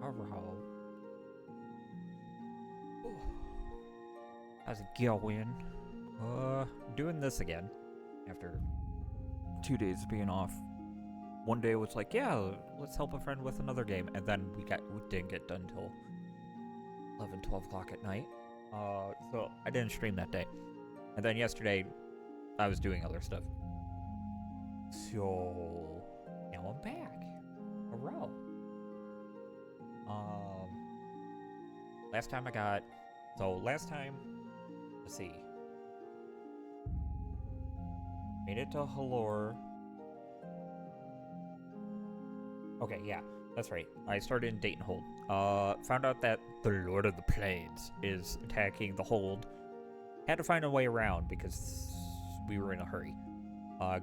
Alright. How's it going? Doing this again. After 2 days being off. One day was like, yeah, let's help a friend with another game. And then we didn't get done till 11, 12 o'clock at night. So I didn't stream that day. And then yesterday, I was doing other stuff. So now I'm back. Hurrah. Last time, let's see. Made it to Halor. Okay, yeah, that's right. I started in Dayton Hold. Found out that the Lord of the Plains is attacking the Hold. Had to find a way around because we were in a hurry.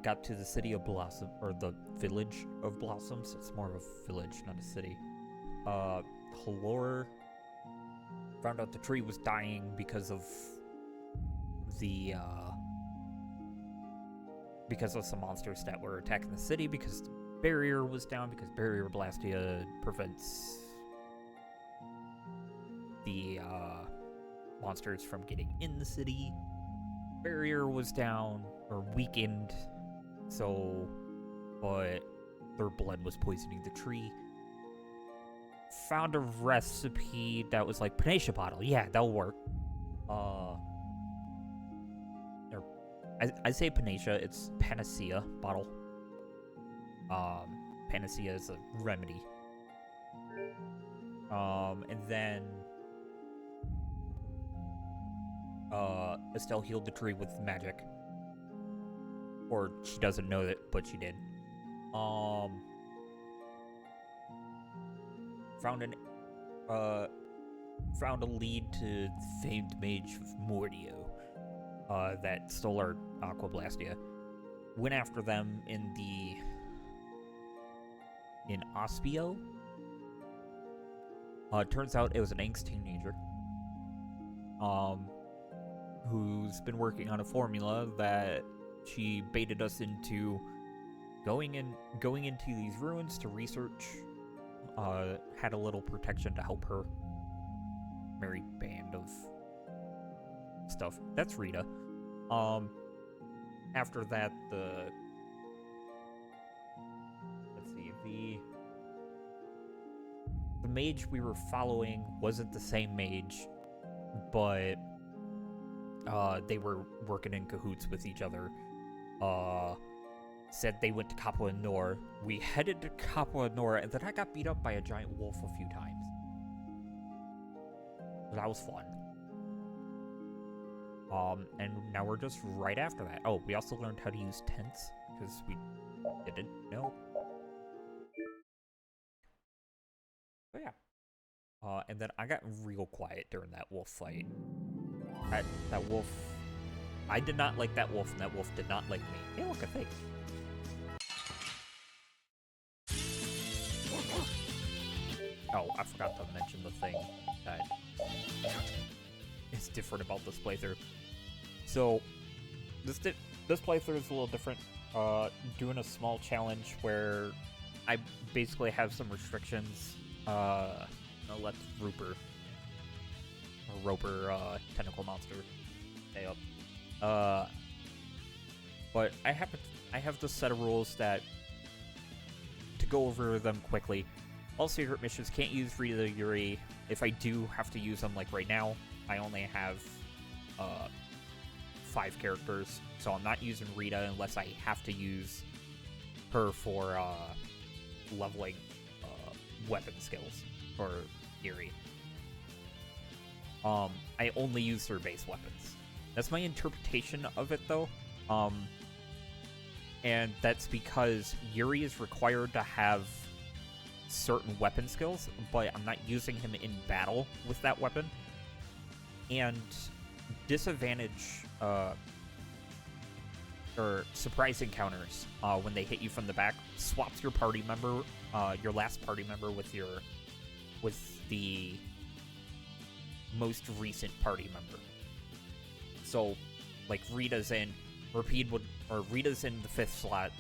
Got to the city of Blossom, or the village of Blossoms. It's more of a village, not a city. Halor. Found out the tree was dying because of some monsters that were attacking the city, because the barrier was down, because barrier blastia prevents the monsters from getting in the city. Barrier was down, or weakened, but their blood was poisoning the tree. Found a recipe that was like Panacea bottle. Yeah, that'll work. I say Panacea, it's Panacea bottle. Panacea is a remedy. And then Estelle healed the tree with magic. Or she doesn't know it, but she did. Found a lead to the famed mage of Mordio, that stole our Aqua Blastia. Went after them in Ospio. Turns out it was an angst teenager, who's been working on a formula that she baited us into going into these ruins to research. Had a little protection to help her. Merry band of stuff. That's Rita. After that, the mage we were following wasn't the same mage, but they were working in cahoots with each other. Said they went to Capua Nor. We headed to Capua Nor, and then I got beat up by a giant wolf a few times. That was fun. And now we're just right after that. Oh, we also learned how to use tents, because we didn't know. So yeah. And then I got real quiet during that wolf fight. That wolf... I did not like that wolf, and that wolf did not like me. Hey, look, a thing. Oh, I forgot to mention the thing that is different about this playthrough. So, this playthrough is a little different. Doing a small challenge where I basically have some restrictions. I'll let Roper, tentacle monster, stay up. But I have this set of rules that, to go over them quickly. All secret missions can't use Rita Yuri. If I do have to use them, like right now, I only have 5 characters, so I'm not using Rita unless I have to use her for leveling weapon skills for Yuri. I only use her base weapons. That's my interpretation of it, though. And that's because Yuri is required to have certain weapon skills, but I'm not using him in battle with that weapon. And disadvantage or surprise encounters when they hit you from the back swaps your party member, your last party member, with the most recent party member. So, like, Rita's in the 5th slot.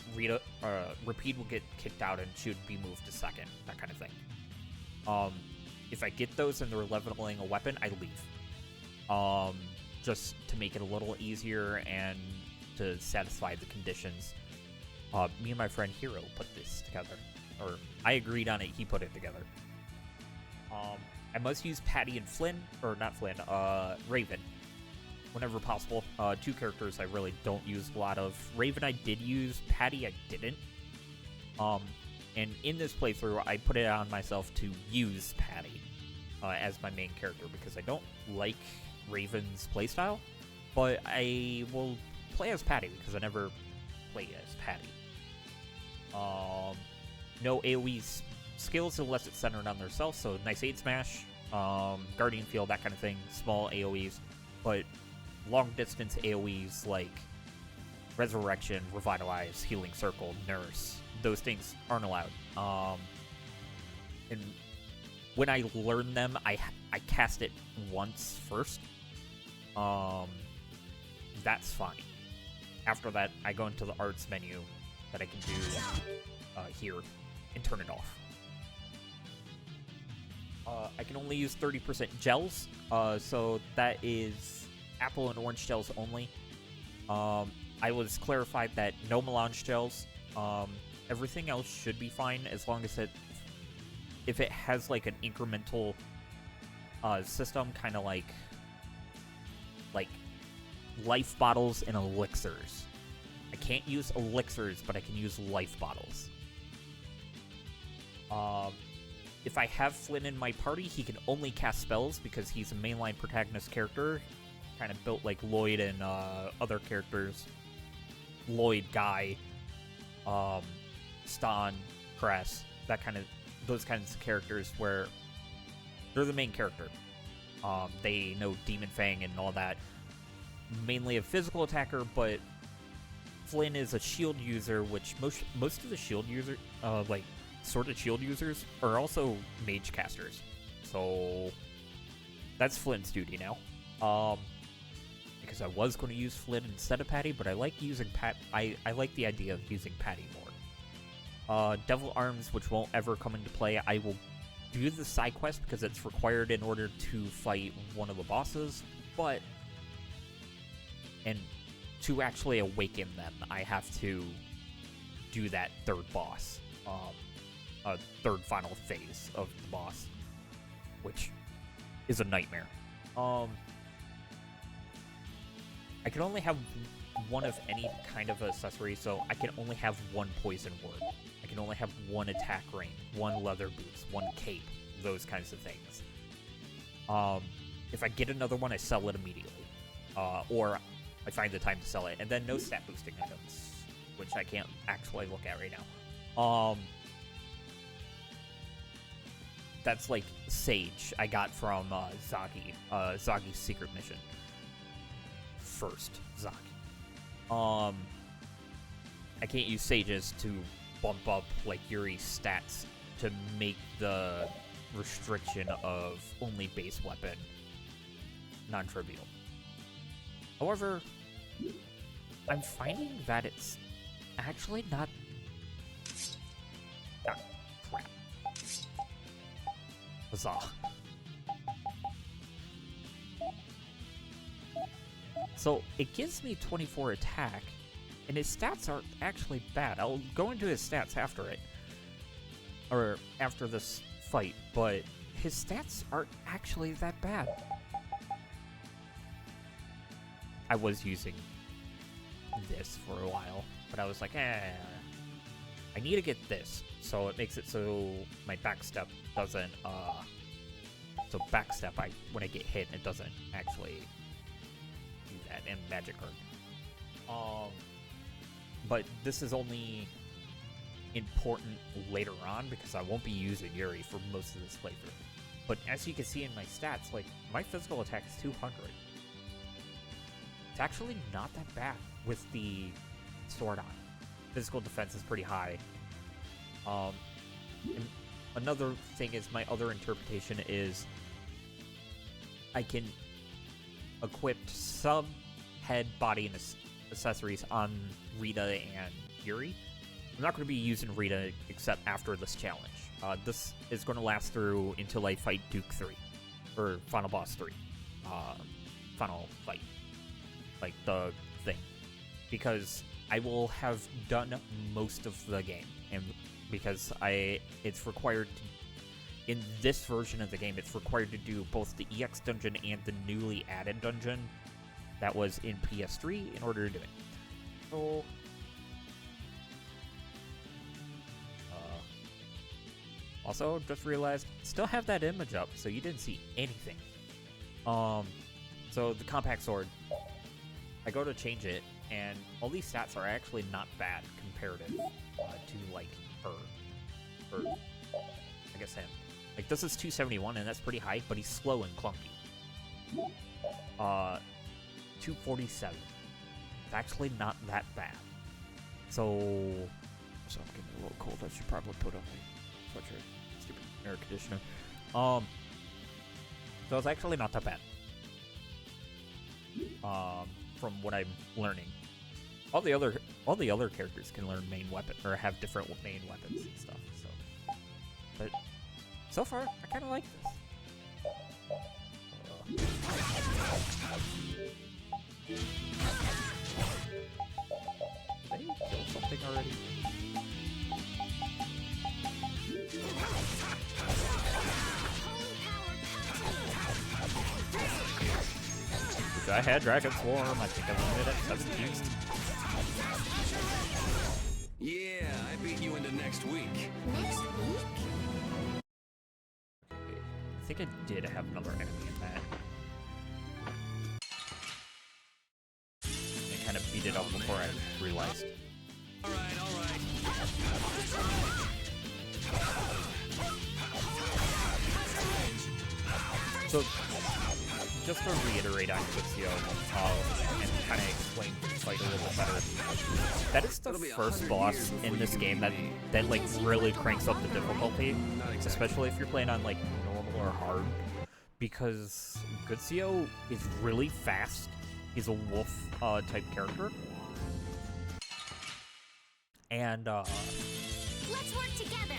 Repeat will get kicked out and she would be moved to 2nd, that kind of thing. if I get those and they're leveling a weapon, I leave. Just to make it a little easier and to satisfy the conditions. Me and my friend Hero put this together. Or, I agreed on it, he put it together. I must use Patty and Flynn, or not Flynn, Raven. Whenever possible. Two characters I really don't use a lot of. Raven I did use, Patty I didn't. And in this playthrough, I put it on myself to use Patty as my main character, because I don't like Raven's playstyle, but I will play as Patty, because I never play as Patty. No AoE skills unless it's centered on themselves, so nice 8 smash, Guardian Field, that kind of thing, small AoEs, but long distance AoEs like Resurrection, Revitalize, Healing Circle, Nurse, those things aren't allowed. And when I learn them, I cast it once first. That's fine. After that, I go into the arts menu that I can do here and turn it off. I can only use 30% gels, so that is apple and orange gels only. I was clarified that no melange gels. Everything else should be fine as long as if it has like an incremental system, kind of like life bottles and elixirs. I can't use elixirs, but I can use life bottles. If I have Flynn in my party, he can only cast spells because he's a mainline protagonist character, kind of built like Lloyd and other characters. Lloyd, Guy, Stan, Cress, those kinds of characters where they're the main character. They know Demon Fang and all that. Mainly a physical attacker, but Flynn is a shield user, which most of the shield users, sorted shield users, are also mage casters. So that's Flynn's duty now. Because I was going to use Flynn instead of Patty, but I like using I like the idea of using Patty more. Devil Arms, which won't ever come into play, I will do the side quest because it's required in order to fight one of the bosses, and to actually awaken them, I have to do that third boss, third final phase of the boss, which is a nightmare. I can only have one of any kind of accessory, so I can only have one poison word. I can only have one attack ring, one leather boots, one cape, those kinds of things. If I get another one, I sell it immediately. Or I find the time to sell it. And then no stat boosting items, which I can't actually look at right now. That's like Sage I got from Zagi, Zagi's secret mission. First Zagi. I can't use Sages to bump up like Yuri's stats to make the restriction of only base weapon non-trivial. However, I'm finding that it's actually not... Ah, crap. Huzzah. So, it gives me 24 attack, and his stats aren't actually bad. I'll go into his stats after it. Or after this fight, but his stats aren't actually that bad. I was using this for a while, but I was like, I need to get this, so it makes it so my backstep doesn't, so backstep, when I get hit, it doesn't actually do that in Magic Card. But this is only important later on, because I won't be using Yuri for most of this playthrough. But as you can see in my stats, like, my physical attack is 200. It's actually not that bad with the sword on. Physical defense is pretty high. And another thing is, my other interpretation is I can equip some head, body, and accessories on Rita and Yuri, I'm not going to be using Rita except after this challenge. This is going to last through until I fight Duke 3. Or Final Boss 3. Final fight. Like, the thing. Because I will have done most of the game. And because it's required to, in this version of the game, it's required to do both the EX dungeon and the newly added dungeon that was in PS3 in order to do it. So... also, just realized, still have that image up, so you didn't see anything. So the compact sword, I go to change it, and all these stats are actually not bad comparative to, like, her. Or, I guess him. Like, this is 271, and that's pretty high, but he's slow and clunky. 247. It's actually not that bad. So I'm getting a little cold. I should probably put on my sweatshirt. Stupid air conditioner. So it's actually not that bad. From what I'm learning, all the other characters can learn main weapon or have different main weapons and stuff. So, but so far, I kind of like this. Did they kill something already? I had Dragon Swarm. I think I won it at 17. Yeah, I beat you into next week. Next week? Okay, I think I did have another enemy in that. I kind of beat it up before I realized. Alright. So, just to reiterate on Quixio, and kind of explain the fight a little bit better, that is the first boss in this game that like really cranks up the difficulty, especially if you're playing on like normal or hard, because Quixio is really fast. He's a wolf type character, and Let's work together.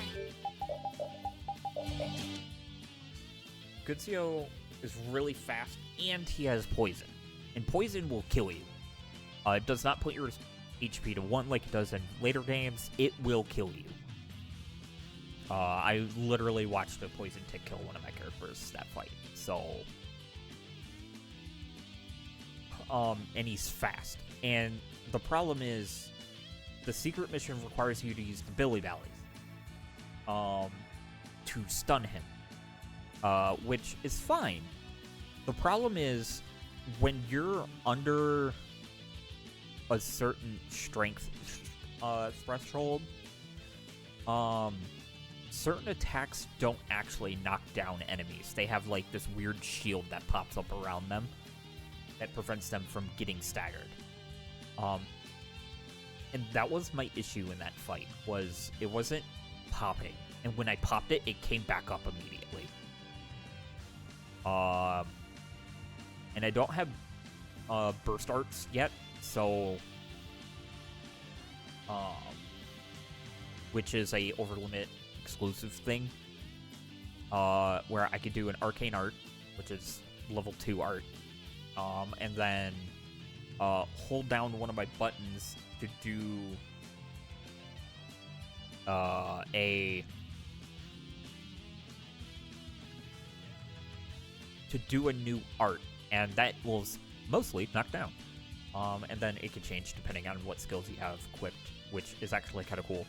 Quixio is really fast, and he has poison. And poison will kill you. It does not put your HP to 1 like it does in later games. It will kill you. I literally watched a poison tick kill one of my characters that fight. So... and he's fast. And the problem is, the secret mission requires you to use the Billy Valleys to stun him. Which is fine. The problem is, when you're under a certain strength threshold, certain attacks don't actually knock down enemies. They have like this weird shield that pops up around them that prevents them from getting staggered. And that was my issue in that fight, was it wasn't popping. And when I popped it, it came back up immediately. And I don't have burst arts yet, so which is a overlimit exclusive thing, where I could do an arcane art, which is level 2 art, and then hold down one of my buttons to do a new art, and that will mostly knock down. And then it could change depending on what skills you have equipped, which is actually kind of cool.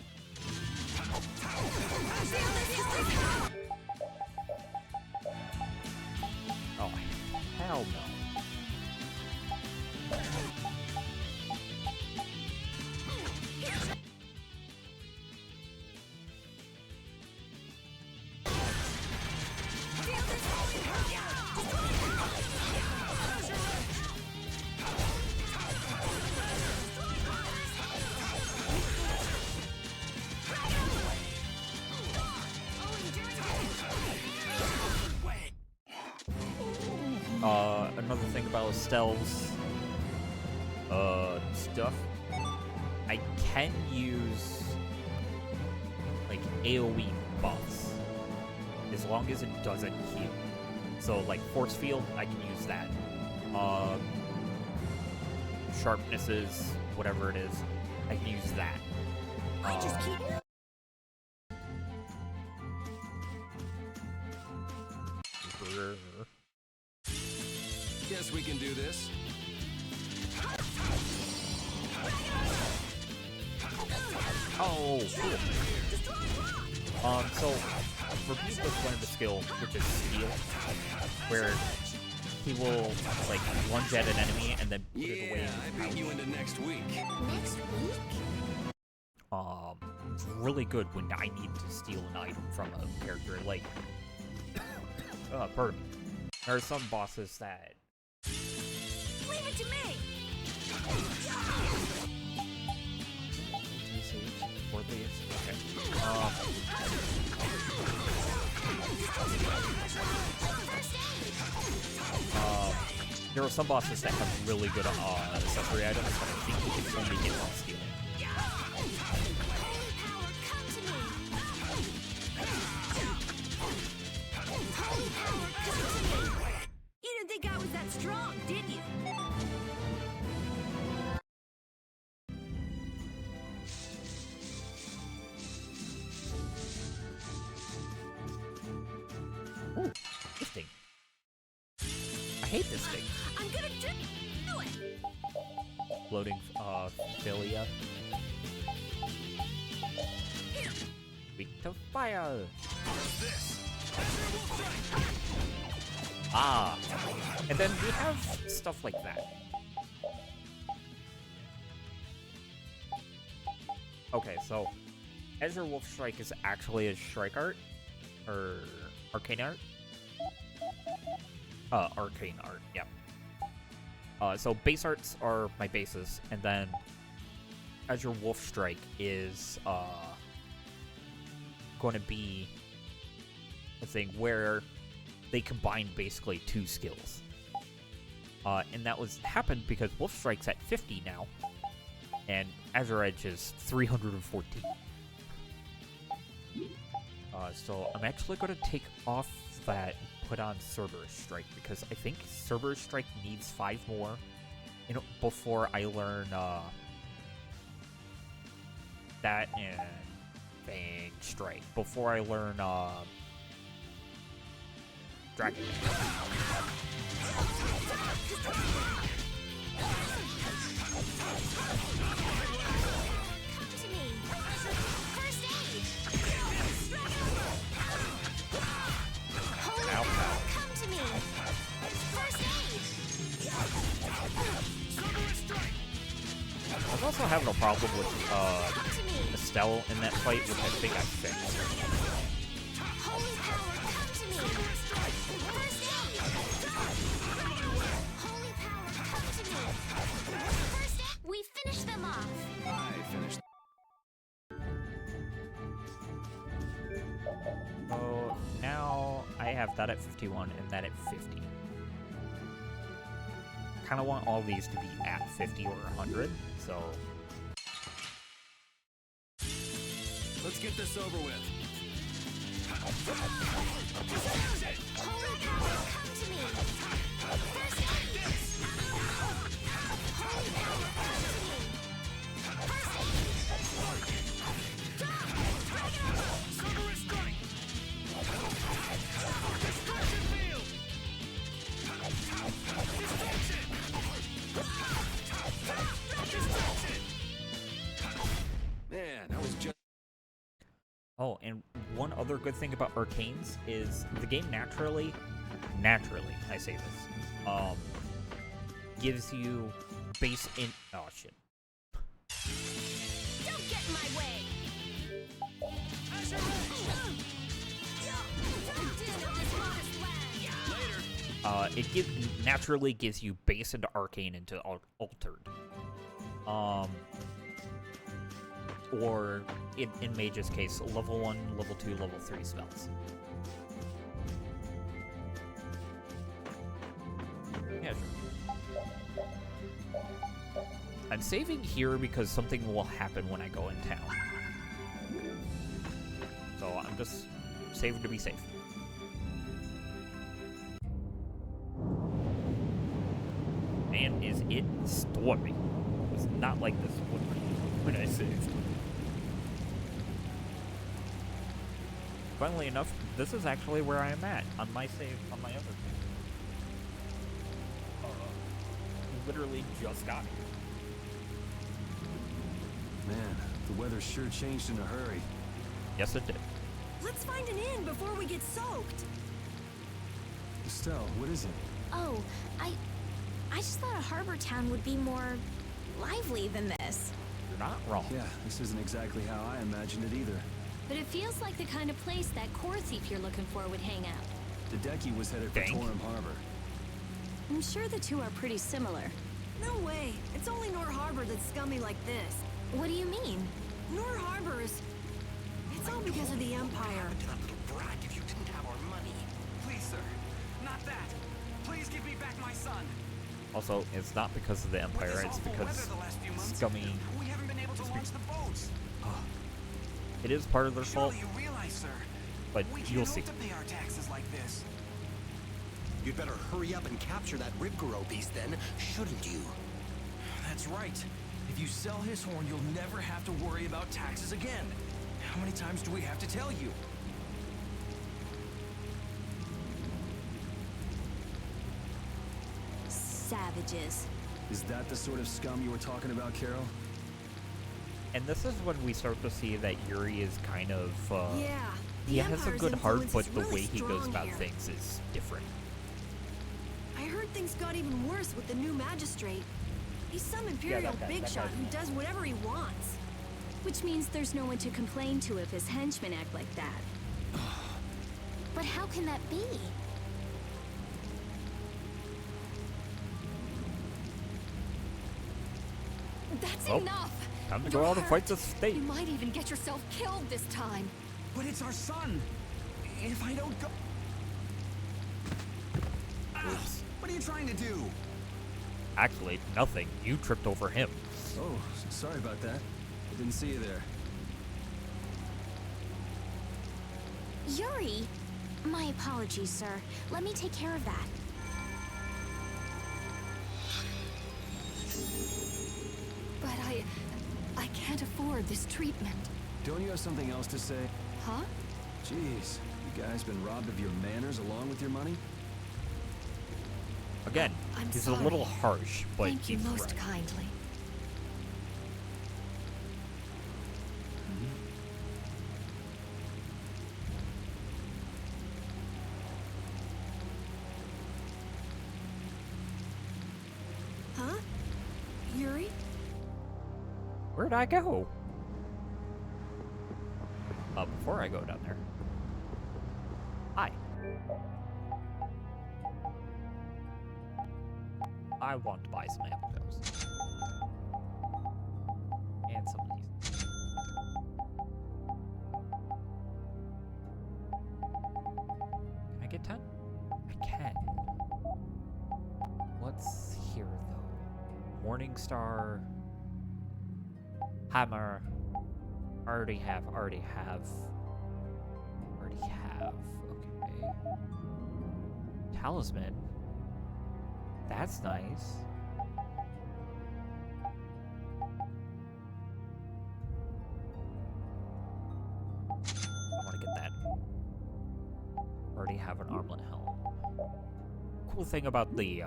Oh, hell no. Another thing about Estelle's stuff, I can use AoE buffs, as long as it doesn't heal. So, like, Force Field, I can use that. Sharpnesses, whatever it is, I can use that. I just keep. Guess we can do this. Oh, cool. So Repeat was one of the skill, which is Steal, where he will, like, lunge at an enemy and then put it away. Yeah, I beat you into next week. Next week? It's really good when I need to steal an item from a character, like, pardon me. There are some bosses that... Leave it to me! There are some bosses that have really good accessory items, but I think you can only get while stealing. You didn't think I was that strong, did you? Ooh, this thing. I hate this thing. I'm gonna do it! Floating, Vesperia. Weak to fire! Ah! And then we have stuff like that. Okay, so Azure Wolf Strike is actually a strike art? Or arcane art? Arcane art, yeah. So base arts are my bases, and then Azure Wolf Strike is going to be a thing where they combine basically two skills. And that happened because Wolf Strike's at 50 now, and Azure Edge is 314. So I'm actually going to take off that and put on Cerberus Strike, because I think Cerberus Strike needs 5 more before I learn that and Fang Strike. Before I learn Dragon. I was also having a problem with Estelle in that fight, which I think I fixed. Holy power, come to me! First aid! Holy power, come to me! First aid! We finished them off! I finished. So now I have that at 51 and that at 50. Kind of want all these to be at 50 or 100, so... Let's get this over with. Holy power, come to me! First aid! Holy power, come to me! First aid! Cerberus Strike! Destruction Field! Man, that was just... Oh, and one other good thing about Arcanes is the game naturally, I say this, gives you base in... Oh, shit. Don't get in my way! It naturally gives you base into Arcane into Altered. Or, in Mage's case, level 1, level 2, level 3 spells. Yeah, sure. I'm saving here because something will happen when I go in town. just saving to be safe. Man, is it stormy. It was not like this when I saved. Funnily enough, this is actually where I am at on my save on my other save. Literally just got here. Man, the weather sure changed in a hurry. Yes, it did. Let's find an inn before we get soaked. Estelle, what is it? Oh, I just thought a harbor town would be more lively than this. You're not wrong. Yeah, this isn't exactly how I imagined it either. But it feels like the kind of place that core thief you're looking for would hang out. Hideki was headed for Dang. Torum Harbor. I'm sure the two are pretty similar. No way. It's only Nor Harbor that's scummy like this. What do you mean? Nor Harbor is... It's all because of the Empire. To that little brat if you didn't have our money. Please, sir. Not that. Please give me back my son. Also, it's not because of the With Empire, this it's awful because weather the last few months, scummy. we haven't been able to launch the boats. It is part of their fault, Surely you realize, sir. but We you'll can't see. hope to pay our taxes like this. You'd better hurry up and capture that Ribgaro beast then, shouldn't you? That's right. If you sell his horn, you'll never have to worry about taxes again. How many times do we have to tell you? Savages. Is that the sort of scum you were talking about, Carol? And this is when we start to see that Yuri is kind of, Yeah. he the has a Empire's good heart, influence but is the really way he goes strong about here. things is different. I heard things got even worse with the new magistrate. He's some imperial that big guy's shot who mad. does whatever he wants. Which means there's no one to complain to if his henchmen act like that. But how can that be? That's Well, enough! Time to You're go out and fight hurt. the state. You might even get yourself killed this time. But it's our son. If I don't go... Ah, what are you trying to do? Actually, nothing. You tripped over him. Oh, sorry about that. I didn't see you there. Yuri! My apologies, sir. Let me take care of that. But I can't afford this treatment. Don't you have something else to say? Huh? Jeez, you guys been robbed of your manners along with your money? Again, I'm he's sorry. a little harsh, but Thank you he's most right. kindly. Huh? Yuri? Where'd I go? Before I go down there. Hi. I want to buy some apples. And some of these. Can I get 10? I can. What's here though? Morningstar. Hammer. Already have. Okay. Talisman. That's nice. I want to get that. Already have an armlet helm. Cool thing about the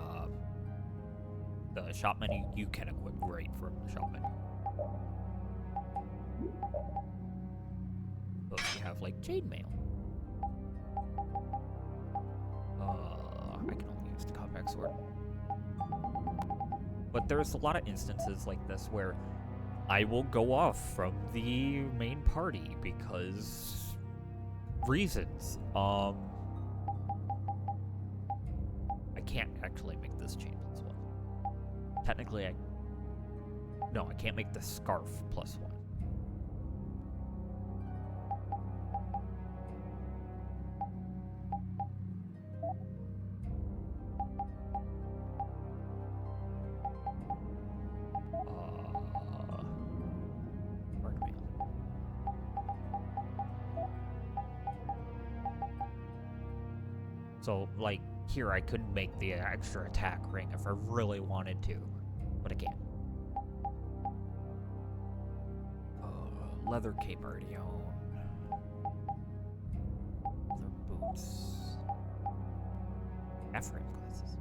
shop menu, you can equip right from the shop menu. But we have like chainmail. I can only use the compact sword. But there's a lot of instances like this where I will go off from the main party because reasons. I can't actually make this champions one. Technically, I can't make the scarf +1. Pardon me. So, like, here I could make the extra attack ring if I really wanted to, but I can't. Leather cape already own. Leather boots. Half-frame glasses.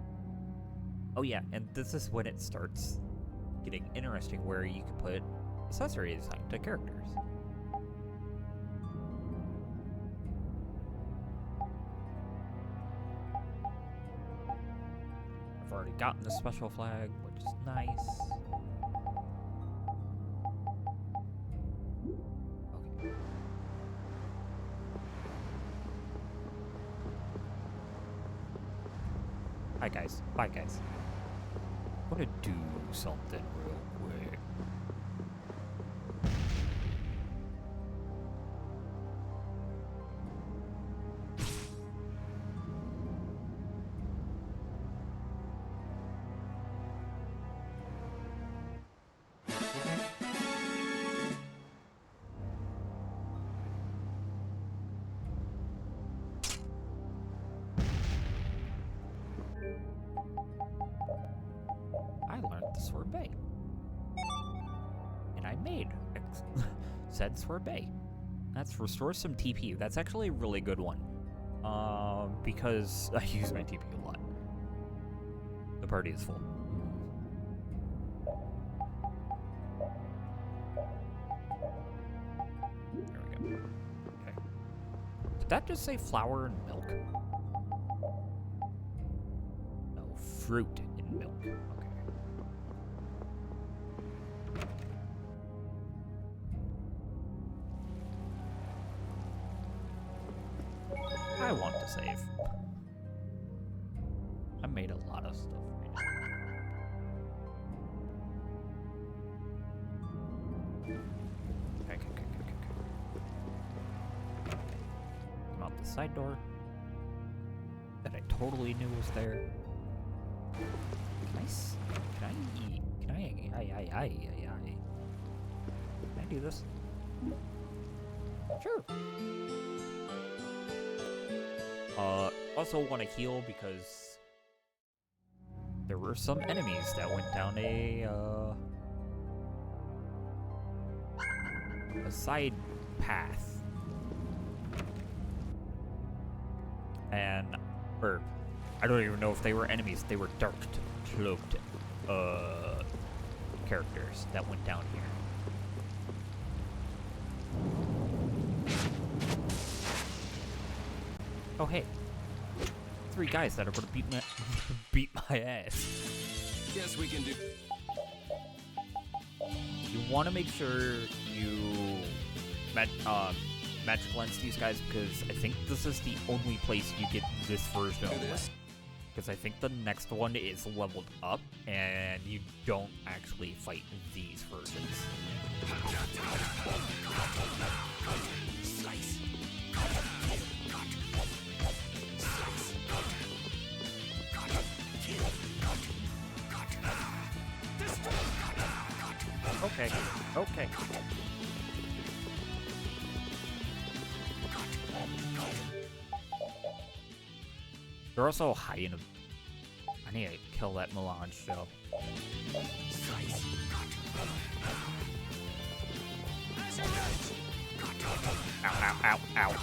Oh yeah, and this is when it starts getting interesting, where you can put accessories onto characters. I've already gotten the special flag, which is nice. Okay. Hi guys. Bye guys. I'm gonna do something real quick. I learned the sorbet. And I made said sorbet. That's restore some TP. That's actually a really good one. Because I use my TP a lot. The party is full. There we go. Okay. Did that just say flour and milk? No, fruit and milk. Okay. I want to save. I made a lot of stuff right now. Okay. Come out the side door that I totally knew was there. Can I do this? Sure. Also want to heal because there were some enemies that went down a side path. And, or, I don't even know if they were enemies. They were dark cloaked, characters that went down here. Oh hey, 3 guys that are gonna beat my ass. Guess we can do. You want to make sure you magic lens these guys, because I think this is the only place you get this version of this. Because I think the next one is leveled up, and you don't actually fight these versions. Slice. Okay. They're also hiding. I need to kill that melange show. Ow.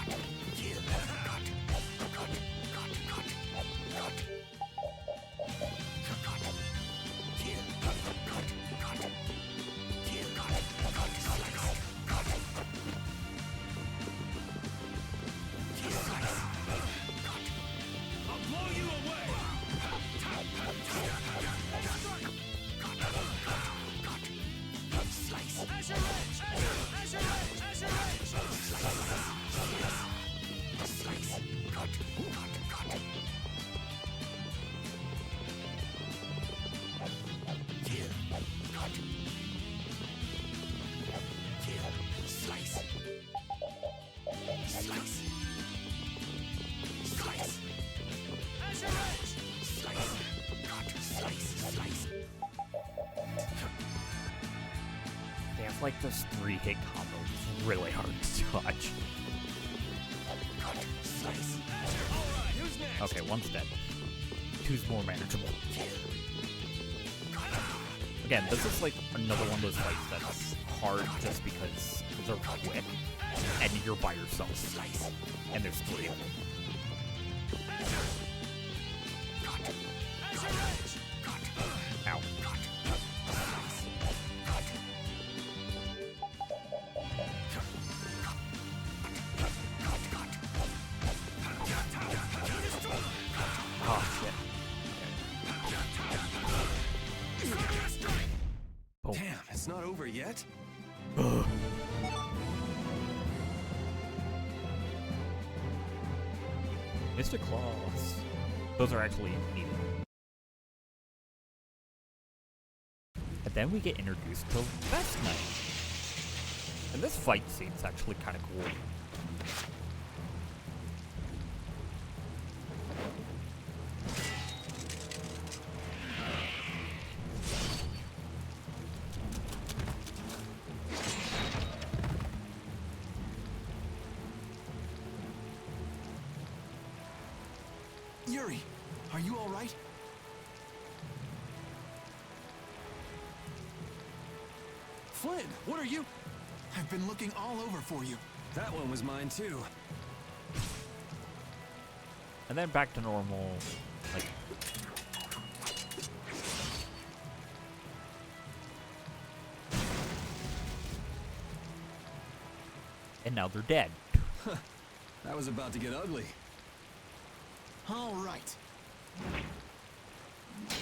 Like this 3-hit combo is really hard to dodge. Okay, one's dead. Two's more manageable. Again, this is like another one of those fights that's hard just because they're quick and you're by yourself. And there's 3 of them. Ow. Oh, shit. Oh. Damn, it's not over yet? Mr. Claws. Those are actually needed. And then we get introduced to Vest Knight. And this fight scene's actually kind of cool. Yuri, are you all right? Flynn, what are you? I've been looking all over for you. That one was mine too. And then back to normal, like... And now they're dead. That was about to get ugly. All right.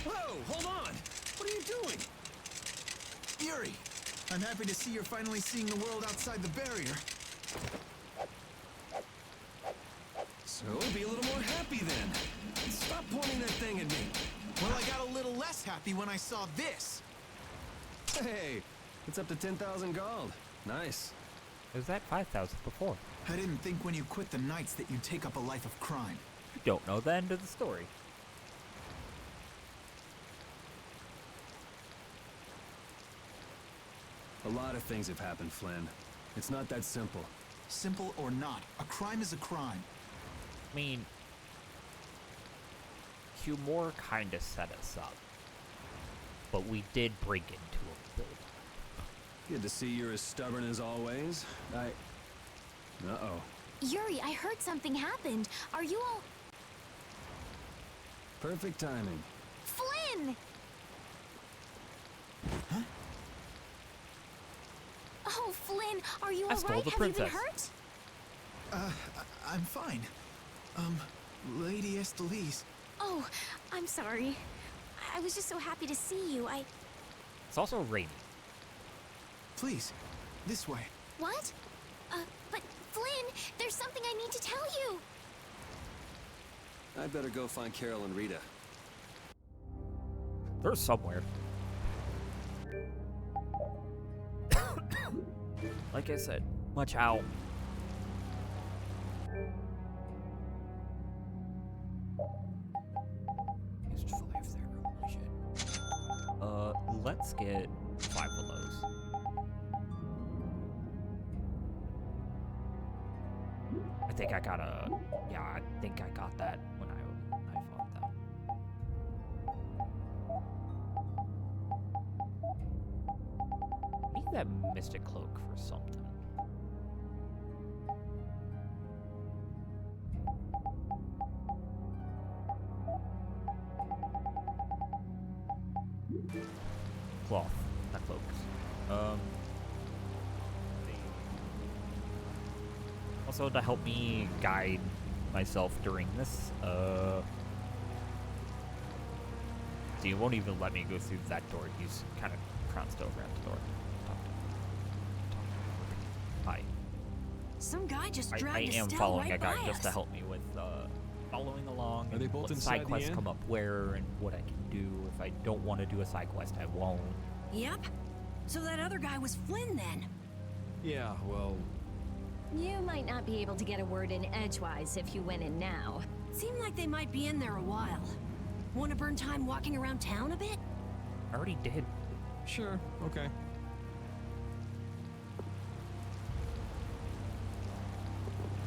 Whoa, hold on! What are you doing? Yuri, I'm happy to see you're finally seeing the world outside the barrier. So, be a little more happy then. Stop pointing that thing at me. Well, I got a little less happy when I saw this. Hey, it's up to 10,000 gold. Nice. It was at 5,000 before. I didn't think when you quit the Knights that you'd take up a life of crime. You don't know the end of the story. A lot of things have happened, Flynn. It's not that simple. Simple or not, a crime is a crime. I mean, Humor kinda set us up. But we did break into a building. Good to see you're as stubborn as always. Uh-oh. Yuri, I heard something happened. Are you all... Perfect timing. Flynn! Huh? Oh, Flynn, are you I stole alright? the Have you been princess. hurt? I'm fine. Lady Estelize. Oh, I'm sorry. I was just so happy to see you. It's also rainy. Please, this way. What? But Flynn, there's something I need to tell you. I'd better go find Carol and Rita. They're somewhere. Like I said, watch out. Used 5 there, holy shit. Let's get 5 of those. I think I got a... Yeah, I think I got that when I fought them. Need that mystic cloak for something. Cloth, not cloaks. Also to help me guide myself during this, so you won't even let me go through that door. He's kind of crouched over at the door. Hi. Some guy just I dragged am Estelle following right a guy by just to us. help me with following along. Are they both what inside side the quests inn? come up where and what I can do. If I don't want to do a side quest, I won't. Yep. So that other guy was Flynn then. Yeah, well, You might not be able to get a word in edgewise if you went in now. Seemed like they might be in there a while. Want to burn time walking around town a bit? I already did. sure, okay.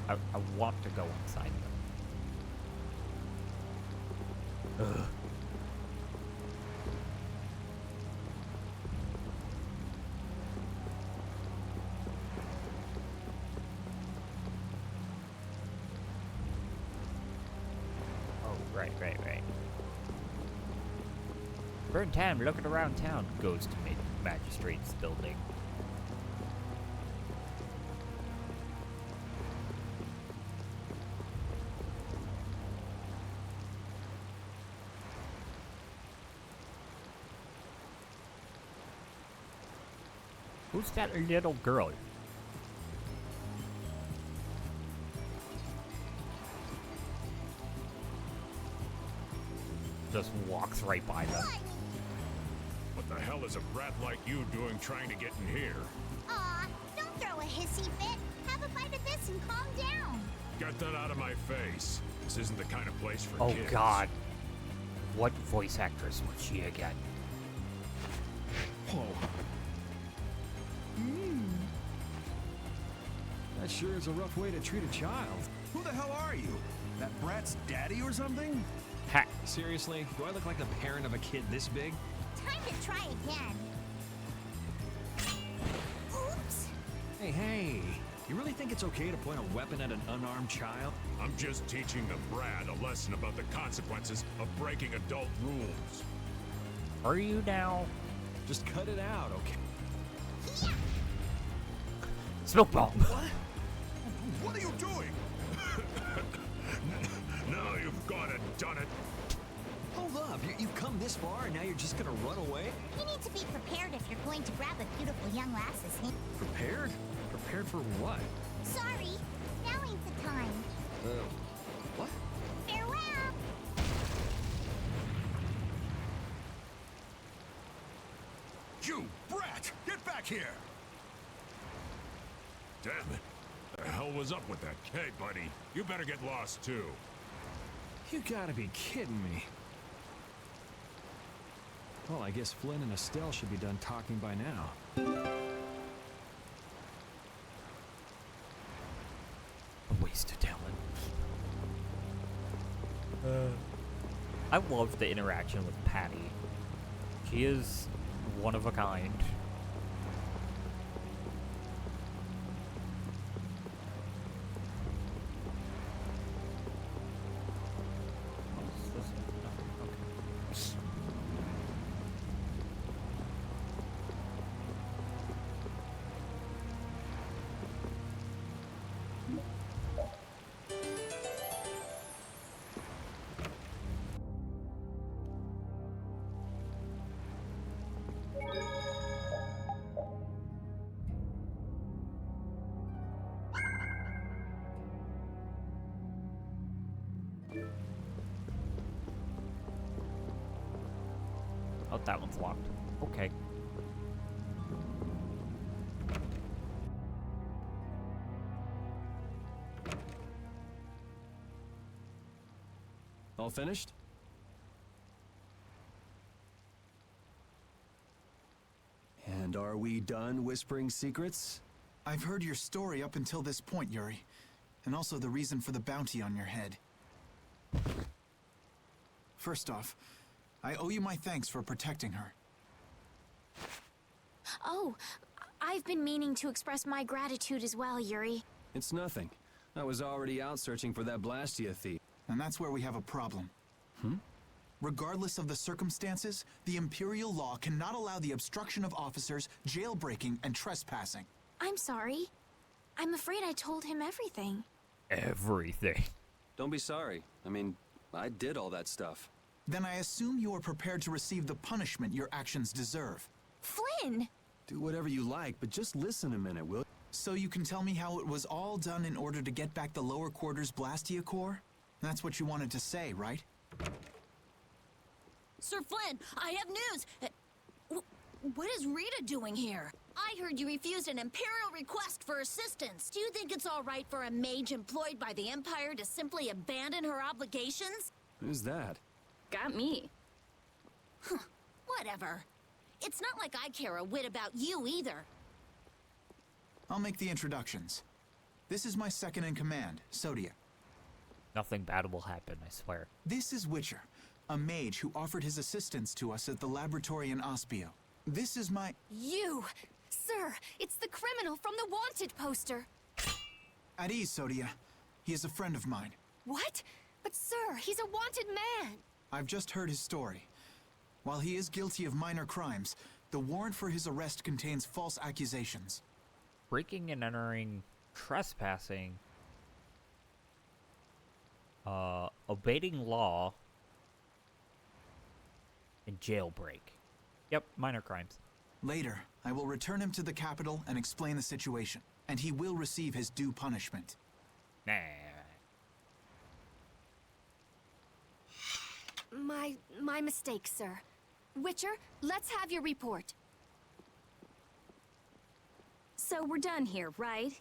I want to go inside them. Ugh. Oh, right. Burn time looking around town. Goes to magistrate's building. Who's that little girl? Just walks right by them. What the hell is a brat like you doing trying to get in here? Aw, don't throw a hissy fit. Have a bite of this and calm down. Get that out of my face. This isn't the kind of place for Oh kids. God. What voice actress was she again? Whoa. That sure is a rough way to treat a child. Who the hell are you? That brat's daddy or something? Ha! Seriously? Do I look like the parent of a kid this big? Time to try again. Oops. Hey. You really think it's okay to point a weapon at an unarmed child? I'm just teaching the brat a lesson about the consequences of breaking adult rules. Are you now? Just cut it out, okay? Yeah. Smoke bomb. What are you doing? Now you've gone and done it. Hold up. You've come this far and now you're just gonna run away? You need to be prepared if you're going to grab a beautiful young lass's hand. Prepared? Prepared for what? Sorry, now ain't the time. What? Farewell. You brat! Get back here! Damn it. The hell was up with that? Hey, buddy, you better get lost too. You gotta be kidding me. Well, I guess Flynn and Estelle should be done talking by now. A waste of talent. I love the interaction with Patty. She is one of a kind. What's this? Oh, okay. Oh, that one's locked. Okay. All finished? And are we done whispering secrets? I've heard your story up until this point, Yuri. And also the reason for the bounty on your head. First off, I owe you my thanks for protecting her. Oh, I've been meaning to express my gratitude as well, Yuri. It's nothing. I was already out searching for that Blastia thief. And that's where we have a problem. Regardless of the circumstances, the Imperial law cannot allow the obstruction of officers, jailbreaking, and trespassing. I'm sorry. I'm afraid I told him everything. Everything. Don't be sorry. I mean, I did all that stuff. Then I assume you are prepared to receive the punishment your actions deserve. Flynn! Do whatever you like, but just listen a minute, will you? So you can tell me how it was all done in order to get back the lower quarters Blastia core? That's what you wanted to say, right? Sir Flynn, I have news! What is Rita doing here? I heard you refused an Imperial request for assistance. Do you think it's all right for a mage employed by the Empire to simply abandon her obligations? Who's that? Got me. Whatever. It's not like I care a whit about you either. I'll make the introductions. This is my second in command, Sodia. Nothing bad will happen, I swear. This is Witcher, A mage who offered his assistance to us at the laboratory in Ospio. This is my... You! Sir, it's the criminal from the wanted poster! At ease, Sodia. He is a friend of mine. What? But sir, he's a wanted man! I've just heard his story. While he is guilty of minor crimes, the warrant for his arrest contains false accusations. Breaking and entering, trespassing, obeying law, and jailbreak. Yep, minor crimes. Later, I will return him to the capital and explain the situation, and he will receive his due punishment. Nah. My mistake, sir. Witcher, let's have your report. So we're done here, right?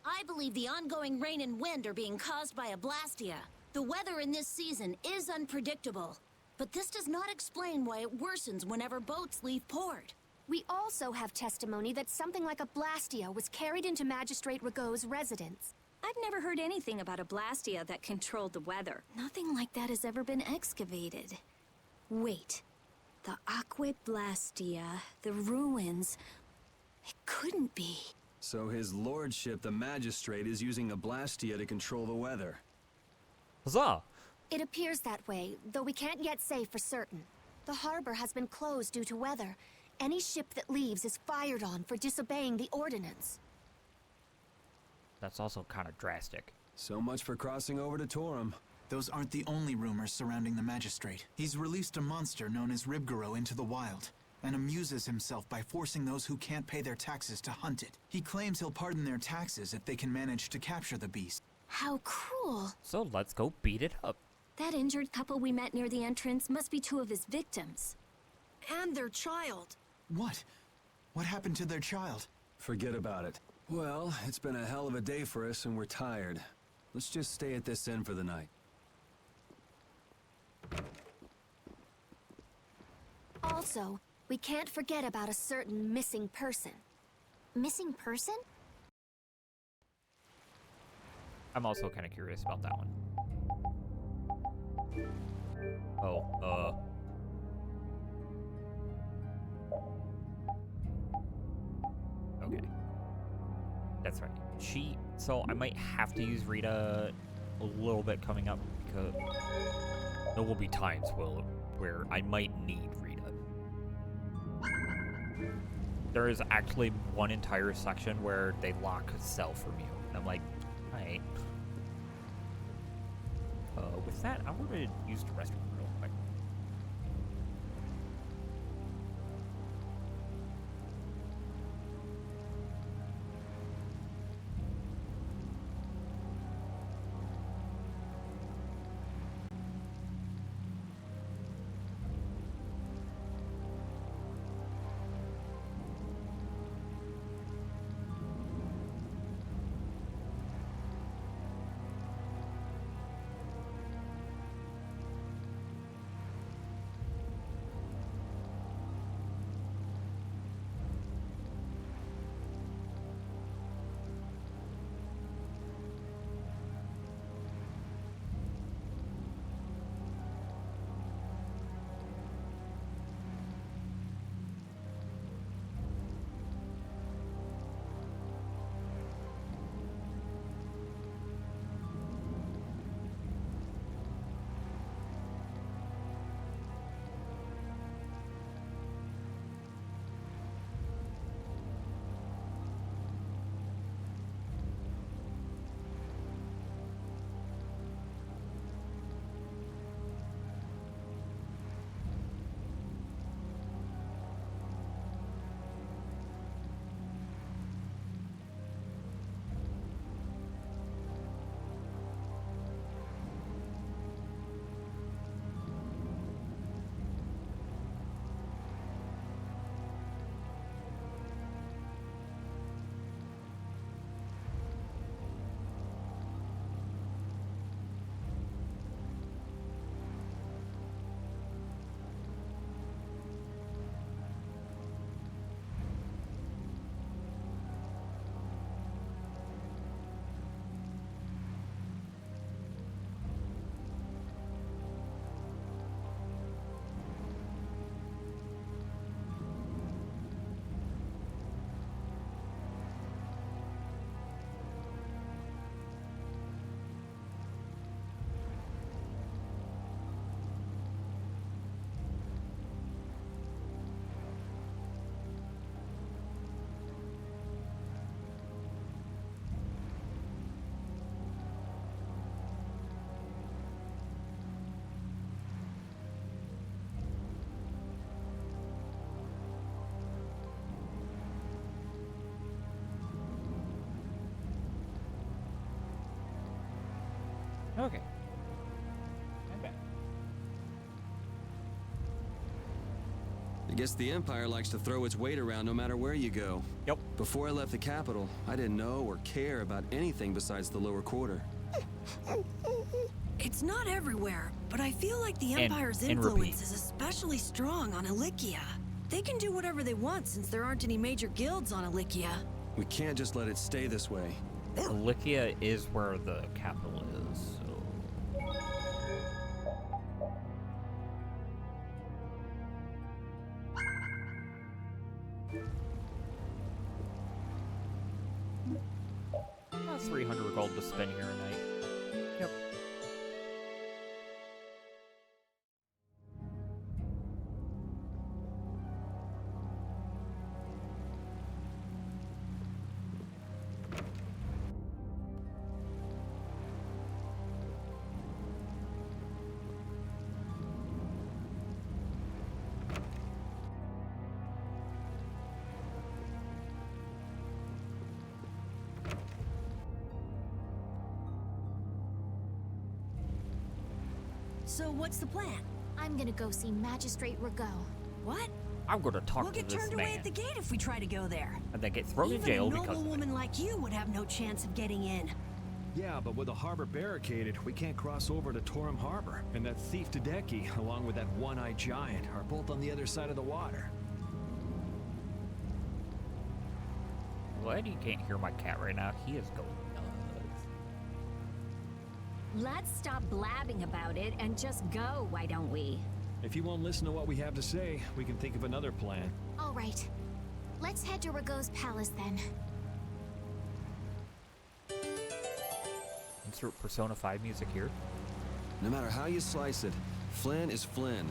I believe the ongoing rain and wind are being caused by a blastia. The weather in this season is unpredictable, but this does not explain why it worsens whenever boats leave port. We also have testimony that something like a blastia was carried into Magistrate Rigaud's residence. I've never heard anything about a blastia that controlled the weather. Nothing like that has ever been excavated. Wait. The Aquid Blastia, the ruins. It couldn't be. So his lordship, the magistrate, is using a blastia to control the weather. Huzzah! It appears that way, though we can't yet say for certain. The harbor has been closed due to weather. Any ship that leaves is fired on for disobeying the ordinance. That's also kind of drastic. So much for crossing over to Torum. Those aren't the only rumors surrounding the magistrate. He's released a monster known as Ribgaro into the wild, and amuses himself by forcing those who can't pay their taxes to hunt it. He claims he'll pardon their taxes if they can manage to capture the beast. How cruel. So let's go beat it up. That injured couple we met near the entrance must be two of his victims. And their child. What? What happened to their child? Forget about it. Well, it's been a hell of a day for us and we're tired. Let's just stay at this inn for the night. Also, we can't forget about a certain missing person. Missing person? I'm also kind of curious about that one. Oh, okay. That's right. So I might have to use Rita a little bit coming up because there will be times where I might need Rita. There is actually one entire section where they lock a cell from you. And I'm like, alright. With that, I want to use the restroom real quick. Okay. Okay. I guess the Empire likes to throw its weight around no matter where you go. Yep. Before I left the capital, I didn't know or care about anything besides the lower quarter. It's not everywhere, but I feel like the Empire's and influence repeat. is especially strong on Ilikia. They can do whatever they want since there aren't any major guilds on Ilikia. We can't just let it stay this way. Ilikia is where the capital is, so... About 300 gold to spend here tonight. Yep. So what's the plan? I'm gonna go see Magistrate Rago. What? I'm gonna talk We'll to get this turned away man. at the gate if we try to go there. And then get thrown in Even jail a because noble of it. woman like you would have no chance of getting in. Yeah, but with the harbor barricaded, we can't cross over to Torum Harbor. And that thief Tadeki, along with that one-eyed giant, are both on the other side of the water. Glad you can't hear my cat right now. He is going nuts. Let's stop blabbing about it and just go, why don't we? If you won't listen to what we have to say, we can think of another plan. All right. Let's head to Rago's palace then. Insert Persona 5 music here. No matter how you slice it, Flynn is Flynn.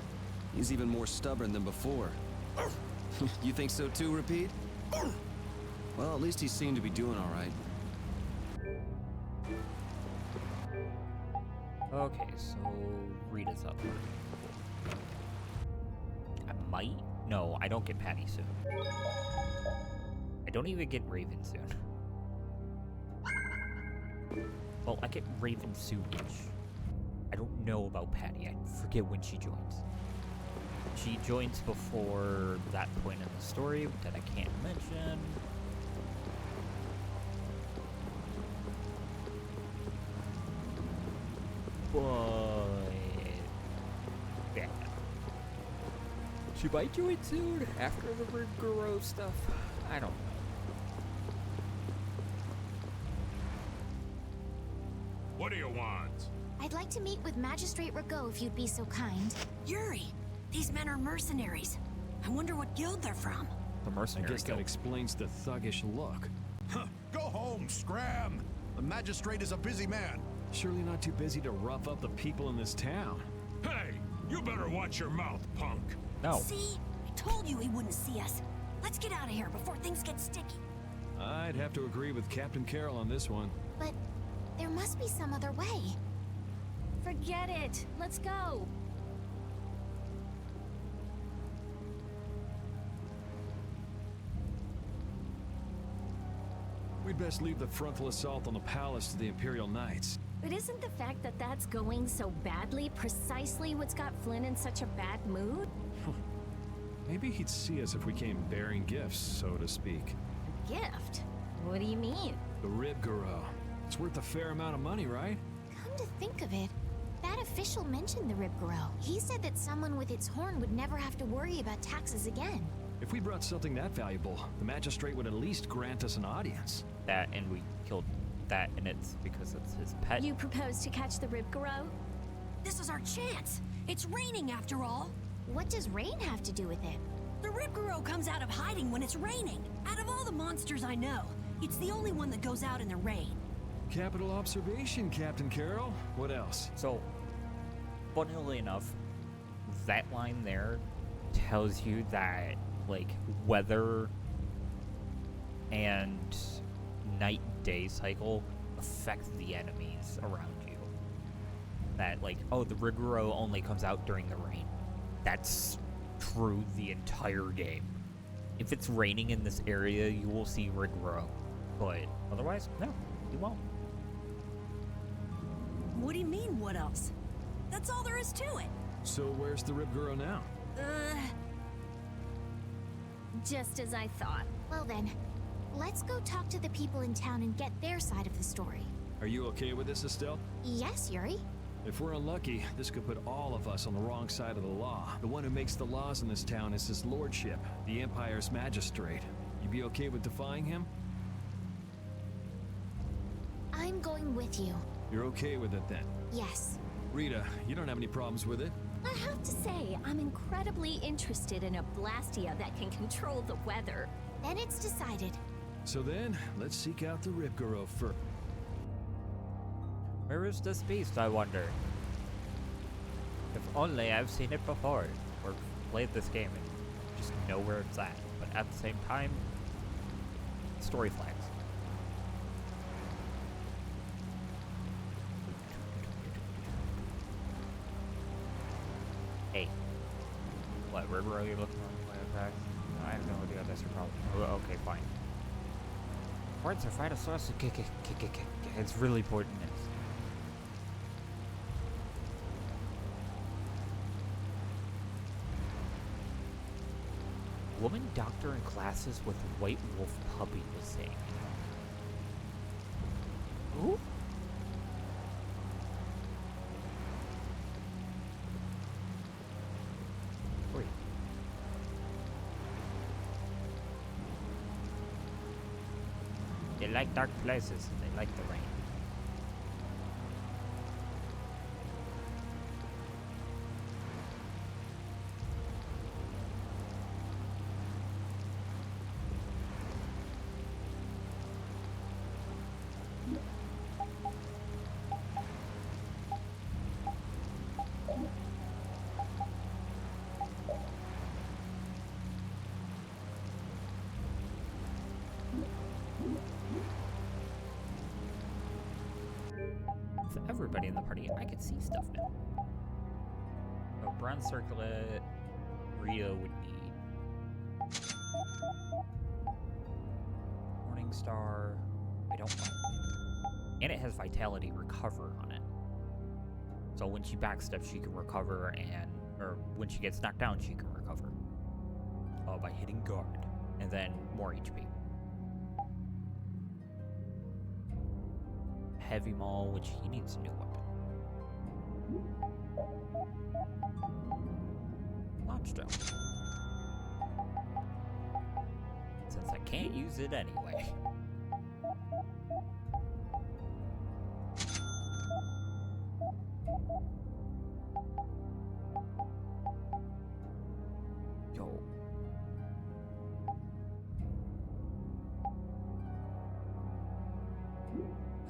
He's even more stubborn than before. You think so too, Repeat? Well, at least he seemed to be doing all right. Okay, so Rita's up. I might... No, I don't get Patty soon. I don't even get Raven soon. Well, I get Raven soon-ish. I don't know about Patty. I forget when she joins. She joins before that point in the story that I can't mention. But... yeah. She might join soon, after the Rigoro stuff. I don't know. What do you want? I'd like to meet with Magistrate Rago if you'd be so kind. Yuri, these men are mercenaries. I wonder what guild they're from. The I mercenary guess that guild. explains the thuggish look. Go home, Scram! The magistrate is a busy man. Surely not too busy to rough up the people in this town. Hey, you better watch your mouth, punk. No. See? I told you he wouldn't see us. Let's get out of here before things get sticky. I'd have to agree with Captain Carroll on this one. But there must be some other way. Forget it. Let's go. We'd best leave the frontal assault on the palace to the Imperial Knights. But isn't the fact that that's going so badly precisely what's got Flynn in such a bad mood? Maybe he'd see us if we came bearing gifts, so to speak. Gift? What do you mean? The Ribgaro. It's worth a fair amount of money, right? Come to think of it, that official mentioned the Ribgaro. He said that someone with its horn would never have to worry about taxes again. If we brought something that valuable, the magistrate would at least grant us an audience. That, and we killed that, and it's because it's his pet. You propose to catch the Ribgaro? This is our chance. It's raining after all. What does rain have to do with it? The Ribgaro comes out of hiding when it's raining. Out of all the monsters I know, it's the only one that goes out in the rain. Capital observation, Captain Carroll. What else? So, funnily enough, that line there tells you that, like, weather and night-day cycle affect the enemies around you. That, like, oh, the Rigoro only comes out during the rain. That's true the entire game. If it's raining in this area, you will see Rigoro. But otherwise, no, you won't. What do you mean, what else? That's all there is to it. So where's the Ribguro now? Just as I thought. Well then, let's go talk to the people in town and get their side of the story. Are you okay with this, Estelle? Yes, Yuri? If we're unlucky, this could put all of us on the wrong side of the law. The one who makes the laws in this town is his lordship, the Empire's magistrate. You be okay with defying him? I'm going with you. You're okay with it then? Yes. Rita, you don't have any problems with it? I have to say, I'm incredibly interested in a Blastia that can control the weather. Then it's decided. So then, let's seek out the Ribguro first. Where is this beast, I wonder? If only I've seen it before, or played this game and just know where it's at. But at the same time, story flags. Hey. What, river are you looking for? I have no idea, that's your problem. Oh, okay, fine. Words are phytosource. It's really important. Woman doctor in classes with white wolf puppy was saying. Who? Wait. They like dark places and they like the rain. Everybody in the party, I can see stuff now. Oh, bronze circlet, Rio would need. Morning Star, I don't know. And it has Vitality Recover on it. So when she backsteps, she can recover, or when she gets knocked down, she can recover. By hitting guard, and then more HP. Heavy Maul, which he needs a new weapon. Launch Stone. Since I can't use it anyway. Yo.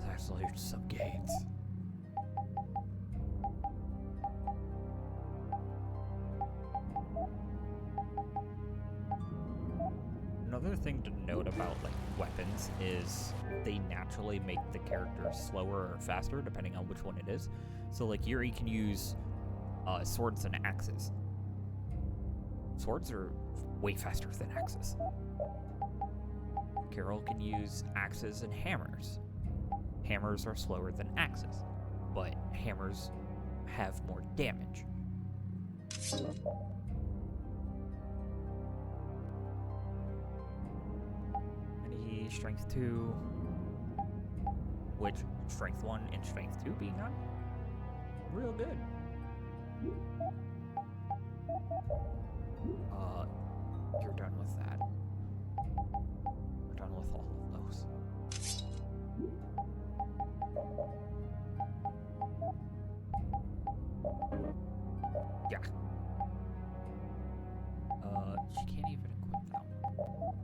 Actually, some gates. Another thing to note about like weapons is they naturally make the character slower or faster depending on which one it is. So like Yuri can use swords and axes. Swords are way faster than axes. Carol can use axes and hammers. Hammers are slower than axes, but hammers have more damage. Any strength 2, which strength 1 and strength 2 being on? Real good. You're done with that. We're done with all of those. Yeah. She can't even equip that one.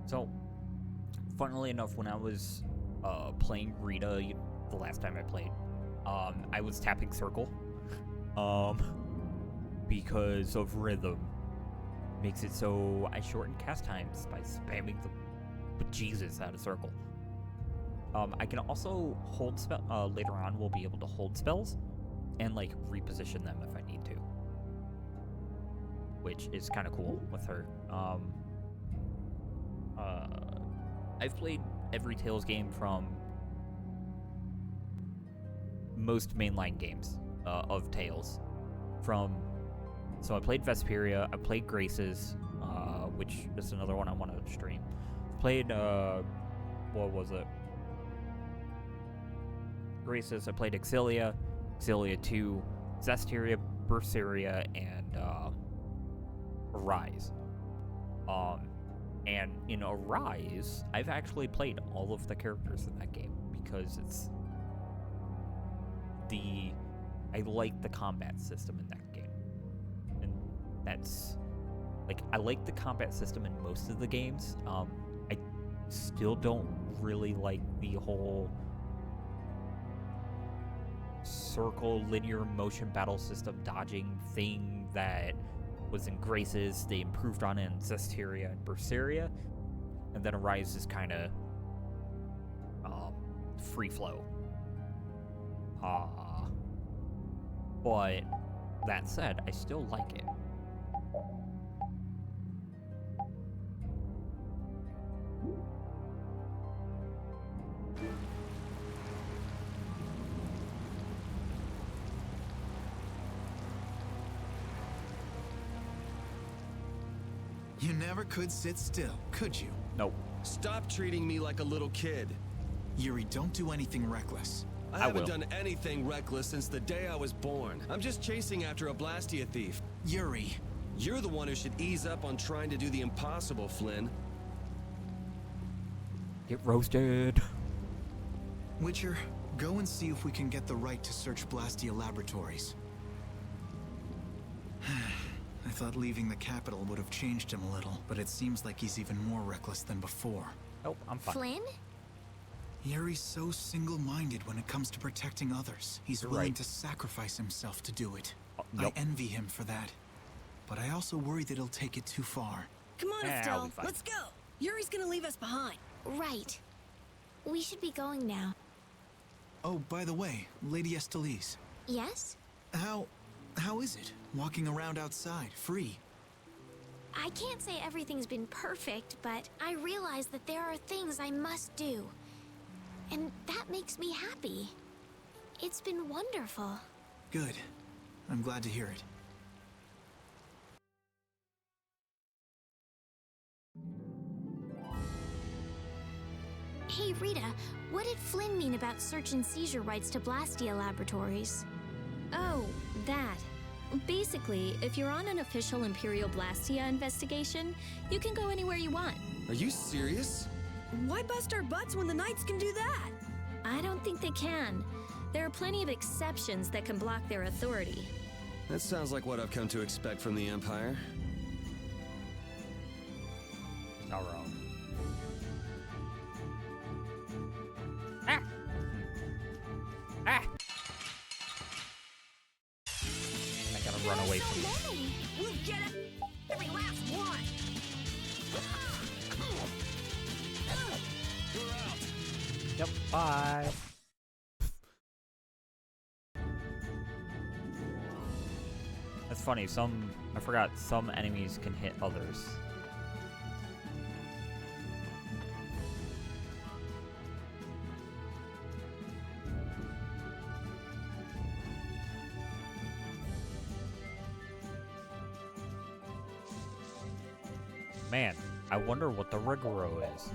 So, funnily enough, when I was playing Rita, the last time I played I was tapping circle, because of rhythm. Makes it so I shorten cast times by spamming the bejesus out of circle. I can also hold spell. Later on, we'll be able to hold spells and like reposition them if I need to, which is kind of cool with her. I've played every Tales game from most mainline games of Tales. So I played Vesperia, I played Graces, which is another one I want to stream. Played, what was it? Graces, I played Exilia, Exilia 2, Zestiria, Berseria, and Arise. And in Arise, I've actually played all of the characters in that game because I like the combat system in that game. And that's, like, I like the combat system in most of the games. I still don't really like the whole circle linear motion battle system dodging thing that was in Graces. They improved on it in Zestiria and Berseria, and then Arise is kind of free flow. But that said, I still like it. You never could sit still, could you? Nope. Stop treating me like a little kid. Yuri, don't do anything reckless. I haven't done anything reckless since the day I was born. I'm just chasing after a Blastia thief. Yuri. You're the one who should ease up on trying to do the impossible, Flynn. Get roasted. Witcher, go and see if we can get the right to search Blastia Laboratories. I thought leaving the capital would have changed him a little, but it seems like he's even more reckless than before. Oh, I'm fine. Flynn? Yuri's so single-minded when it comes to protecting others. He's willing to sacrifice himself to do it. I envy him for that. But I also worry that he'll take it too far. Come on, Estelle, let's go. Yuri's gonna leave us behind. Right. We should be going now. Oh, by the way, Lady Estellise. Yes? How is it, walking around outside, free? I can't say everything's been perfect, but I realize that there are things I must do. And that makes me happy. It's been wonderful. Good. I'm glad to hear it. Hey, Rita, what did Flynn mean about search and seizure rights to Blastia Laboratories? Oh, that. Basically, if you're on an official Imperial Blastia investigation, you can go anywhere you want. Are you serious? Why bust our butts when the Knights can do that? I don't think they can. There are plenty of exceptions that can block their authority. That sounds like what I've come to expect from the Empire. Not wrong. Ah! Ah! I gotta run away from you. We'll get it. Every last one. Yep, bye. That's funny, I forgot some enemies can hit others. Man, I wonder what the Rigoro is.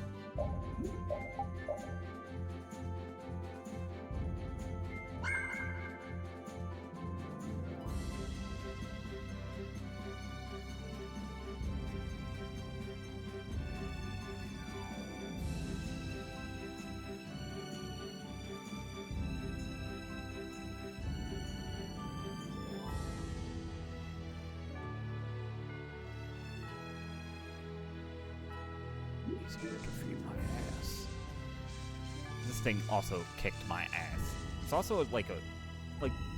He's here to feed my ass. This thing also kicked my ass. It's also like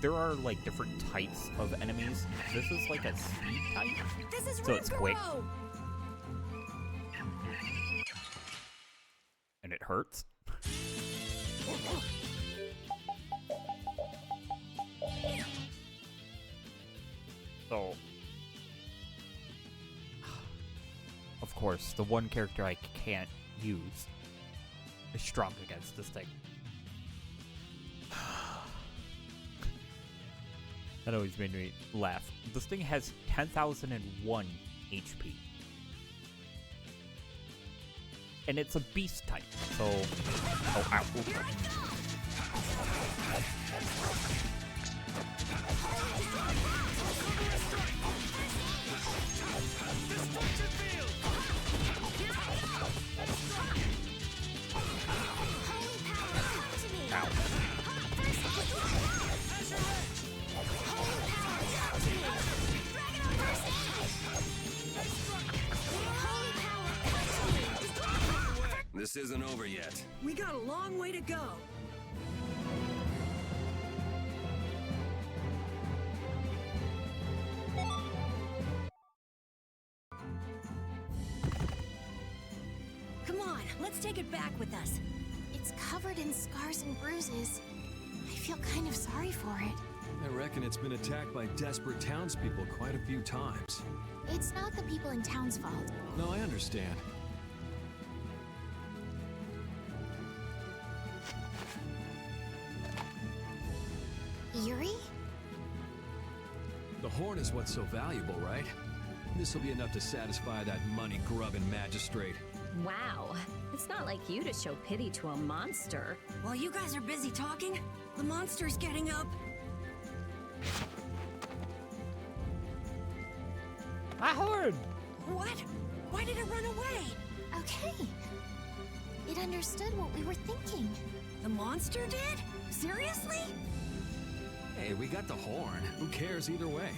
there are like different types of enemies. This is like a speed type, This is so it's quick Ridgero! and it hurts. So, of course, the one character I can't use is strong against this thing. That always made me laugh. This thing has 10,001 HP. And it's a beast type, so... Oh, ow. This isn't over yet. We got a long way to go. Come on, let's take it back with us. It's covered in scars and bruises. I feel kind of sorry for it. I reckon it's been attacked by desperate townspeople quite a few times. It's not the people in town's fault. No, I understand. Yuri? The horn is what's so valuable, right? This'll be enough to satisfy that money-grubbing magistrate. Wow. It's not like you to show pity to a monster. While you guys are busy talking, the monster's getting up. My horn! What? Why did it run away? Okay. It understood what we were thinking. The monster did? Seriously? Hey, we got the horn. Who cares either way?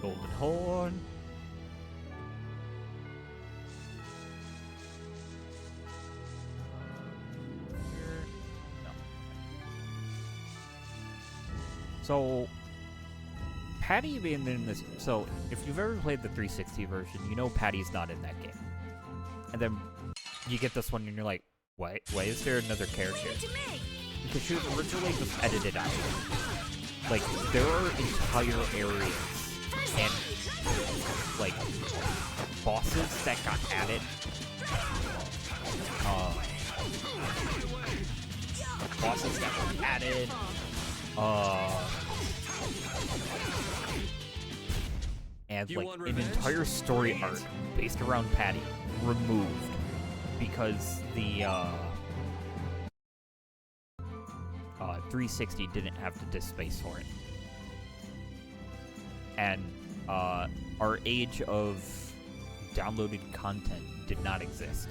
Golden horn. No. So, Patty being in this. So, if you've ever played the 360 version, you know Patty's not in that game. And then you get this one and you're like, why is there another character? Because she was originally just edited out. Like, there are entire areas and, like, bosses that got added. Bosses that were added. And, like, an entire story arc based around Patty removed. Because the 360 didn't have the disk space for it. And our age of downloaded content did not exist.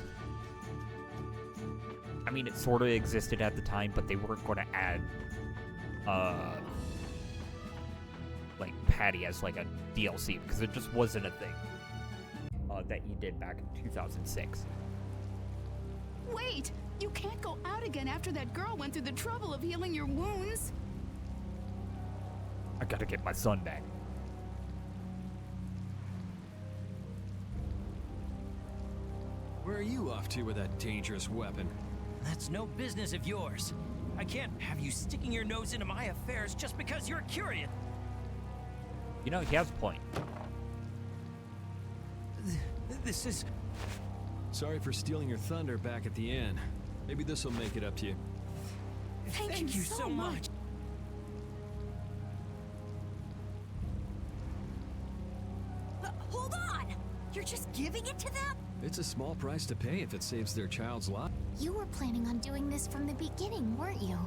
I mean, it sort of existed at the time, but they weren't going to add like Patty as like a DLC because it just wasn't a thing that you did back in 2006. Wait! You can't go out again after that girl went through the trouble of healing your wounds. I gotta get my son back. Where are you off to with that dangerous weapon? That's no business of yours. I can't have you sticking your nose into my affairs just because you're curious. You know, he has a point. This is... Sorry for stealing your thunder back at the end. Maybe this'll make it up to you. Thank you so much. Hold on! You're just giving it to them? It's a small price to pay if it saves their child's life. You were planning on doing this from the beginning, weren't you?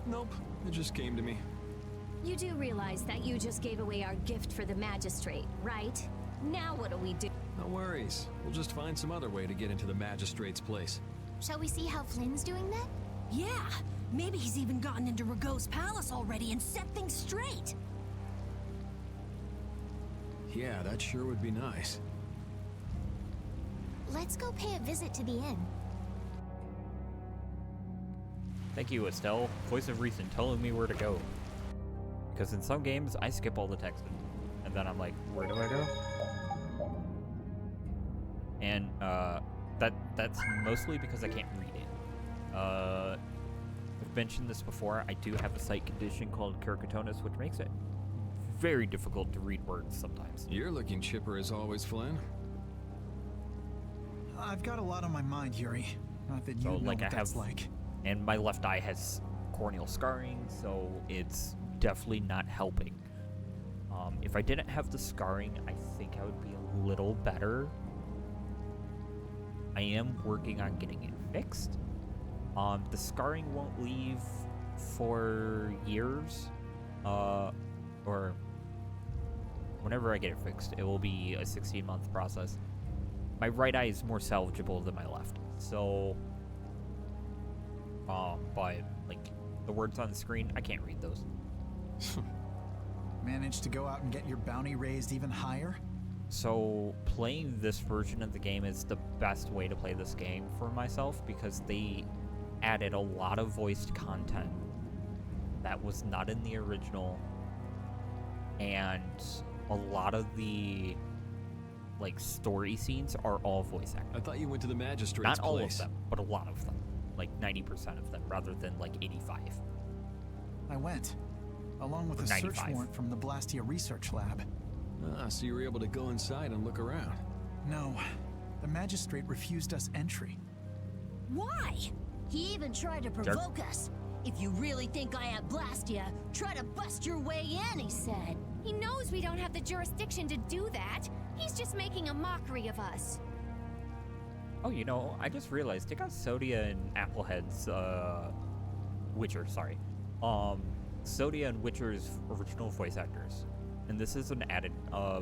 Nope, it just came to me. You do realize that you just gave away our gift for the magistrate, right? Now what do we do? No worries. We'll just find some other way to get into the magistrate's place. Shall we see how Flynn's doing that? Yeah, maybe he's even gotten into Rago's palace already and set things straight. Yeah, that sure would be nice. Let's go pay a visit to the inn. Thank you, Estelle. Voice of reason telling me where to go. Because in some games, I skip all the text. And then I'm like, where do I go? And that's mostly because I can't read it. I've mentioned this before. I do have a sight condition called keratoconus, which makes it very difficult to read words sometimes. You're looking chipper as always, Flynn. I've got a lot on my mind, Yuri. Not that you So, know like, what I that's have, like. And my left eye has corneal scarring, so it's definitely not helping. If I didn't have the scarring, I think I would be a little better. I am working on getting it fixed. The scarring won't leave for years, or whenever I get it fixed. It will be a 16-month process. My right eye is more salvageable than my left, so, but, like, the words on the screen, I can't read those. Managed to go out and get your bounty raised even higher? So, playing this version of the game is the best way to play this game for myself, because they added a lot of voiced content that was not in the original, and a lot of the, like, story scenes are all voice acted. I thought you went to the magistrate's Not all place. of them, but a lot of them. Like 90% of them, rather than like 85. I went, along with a 95. search warrant from the Blastia Research Lab. Ah, so you were able to go inside and look around. No, the magistrate refused us entry. Why? He even tried to provoke us. If you really think I have Blastia, try to bust your way in, he said. He knows we don't have the jurisdiction to do that. He's just making a mockery of us. Oh, you know, I just realized they got Sodia and Applehead's, Witcher, sorry. Sodia and Witcher's original voice actors. And this is an added,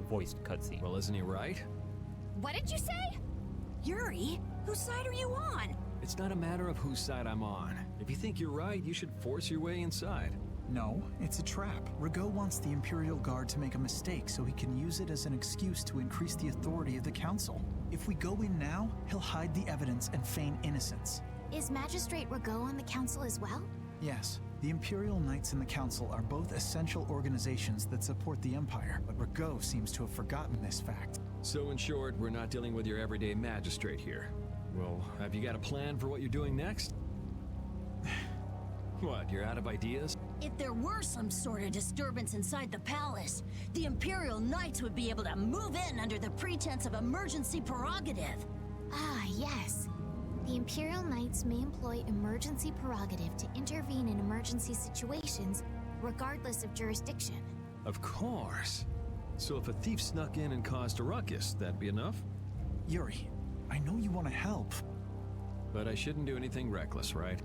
voiced cutscene. Well, isn't he right? What did you say? Yuri, whose side are you on? It's not a matter of whose side I'm on. If you think you're right, you should force your way inside. No, it's a trap. Rigaud wants the Imperial Guard to make a mistake so he can use it as an excuse to increase the authority of the Council. If we go in now, he'll hide the evidence and feign innocence. Is Magistrate Rigaud on the council as well? Yes, the Imperial Knights and the Council are both essential organizations that support the Empire, but Rigaud seems to have forgotten this fact. So in short, we're not dealing with your everyday magistrate here. Well, have you got a plan for what you're doing next? What, you're out of ideas? If there were some sort of disturbance inside the palace, the Imperial Knights would be able to move in under the pretense of emergency prerogative. Ah, yes. The Imperial Knights may employ emergency prerogative to intervene in emergency situations, regardless of jurisdiction. Of course. So if a thief snuck in and caused a ruckus, that'd be enough? Yuri, I know you want to help. But I shouldn't do anything reckless, right?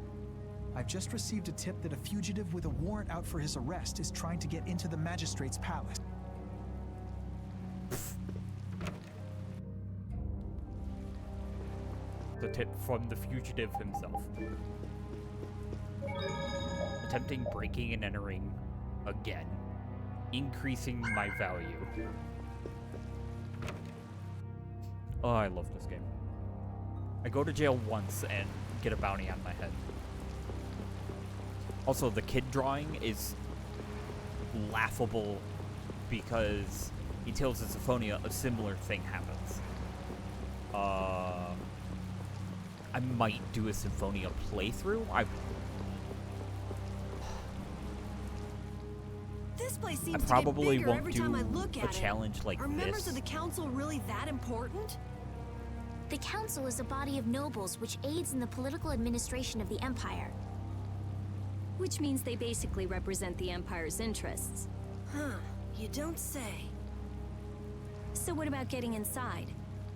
I've just received a tip that a fugitive with a warrant out for his arrest is trying to get into the Magistrate's palace. The tip from the fugitive himself. Attempting breaking and entering again. Increasing my value. Oh, I love this game. I go to jail once and get a bounty on my head. Also, the kid drawing is laughable because he tells Symphonia a similar thing happens. I might do a Symphonia playthrough. This place seems I to probably get bigger won't every do time I look a at it. challenge like Are members this. of the council really that important? The council is a body of nobles which aids in the political administration of the Empire. Which means they basically represent the Empire's interests. Huh, you don't say. So what about getting inside?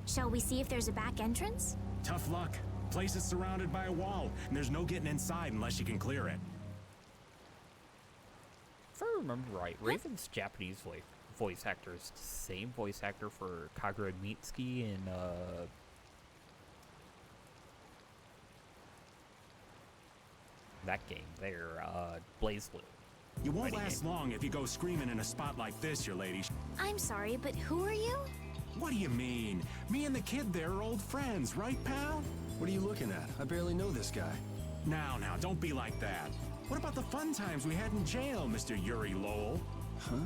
Shall we see if there's a back entrance? Tough luck. Place is surrounded by a wall, and there's no getting inside unless you can clear it. If I remember right, Raven's Japanese voice actor is the same voice actor for Kagura Mitsuki in that game there, BlazBlue. You won't last long if you go screaming in a spot like this, your lady. I'm sorry, but who are you? What do you mean? Me and the kid there are old friends, right, pal? What are you looking at? I barely know this guy. Now, don't be like that. What about the fun times we had in jail, Mr. Yuri Lowell? Huh?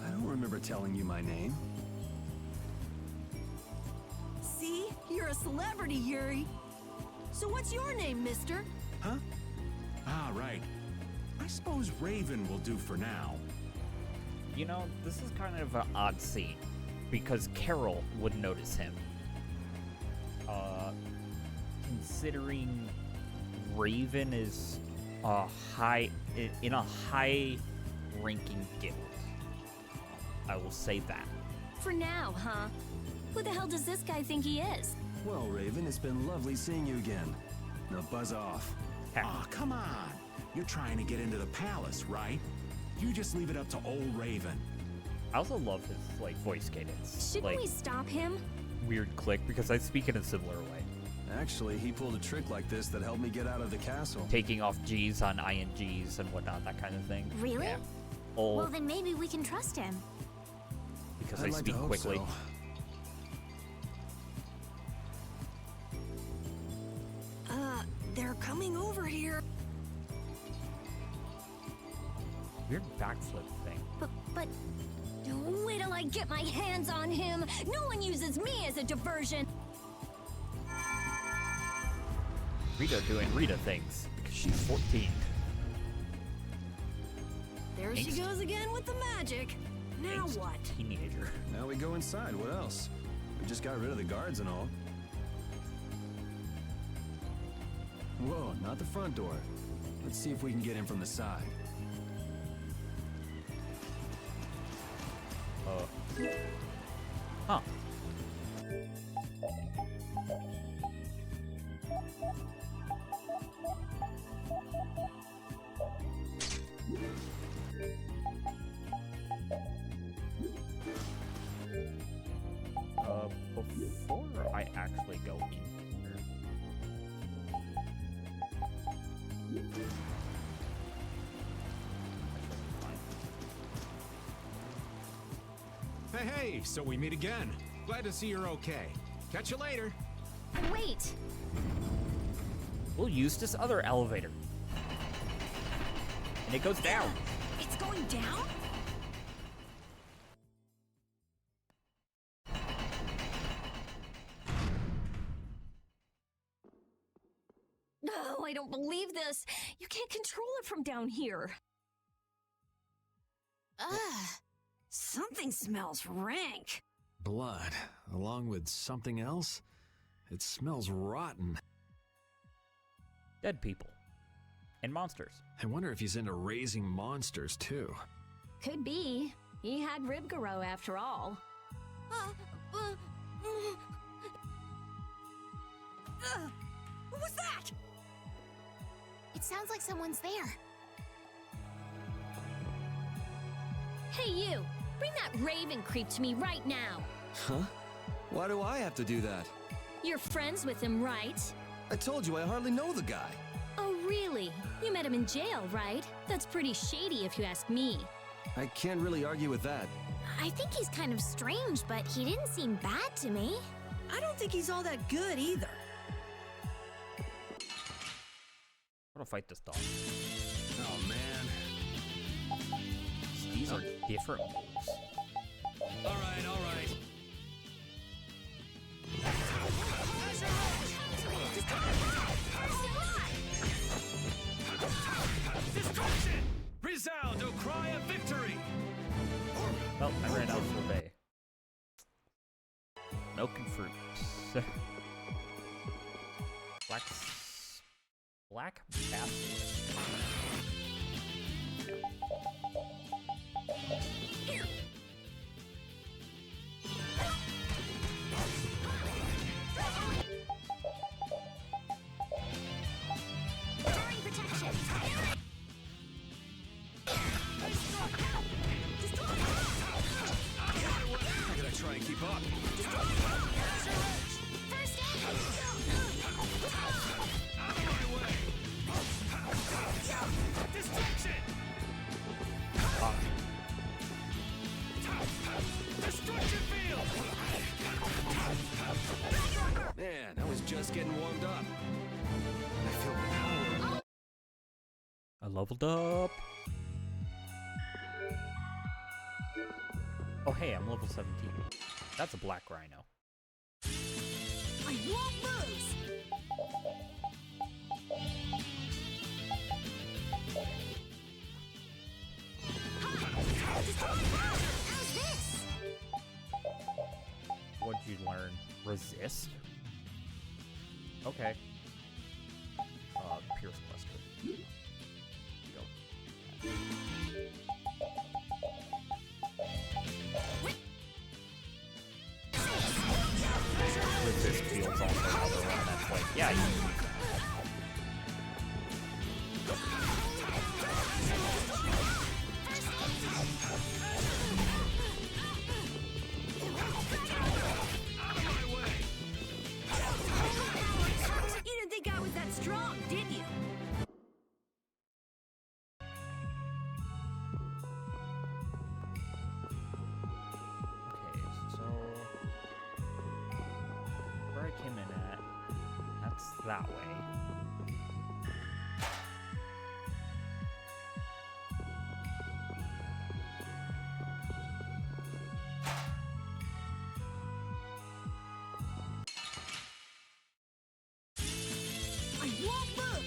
I don't remember telling you my name. See? You're a celebrity, Yuri. So what's your name, mister? Huh? Ah, right. I suppose Raven will do for now. You know, this is kind of an odd scene, because Carol would notice him. Considering Raven is in a high-ranking guild. I will say that. For now, huh? Who the hell does this guy think he is? Well, Raven, it's been lovely seeing you again. Now buzz off. Aw, come on. You're trying to get into the palace, right? You just leave it up to old Raven. I also love his, like, voice cadence. Shouldn't like, we stop him? weird click, because I speak in a similar way. Actually, he pulled a trick like this that helped me get out of the castle. Taking off G's on INGs and whatnot, that kind of thing. Really? Yeah. Oh, Well, then maybe we can trust him. because I'd I like speak to hope quickly. So. They're coming over here. Weird backflip thing. But Wait till I get my hands on him. No one uses me as a diversion. Rita doing Rita things, because she's 14. There she goes again with the magic. Now Angst what? Teenager. Now we go inside. What else? We just got rid of the guards and all. Whoa, not the front door. Let's see if we can get in from the side. Huh. Before I actually go in here. Hey, so we meet again. Glad to see you're okay. Catch you later. Wait. We'll use this other elevator. And it goes down. It's going down? No, I don't believe this. You can't control it from down here. Ugh. Something smells rank. Blood, along with something else? It smells rotten. Dead people. And monsters. I wonder if he's into raising monsters, too. Could be. He had Ribgaro after all. What was that? it sounds like someone's there. Hey, you! Bring that raven creep to me right now! Huh? Why do I have to do that? You're friends with him, right? I told you I hardly know the guy. Oh, really? You met him in jail, right? That's pretty shady if you ask me. I can't really argue with that. I think he's kind of strange, but he didn't seem bad to me. I don't think he's all that good either. I'm gonna fight this dog. Oh, man. These are different moves. All right. Destruction! Resound, O cry of victory! Oh, I ran out of sorbet. Milk and fruit. Black basket. Throwing protection. I gotta try and keep up. First aid. Destruction! leveled up. Oh, hey, I'm level 17. That's a black rhino. I won't lose! How's this? What'd you learn? Resist? Okay. Pierce Cluster. Go. Resist feels also another one that's like, yeah, you... You didn't think I was that strong, did you? Okay, so... where I came in at, that's that way. I won't move!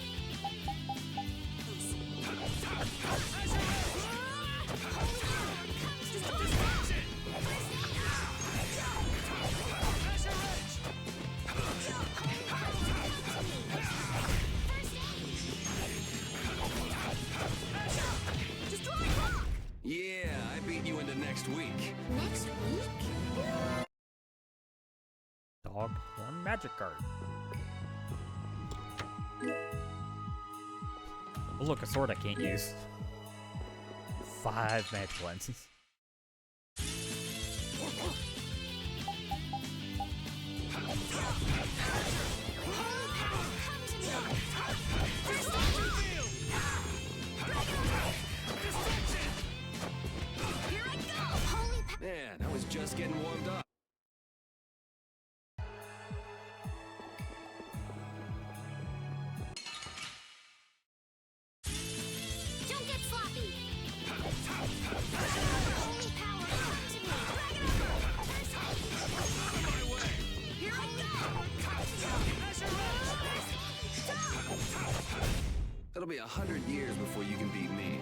Yeah, I beat you into next week. Next week? Dog Horn Magic Card. Oh, look, a sword I can't use. 5 magic lenses. Man, I was just getting warmed up. Don't get sloppy! Holy power, come to me! Here I go! It'll be 100 years before you can beat me.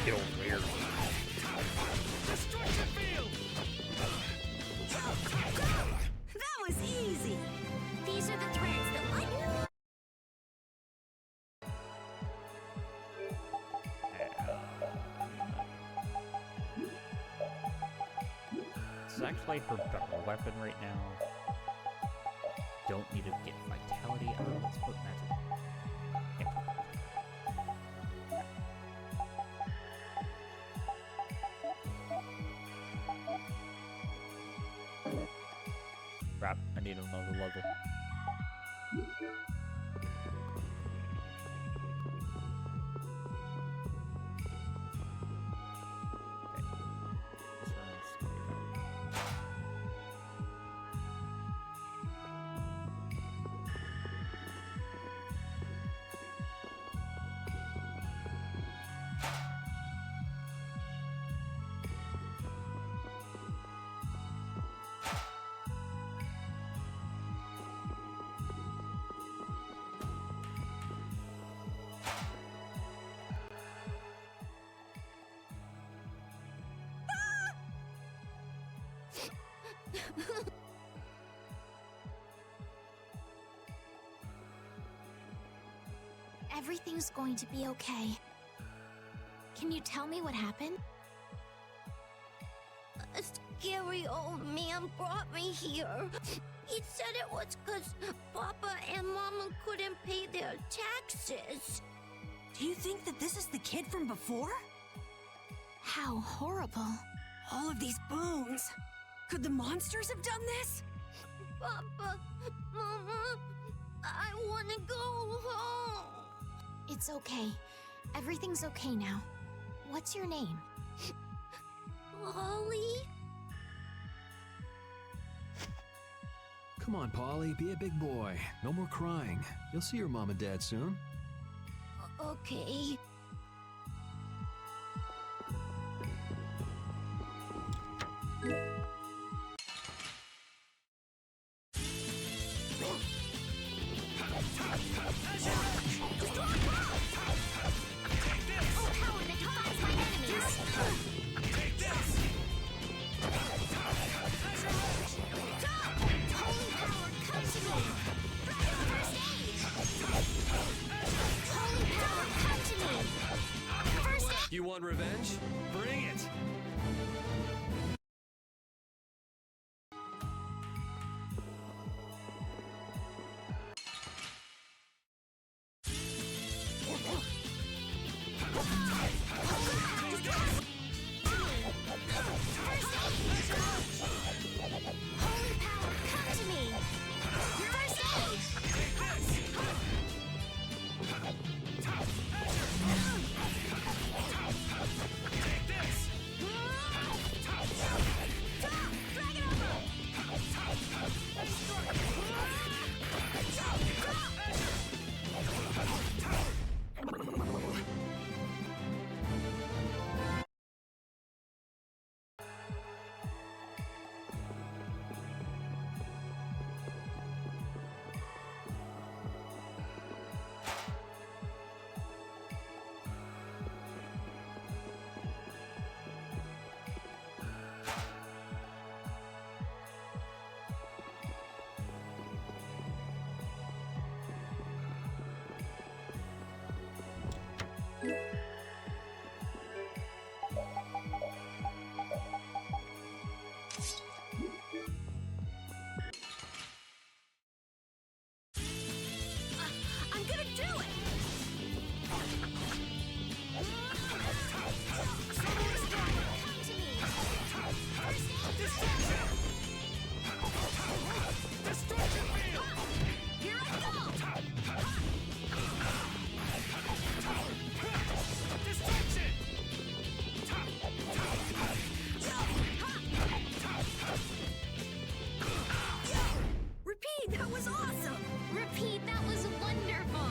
Kill rare. That was easy! These are the threads that light you. This is actually her better weapon right now. Don't need to get vitality. Let's put magic. Yeah. Crap, I need another level. Everything's going to be okay. Can you tell me what happened? A scary old man brought me here. He said it was 'cause Papa and Mama couldn't pay their taxes. Do you think that this is the kid from before? How horrible. All of these boons. Could the monsters have done this? Papa, Mama, I want to go home. It's okay. Everything's okay now. What's your name? Ollie? Come on, Polly, be a big boy. No more crying. You'll see your mom and dad soon. Okay. You want revenge? Bring it! I'm gonna do it! Destruction field! Here I go! Destruction! Repeat, that was awesome! Repeat, that was wonderful.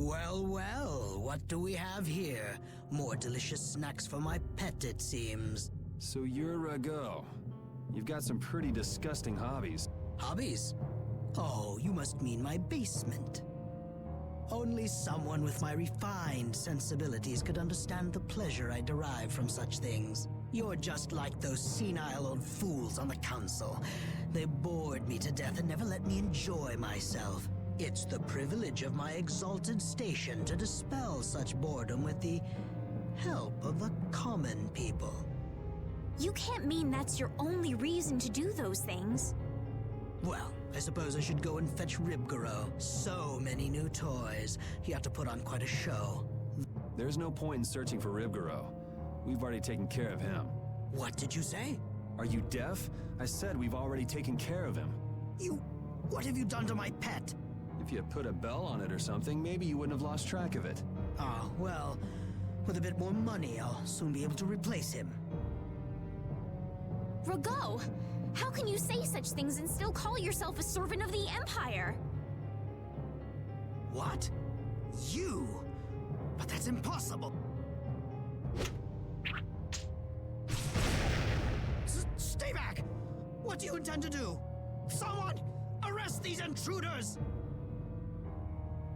Well, well, what do we have here? More delicious snacks for my pet, it seems. So you're Rago. You've got some pretty disgusting hobbies. Hobbies? Oh, you must mean my basement. Only someone with my refined sensibilities could understand the pleasure I derive from such things. You're just like those senile old fools on the council. They bored me to death and never let me enjoy myself. It's the privilege of my exalted station to dispel such boredom with the help of the common people. You can't mean that's your only reason to do those things. Well, I suppose I should go and fetch Ribgaro. So many new toys. He ought to put on quite a show. There's no point in searching for Ribgaro. We've already taken care of him. What did you say? Are you deaf? I said we've already taken care of him. What have you done to my pet? If you had put a bell on it or something, maybe you wouldn't have lost track of it. Ah, well, with a bit more money, I'll soon be able to replace him. Rago, how can you say such things and still call yourself a servant of the Empire? What? You? But that's impossible. Stay back! What do you intend to do? Someone! Arrest these intruders!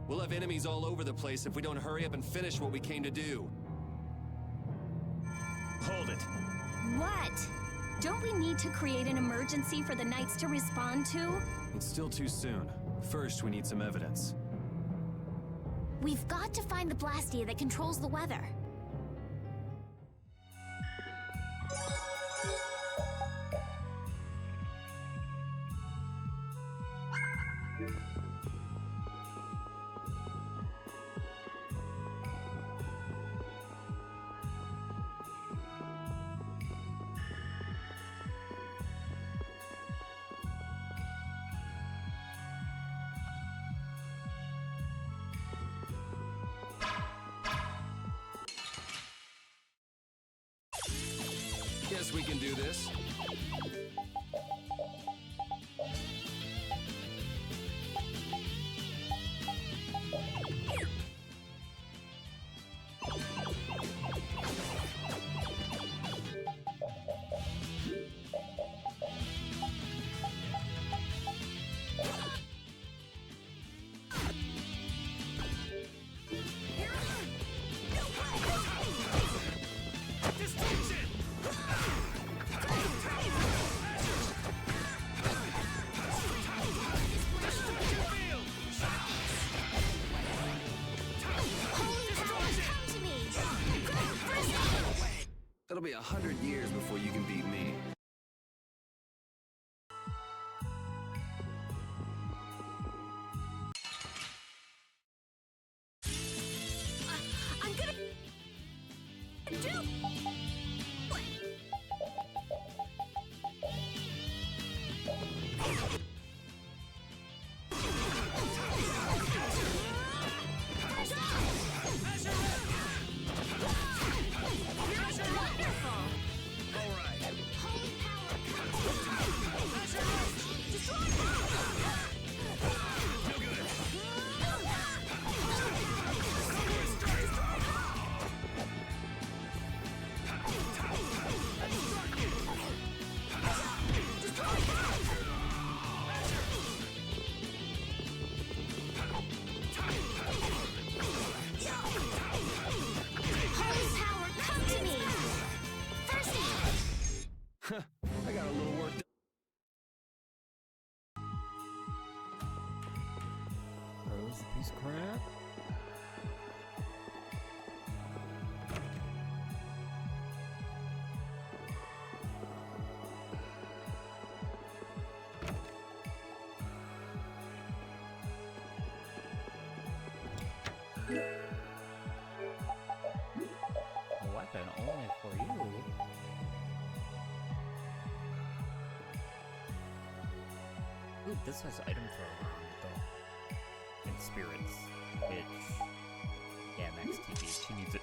We'll have enemies all over the place if we don't hurry up and finish what we came to do. Hold it. What? Don't we need to create an emergency for the Knights to respond to? It's still too soon. First, we need some evidence. We've got to find the Blastia that controls the weather. Guess we can do this. It'll be 100 years before you can beat me. I'm gonna do. I got a little work done. Rose a piece of crap. A weapon only for you. Ooh, this has item throw though. And spirits. Which, yeah, Max TV. She needs it.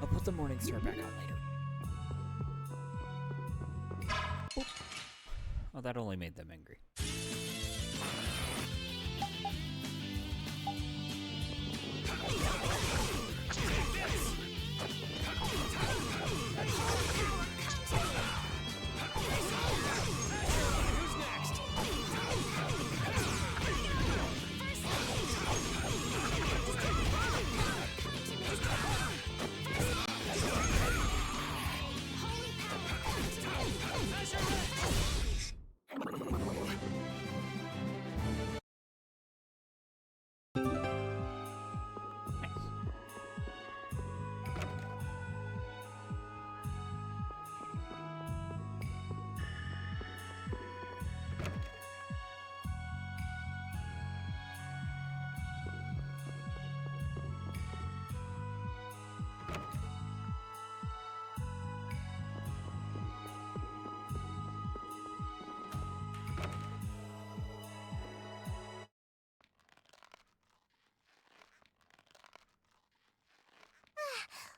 I'll put the Morning Star back on later. Boop. Oh, that only made them angry.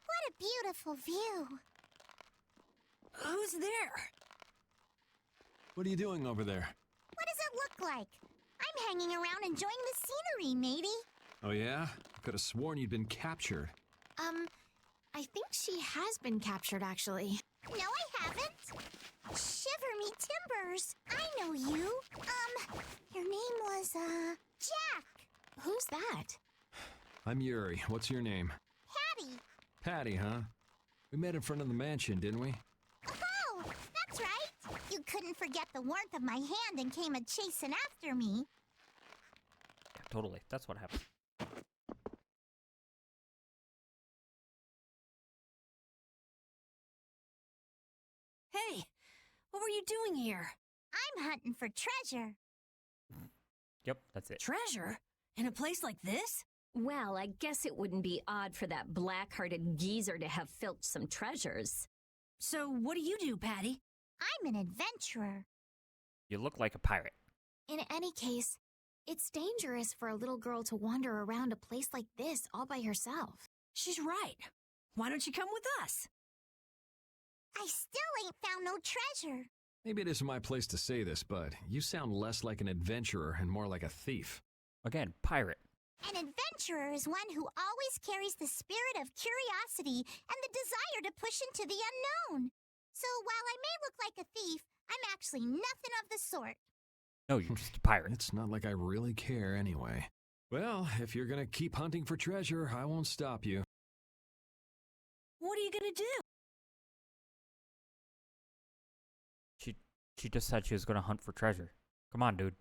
What a beautiful view. Who's there? What are you doing over there? What does it look like? I'm hanging around enjoying the scenery, matey. Oh yeah? I could have sworn you'd been captured. I think she has been captured, actually. No, I haven't. Shiver me timbers. I know you. Your name was, Jack. Who's that? I'm Yuri. What's your name? Patty. Patty, huh? We met in front of the mansion, didn't we? Oh, that's right. You couldn't forget the warmth of my hand and came a-chasing after me. Yeah, totally. That's what happened. Hey, what were you doing here? I'm hunting for treasure. Yep, that's it. Treasure? In a place like this? Well, I guess it wouldn't be odd for that black-hearted geezer to have filched some treasures. So what do you do, Patty? I'm an adventurer. You look like a pirate. In any case, it's dangerous for a little girl to wander around a place like this all by herself. She's right. Why don't you come with us? I still ain't found no treasure. Maybe it isn't my place to say this, but you sound less like an adventurer and more like a thief. Again, pirate. An adventurer is one who always carries the spirit of curiosity and the desire to push into the unknown. So while I may look like a thief, I'm actually nothing of the sort. No, you're just a pirate. It's not like I really care anyway. Well, if you're gonna keep hunting for treasure, I won't stop you. What are you gonna do? She just said she was gonna hunt for treasure. Come on, dude.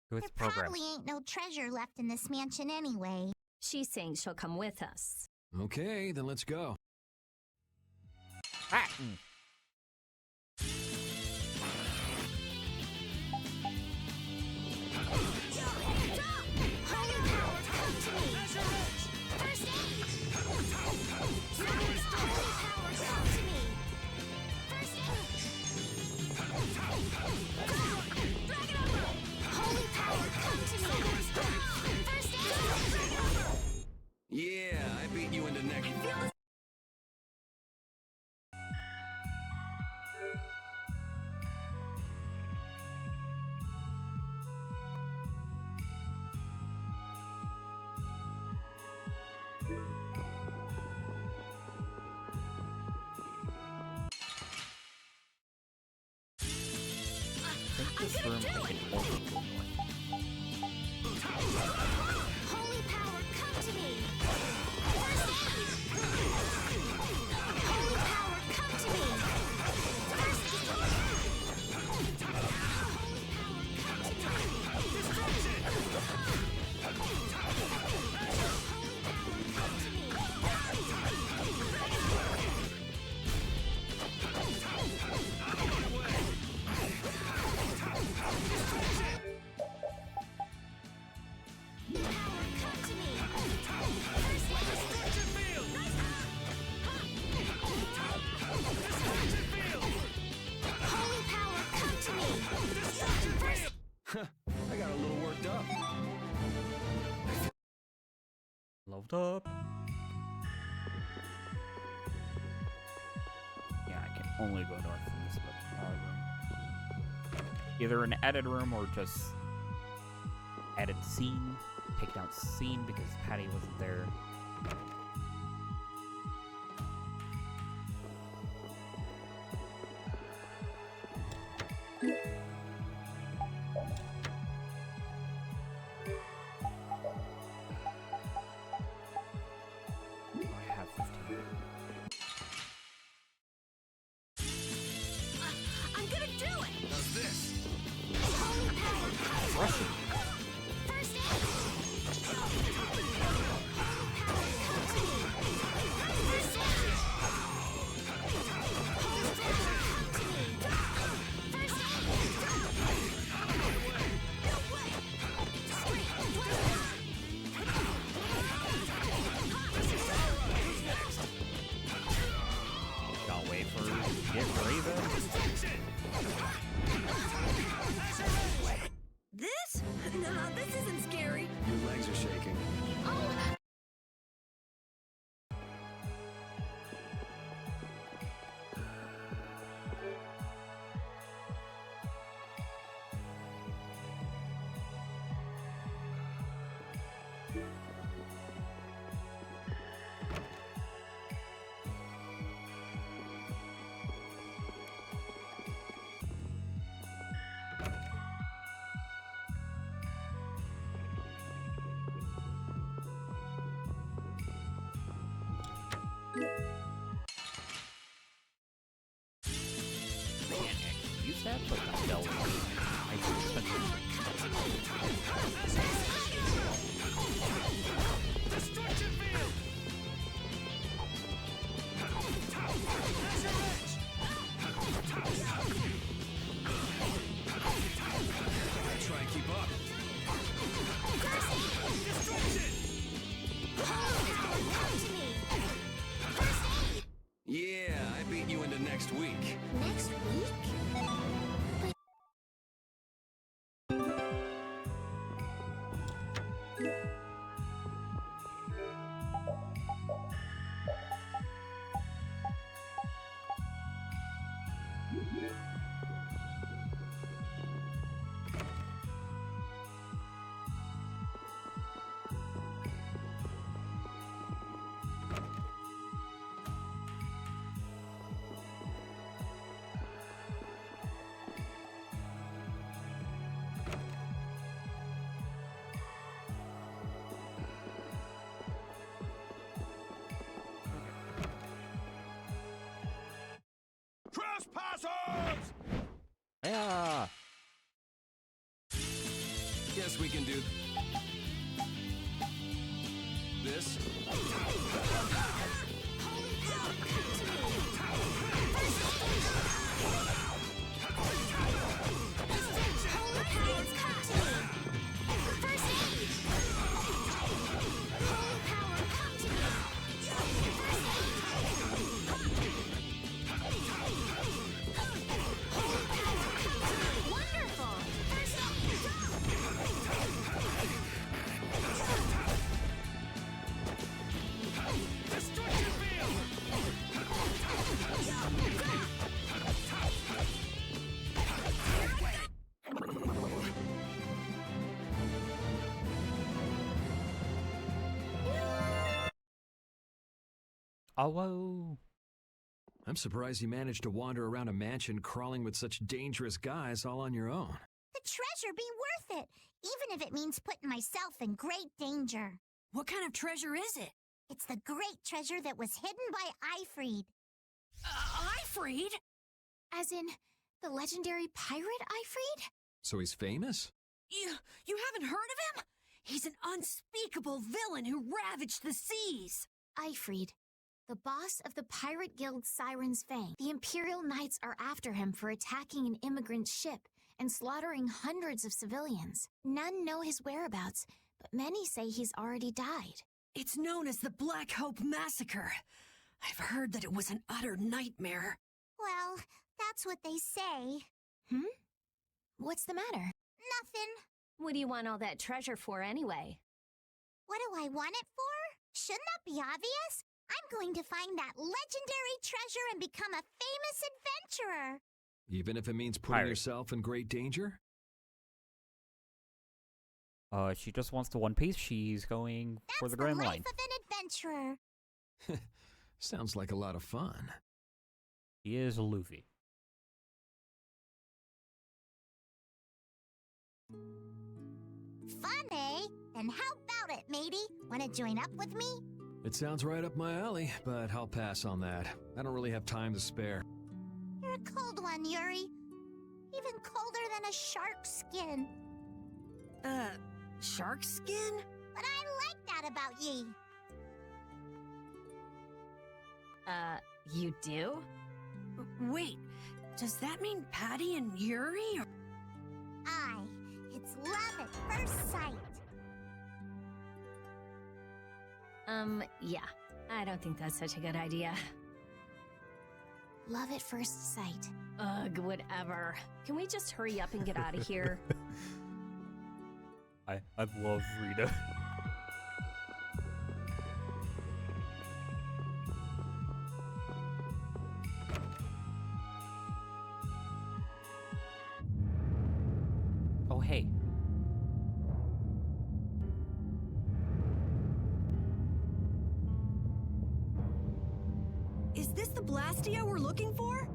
Go with the There program. probably ain't no treasure left in this mansion anyway. She's saying she'll come with us. Okay, then let's go. Ah! Yeah, I beat you into neck. I think this room I can overflow. Holy power, come to me! First aid! Holy power, come to me! First aid! Holy power, come to me! Destruction! Holy power, come to me! Holy power, come to me! First I got a little worked up. Loved up. Yeah, I can only go north from this room. Either an edit room or just added scene, taken out scene because Patty wasn't there. I have 15. I'm gonna do it! Does this? Russian. First aid! Gotta wait for get Raven. This? No, this isn't scary. Your legs are shaking. They can't actually use that, but they'll Destruction field! Try and keep up. Yeah, I beat you into next week. Next week? Trespassers! Yeah. Guess we can do this. Oh, whoa. I'm surprised you managed to wander around a mansion crawling with such dangerous guys all on your own. The treasure be worth it, even if it means putting myself in great danger. What kind of treasure is it? It's the great treasure that was hidden by Eifried. Eifried? As in, the legendary pirate Eifried? So he's famous? You haven't heard of him? He's an unspeakable villain who ravaged the seas. Eifried, the boss of the Pirate Guild Siren's Fang. The Imperial Knights are after him for attacking an immigrant ship and slaughtering hundreds of civilians. None know his whereabouts, but many say he's already died. It's known as the Black Hope Massacre. I've heard that it was an utter nightmare. Well, that's what they say. What's the matter? Nothing. What do you want all that treasure for anyway? What do I want it for? Shouldn't that be obvious? I'm going to find that legendary treasure and become a famous adventurer. Even if it means putting yourself in great danger? She just wants the One Piece. She's going for the Grand Line. Life of an adventurer. Sounds like a lot of fun. He is Luffy. Fun, eh? Then how about it, matey? Wanna join up with me? It sounds right up my alley, but I'll pass on that. I don't really have time to spare. You're a cold one, Yuri. Even colder than a shark's skin. Shark skin? But I like that about ye. You do? Wait, does that mean Patty and Yuri? Aye, it's love at first sight. Yeah. I don't think that's such a good idea. Love at first sight. Ugh, whatever. Can we just hurry up and get out of here? I love Rita. Oh, hey. Is this the Blastia we're looking for?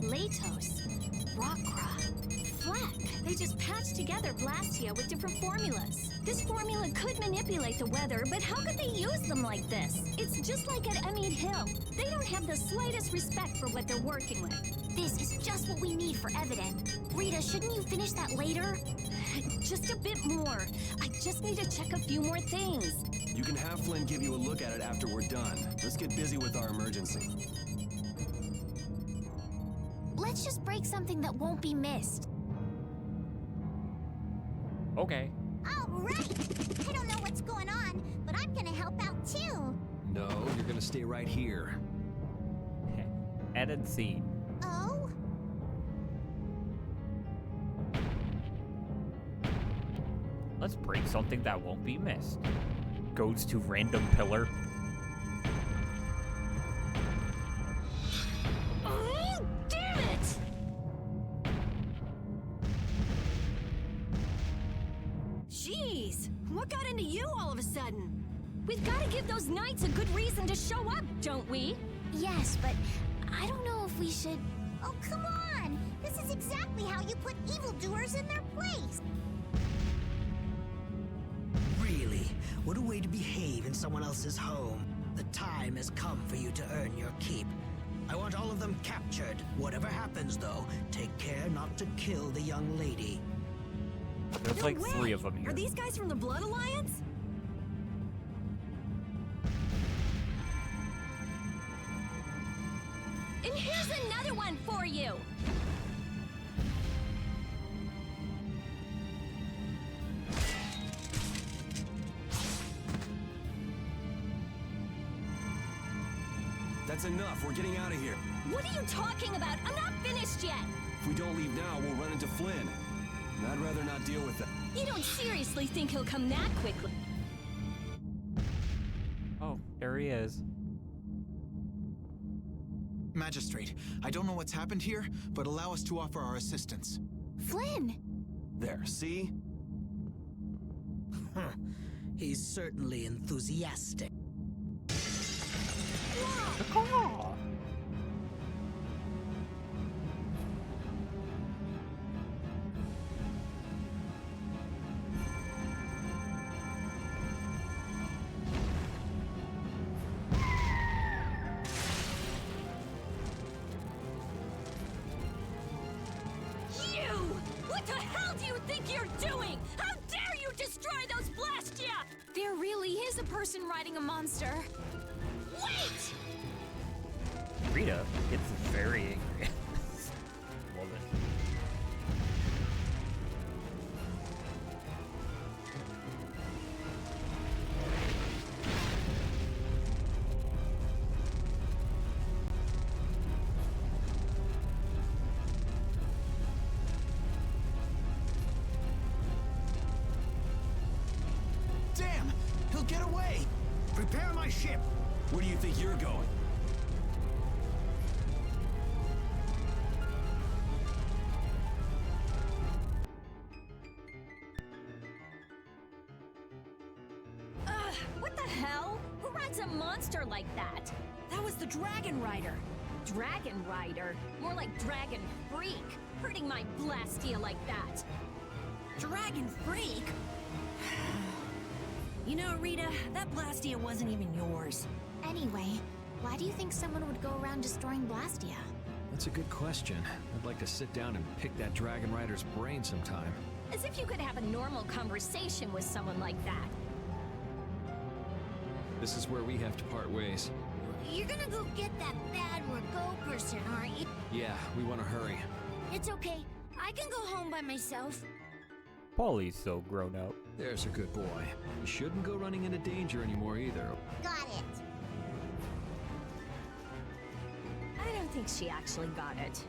Latos, Rockra, Fleck. They just patched together Blastia with different formulas. This formula could manipulate the weather, but how could they use them like this? It's just like at Emmead Hill. They don't have the slightest respect for what they're working with. This is just what we need for Evident. Rita, shouldn't you finish that later? Just a bit more. I just need to check a few more things. You can have Flynn give you a look at it after we're done. Let's get busy with our emergency. Let's just break something that won't be missed. Okay. All right. I don't know what's going on, but I'm gonna help out too. No, you're gonna stay right here. Edit scene. Oh? Let's break something that won't be missed. Goes to random pillar. Oh, damn it! Jeez, what got into you all of a sudden? We've got to give those knights a good reason to show up, don't we? Yes, but I don't know if we should... Oh, come on! This is exactly how you put evildoers in their place! Really? What a way to behave in someone else's home. The time has come for you to earn your keep. I want all of them captured. Whatever happens, though, take care not to kill the young lady. There's like 3 of them here. Are these guys from the Blood Alliance? And here's another one for you! That's enough. We're getting out of here. What are you talking about? I'm not finished yet! If we don't leave now, we'll run into Flynn. And I'd rather not deal with that. You don't seriously think he'll come that quickly? Oh, there he is. Magistrate, I don't know what's happened here, but allow us to offer our assistance. Flynn! There, see? He's certainly enthusiastic. What the hell do you think you're doing? How dare you destroy those Blastia! There really is a person riding a monster. Wait! Rita gets very angry. Love it. Damn! He'll get away! Prepare my ship! Where do you think you're going? What the hell? Who rides a monster like that? That was the Dragon Rider. Dragon Rider? More like Dragon Freak. Hurting my Blastia like that. Dragon Freak? You know, Rita, that Blastia wasn't even yours. Anyway, why do you think someone would go around destroying Blastia? That's a good question. I'd like to sit down and pick that Dragon Rider's brain sometime. As if you could have a normal conversation with someone like that. This is where we have to part ways. You're gonna go get that bad Rago person, aren't you? Yeah, we want to hurry. It's okay. I can go home by myself. Paulie's so grown up. There's a good boy. You shouldn't go running into danger anymore either. Got it. I don't think she actually got it.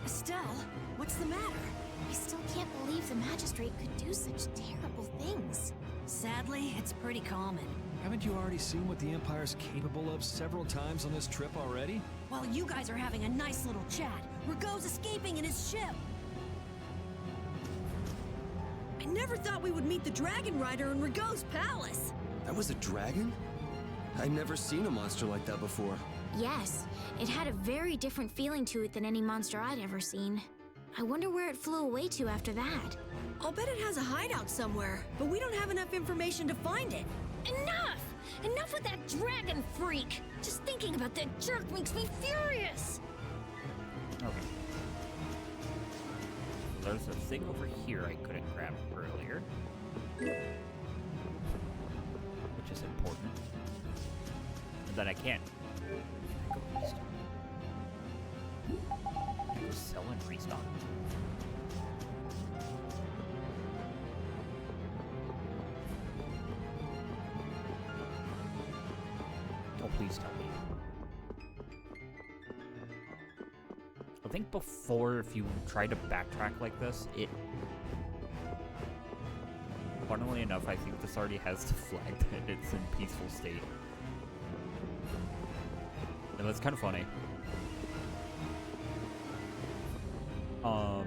Estelle, what's the matter? I still can't believe the Magistrate could do such terrible things. Sadly, it's pretty common. Haven't you already seen what the Empire's capable of several times on this trip already? While you guys are having a nice little chat, Rago's escaping in his ship. I never thought we would meet the Dragon Rider in Rago's palace. That was a dragon? I'd never seen a monster like that before. Yes, it had a very different feeling to it than any monster I'd ever seen. I wonder where it flew away to after that. I'll bet it has a hideout somewhere, but we don't have enough information to find it. Enough! Enough with that dragon freak! Just thinking about that jerk makes me furious! Okay. So there's a thing over here I couldn't grab earlier. Which is important. And then I can't. I go east. I go sell and restock. Oh, please tell me. I think before, if you try to backtrack like this, it... Funnily enough, I think this already has the flag that it's in peaceful state. And that's kind of funny. And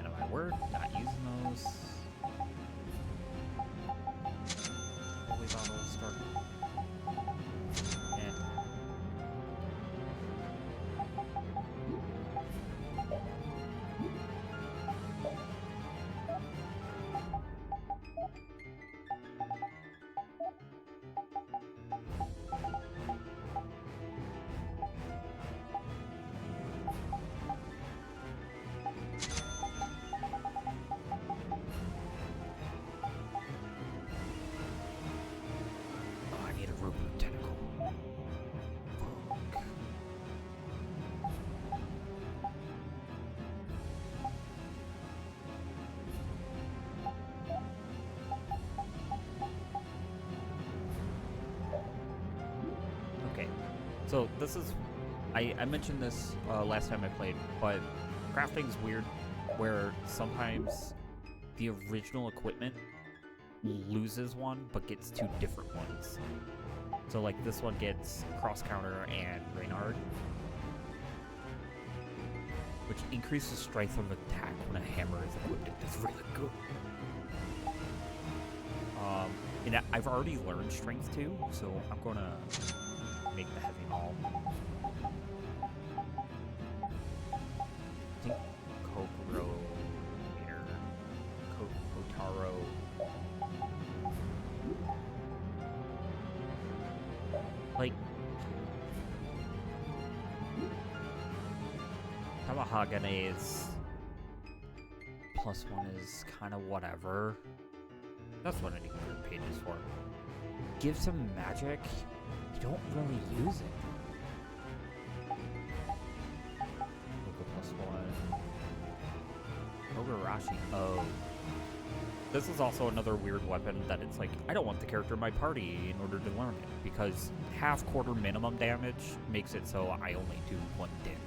of my word, not using those. Holy bottle, start. Eh. Oh, I need a rope tentacle. Fuck. Okay, so this is, I mentioned this last time I played, but crafting's weird, where sometimes the original equipment loses one, but gets two different ones. So like this one gets cross counter and Reynard, which increases strength of attack when a hammer is equipped. It's really good. And I've already learned strength too, so I'm gonna make the heavy maul. I think Kokoro or Kotaro. Like Tamahagane's +1 is kind of whatever. That's what I need 100 pages for. Gives him magic. You don't really use it. Koga +1. Kogarashi. Oh. This is also another weird weapon that it's like, I don't want the character in my party in order to learn it, because half-quarter minimum damage makes it so I only do 1 damage.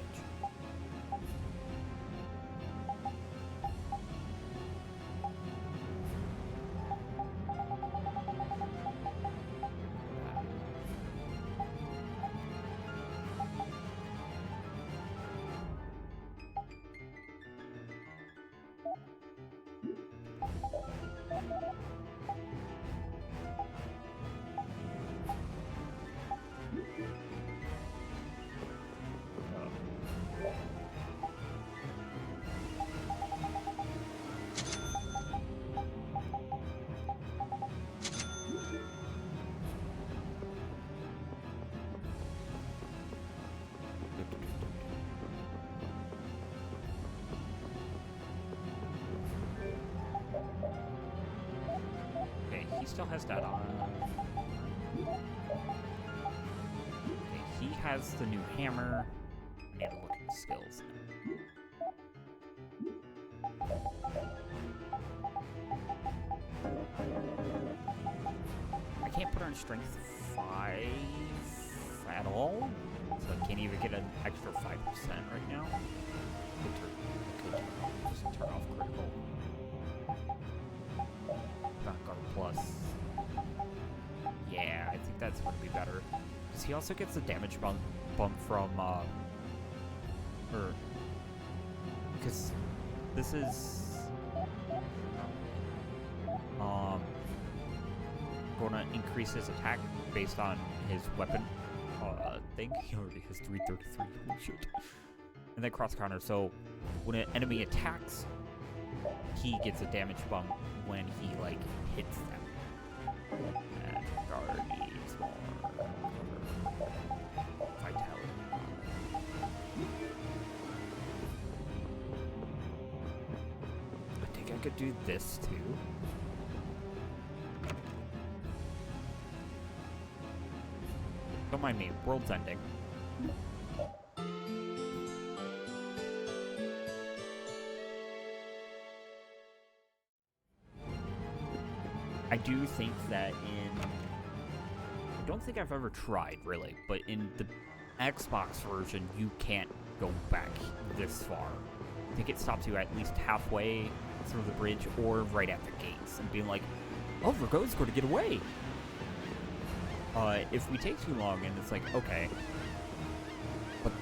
he still has that on. Okay, he has the new hammer. I need to look at his skills. I can't put on strength 5 at all, so I can't even get an extra 5% right now. Just turn off critical. Not guard plus. Yeah, I think that's going to be better. Because he also gets a damage bump from, because this is, going to increase his attack based on his weapon, thing. He already has 333, holy shit. And then cross counter, so when an enemy attacks, he gets a damage bump when he, like, hits them. And guard needs more vitality. I think I could do this too. Don't mind me, world's ending. I do think that I don't think I've ever tried, really, but in the Xbox version, you can't go back this far. I think it stops you at least halfway through the bridge or right at the gates and being like, oh, Virgo's going to get away! If we take too long and it's like, okay, but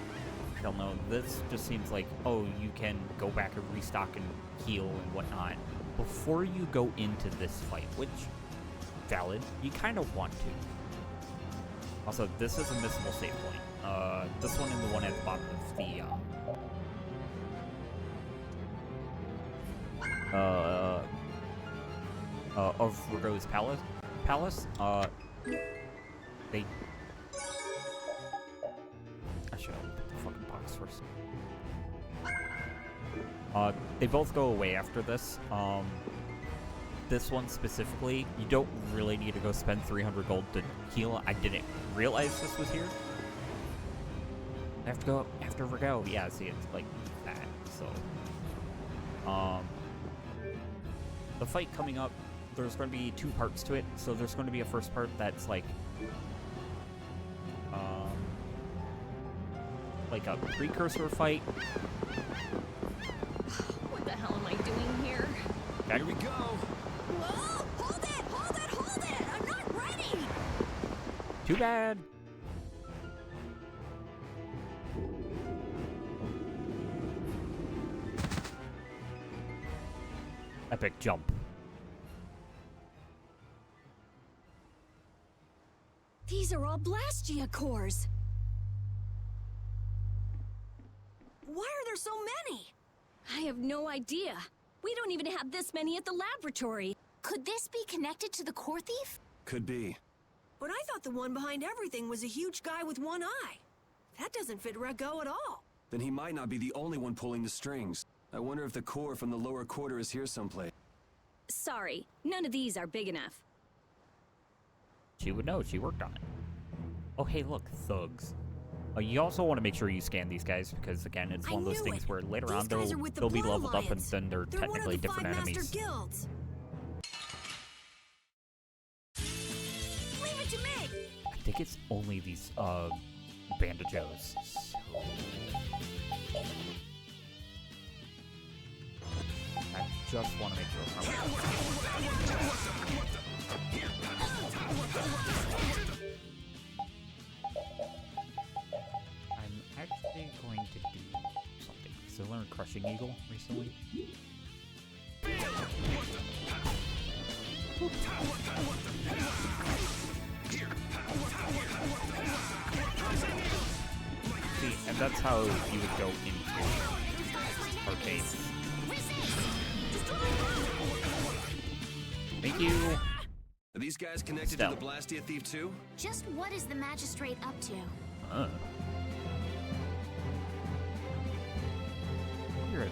I don't know, this just seems like, oh, you can go back and restock and heal and whatnot before you go into this fight, which, valid, you kind of want to. Also, this is a missable save point. This one and the one at the bottom of the, of Virgo's palace, I should have put the fucking box first. They both go away after this. This one specifically, you don't really need to go spend 300 gold to heal. I didn't realize this was here. I have to go after Virgo. Yeah, see, it's like that, so. The fight coming up, there's going to be 2 parts to it. So there's going to be a first part that's like a precursor fight. What the hell am I doing here? Here we go. Whoa! Hold it! Hold it! Hold it! I'm not ready! Too bad. Epic jump. These are all Blastia cores. Why are there so many? I have no idea. We don't even have this many at the laboratory. Could this be connected to the core thief? Could be. But I thought the one behind everything was a huge guy with one eye. That doesn't fit Rago at all. Then he might not be the only one pulling the strings. I wonder if the core from the lower quarter is here someplace. Sorry, none of these are big enough. She would know. She worked on it. Oh, hey, look, thugs. You also want to make sure you scan these guys because, again, it's one of those things where later on they'll be leveled up and then they're technically different enemies. Guilds. Leave it to me. I think it's only these bandagos. So I just want to make sure. I'm actually going to do something. So I learned Crushing Eagle recently. See, and that's how you would go into arcade. Thank you. Are these guys connected to the Blastia thief too? Just what is the magistrate up to? Where are they?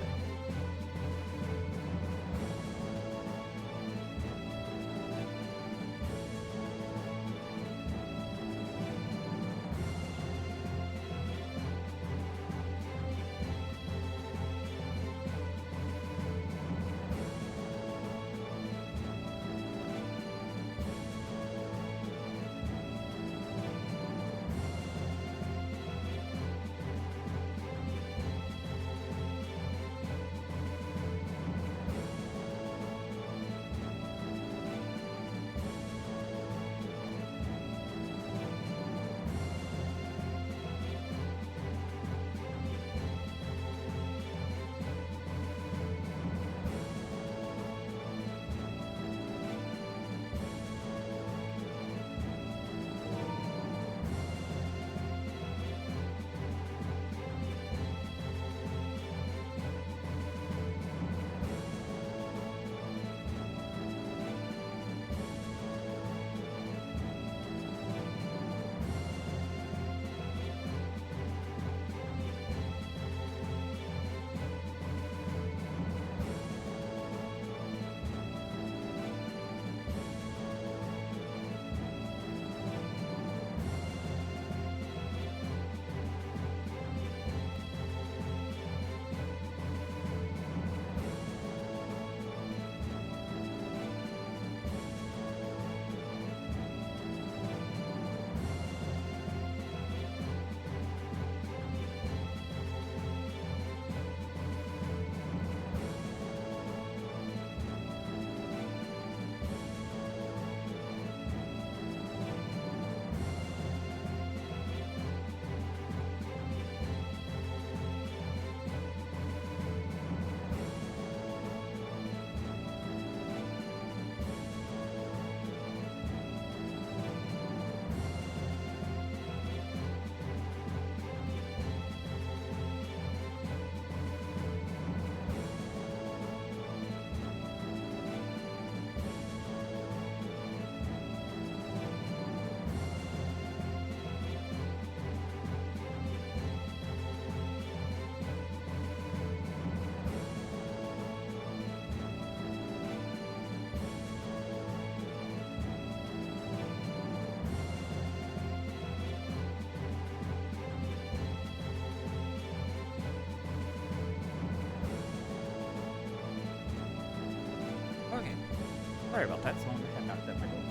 Sorry about that, someone had knocked at my door.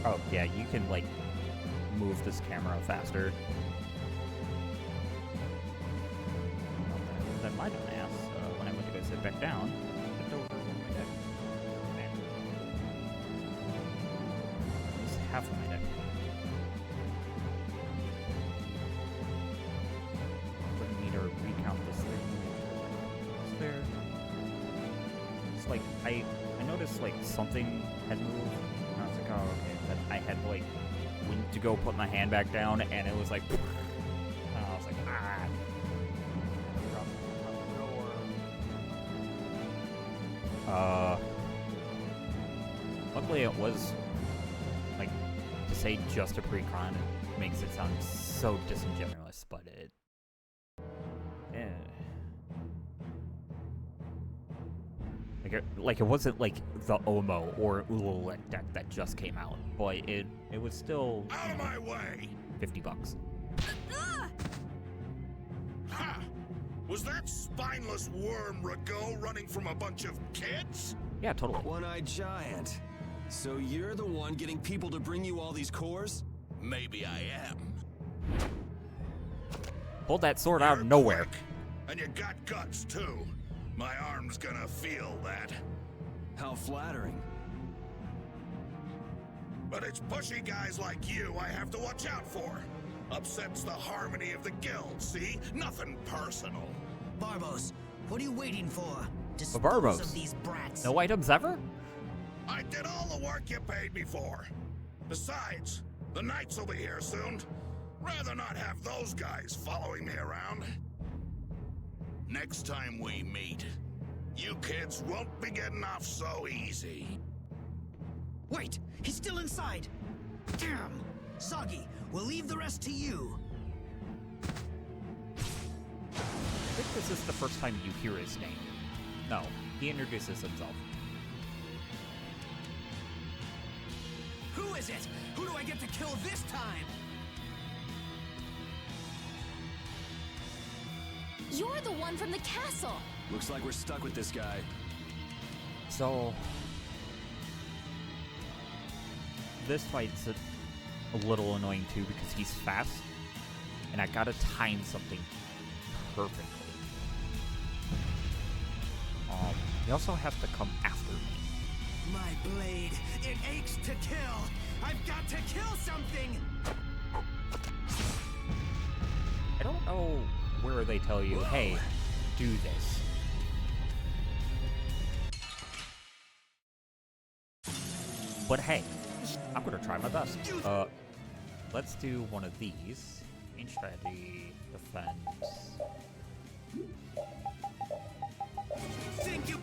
Oh, yeah, you can, like, move this camera faster. Then my dumb ass, when I went to go sit back down, flipped over on my deck. Man. At least half of my deck. Bring me to recount this thing. Is there? It's like, I noticed, like, something had moved. And I was like, oh, okay. But I had, like, went to go put my hand back down, and it was like, and I was like, ah. Luckily it was, like, to say just a precon, it makes it sound so disingenuous, but it, like it wasn't like the Omo or Ululek deck that just came out, but it was still out of my way. $50. Ha! Was that spineless worm Rago running from a bunch of kids? Yeah, totally. One-eyed giant. So you're the one getting people to bring you all these cores? Maybe I am. Pulled that sword out of nowhere. Quick, and you got guts too. My arm's gonna feel that. How flattering. But it's pushy guys like you I have to watch out for. Upsets the harmony of the guild, see? Nothing personal. Barbos, what are you waiting for? Dispose Barbos. of these brats. No items ever? I did all the work you paid me for. Besides, the knights will be here soon. Rather not have those guys following me around. Next time we meet, you kids won't be getting off so easy. Wait, he's still inside. Damn. Soggy, we'll leave the rest to you. I think this is the first time you hear his name. No, he introduces himself. Who is it? Who do I get to kill this time? You're the one from the castle. Looks like we're stuck with this guy. So this fight's a little annoying too because he's fast, and I gotta time something perfectly. He also has to come after me. My blade, it aches to kill. I've got to kill something. I don't know where they tell you, hey, do this. But hey, I'm gonna try my best. Let's do one of these. Main strategy, defense. Think you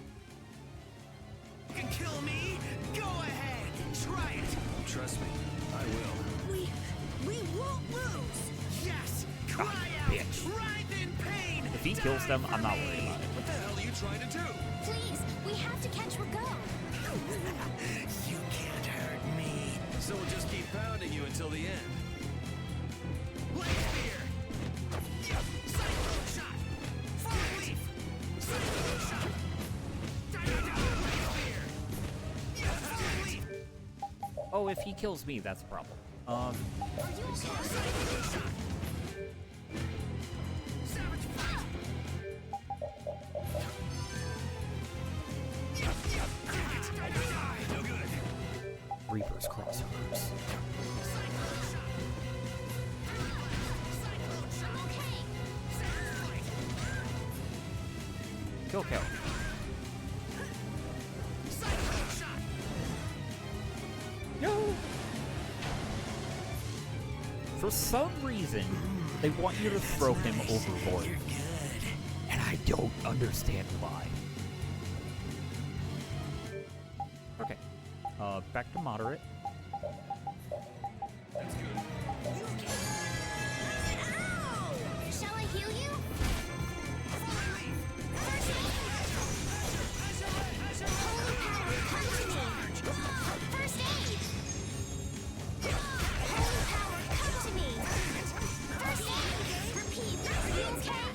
can kill me? Go ahead, try it. Trust me, I will. We won't lose. Yes, cry Ah, out, bitch. writhe in pain. If he kills them, I'm not worried about it. What the hell are you trying to do? Please, we have to catch Rago. You can't hurt me. So we'll just keep pounding you until the end. Blade spear. Yes, cyclone shot. Full leaf. Cyclone shot. Blade spear. Yes, full leaf. Oh, if he kills me, that's a problem. Are you okay? Cyclone shot. Savage fight. No good. Reaper's crossovers. Cyclone shot. Cyclone shot. Okay. Savage fight. Kill. Cyclone shot. No! For some reason, they want you to throw him overboard. And I don't understand why. Okay. Back to moderate. Shall I heal you? Holy power, come to me. First aid. Holy power, come to me. First aid. Repeat. Are you okay?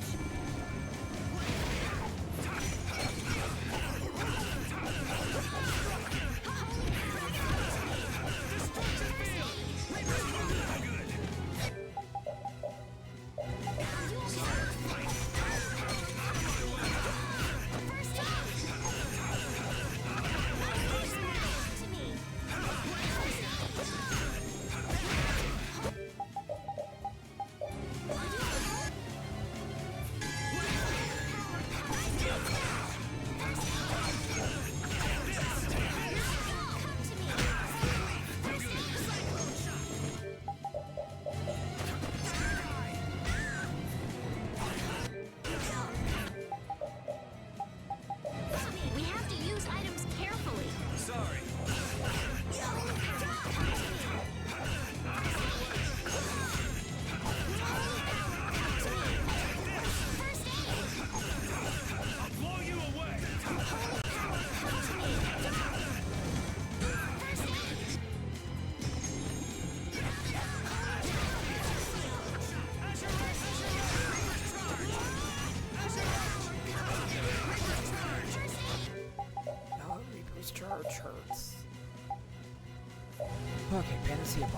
Okay, Panacea Bomb.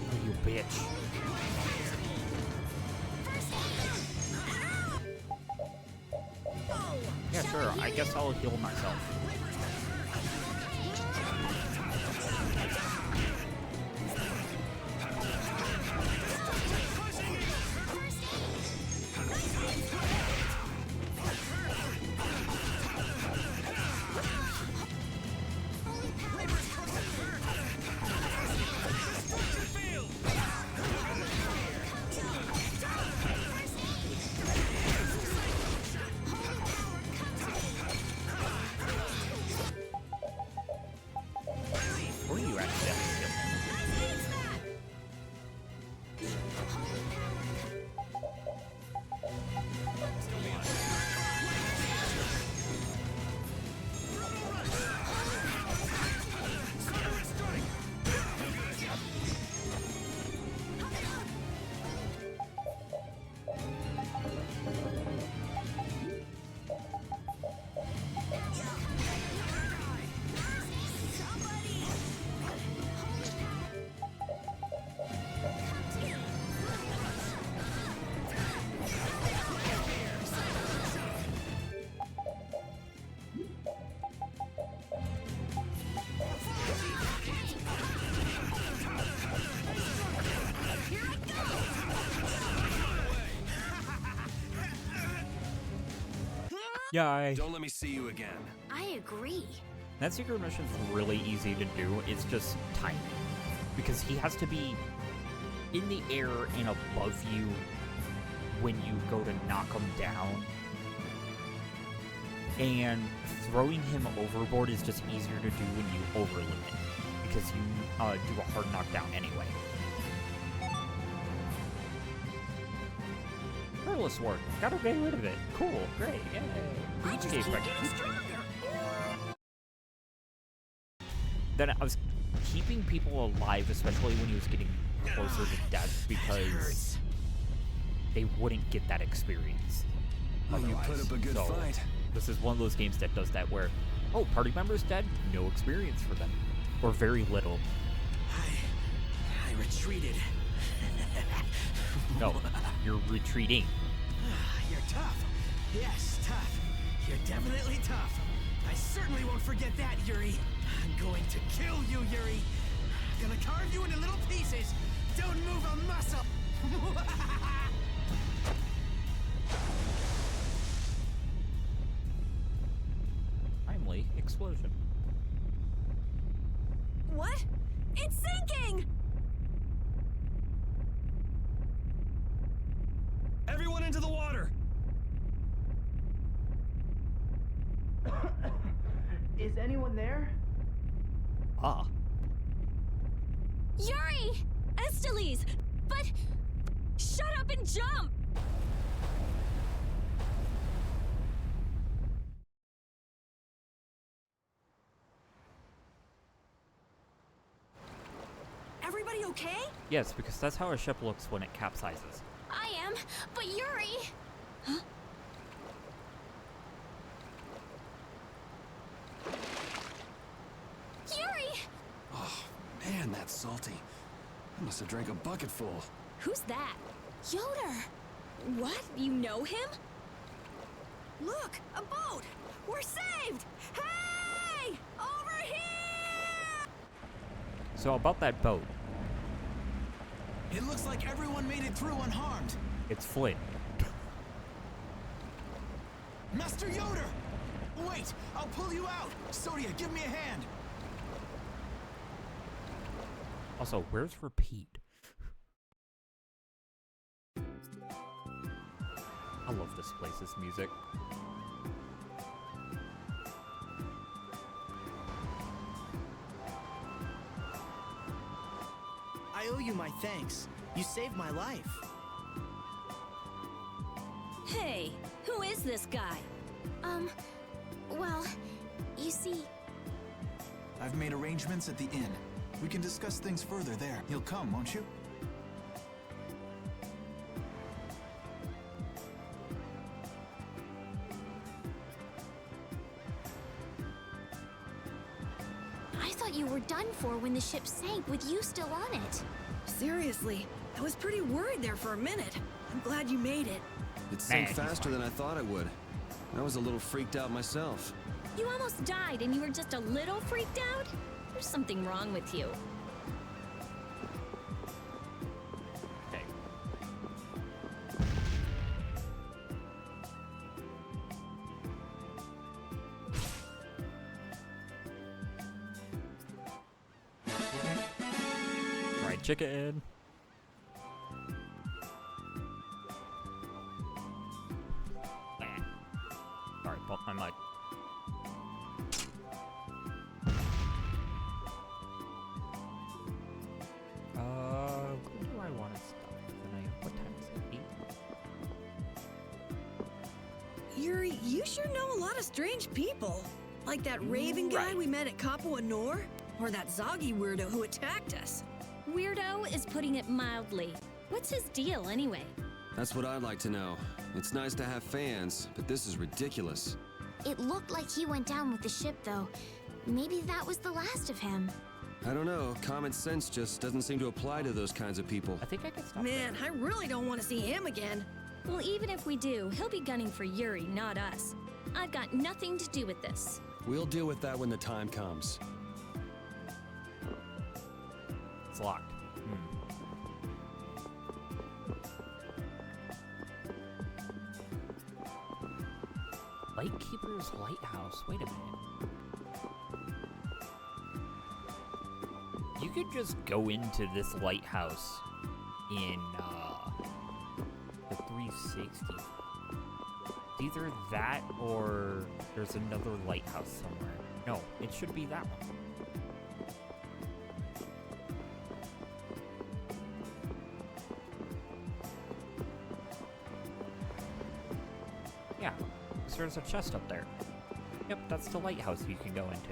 Oh, you bitch. Yeah, sure. I guess I'll heal myself. Or you accidentally kill him. Yeah, Don't let me see you again. I agree. that secret mission's really easy to do. It's just timing. Because he has to be in the air and above you when you go to knock him down. And throwing him overboard is just easier to do when you overlimit. Because you do a hard knockdown anyway. Careless work. Gotta get rid of it. Cool. Great. Yay. I just keep getting stronger. Then I was keeping people alive, especially when he was getting closer to death, because they wouldn't get that experience. Oh, you put up a good fight. This is one of those games that does that where, oh, party member's dead, no experience for them. Or very little. I retreated. No, you're retreating. You're tough. Yes, tough. You're definitely tough. I certainly won't forget that, Yuri. I'm going to kill you, Yuri. I'm gonna carve you into little pieces. Don't move a muscle. Timely explosion. What? It's sinking! Everyone into the water! Is anyone there? Ah. Yuri! Esteliz! But... shut up and jump! Everybody okay? Yes, because that's how a ship looks when it capsizes. I am, but Yuri... Huh? Yuri! Oh, man, that's salty. I must have drank a bucket full. Who's that? Yoder! What? You know him? Look! A boat! We're saved! Hey! Over here! So about that boat. It looks like everyone made it through unharmed. It's Flint. Master Yoder! Wait, I'll pull you out. Sodia, give me a hand. Also, where's Repeat? I love this place's music. I owe you my thanks. You saved my life. Hey, who is this guy? Well, you see... I've made arrangements at the inn. We can discuss things further there. You'll come, won't you? done for when the ship sank with you still on it. Seriously, I was pretty worried there for a minute. I'm glad you made it. It sank faster than I thought it would. I was a little freaked out myself. You almost died and you were just a little freaked out? There's something wrong with you. Okay. Fried chicken. Sorry, bumped my mic. Where do I want to stop tonight? What time is it? 8? Yuri, you sure know a lot of strange people. Like that Raven guy we met at Capua Nor? Or that Zoggy weirdo who attacked us. Weirdo is putting it mildly. What's his deal, anyway? That's what I'd like to know. It's nice to have fans, but this is ridiculous. It looked like he went down with the ship, though. Maybe that was the last of him. I don't know. Common sense just doesn't seem to apply to those kinds of people. I think I can stop Man, I really don't want to see him again. Well, even if we do, he'll be gunning for Yuri, not us. I've got nothing to do with this. We'll deal with that when the time comes. It's locked. Lightkeeper's Lighthouse. Wait a minute. You could just go into this lighthouse in the 360. It's either that or there's another lighthouse somewhere. No, it should be that one. Yeah, so there's a chest up there. Yep, that's the lighthouse you can go into.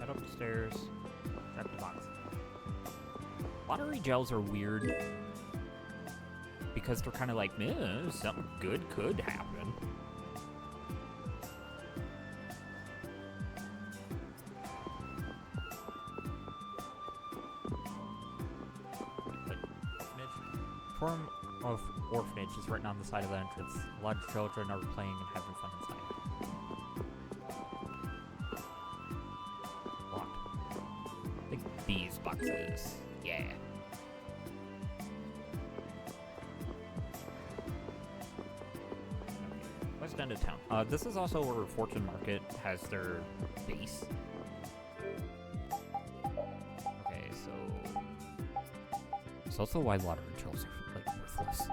Upstairs, grab the box. Lottery gels are weird because they're kind of like, something good could happen. Form of orphanage is written on the side of the entrance. A lot of children are playing and having fun inside. These boxes. Yeah. West end of town. This is also where Fortune Market has their base. Okay, so it's also why lottery gels are like worthless.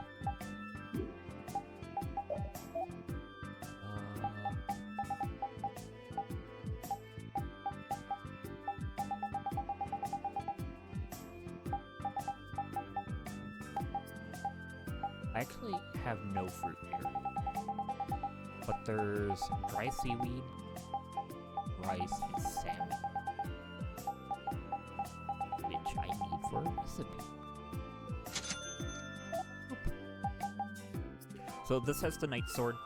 I actually have no fruit here, but there's dry seaweed, rice, and salmon, which I need for a recipe. So this has the Knight Sword,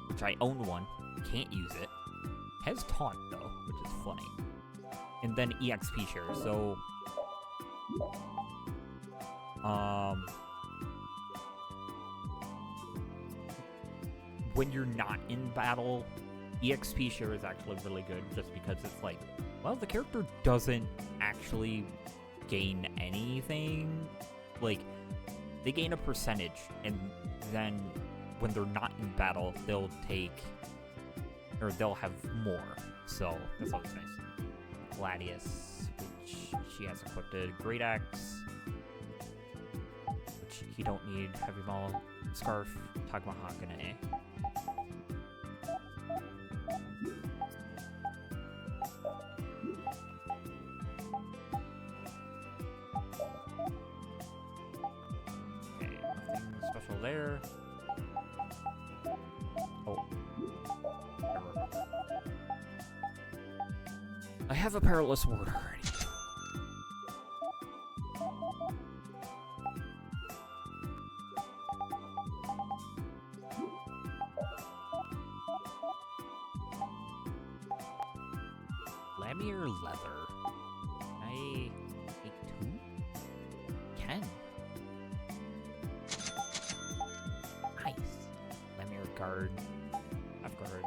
which I own one, can't use it. Has Taunt though, which is funny. And then EXP share, so when you're not in battle, EXP share is actually really good just because it's like, well, the character doesn't actually gain anything. Like, they gain a percentage, and then when they're not in battle, they'll have more. So that's always nice. Gladius, which she has equipped a Great Axe, which you don't need. Heavy Maul, Scarf, Tagmahakane. Okay, nothing special there. Oh. I have a perilous word already. Lamier leather. I take 2? Ken. Nice. Lamier guard. Half guard.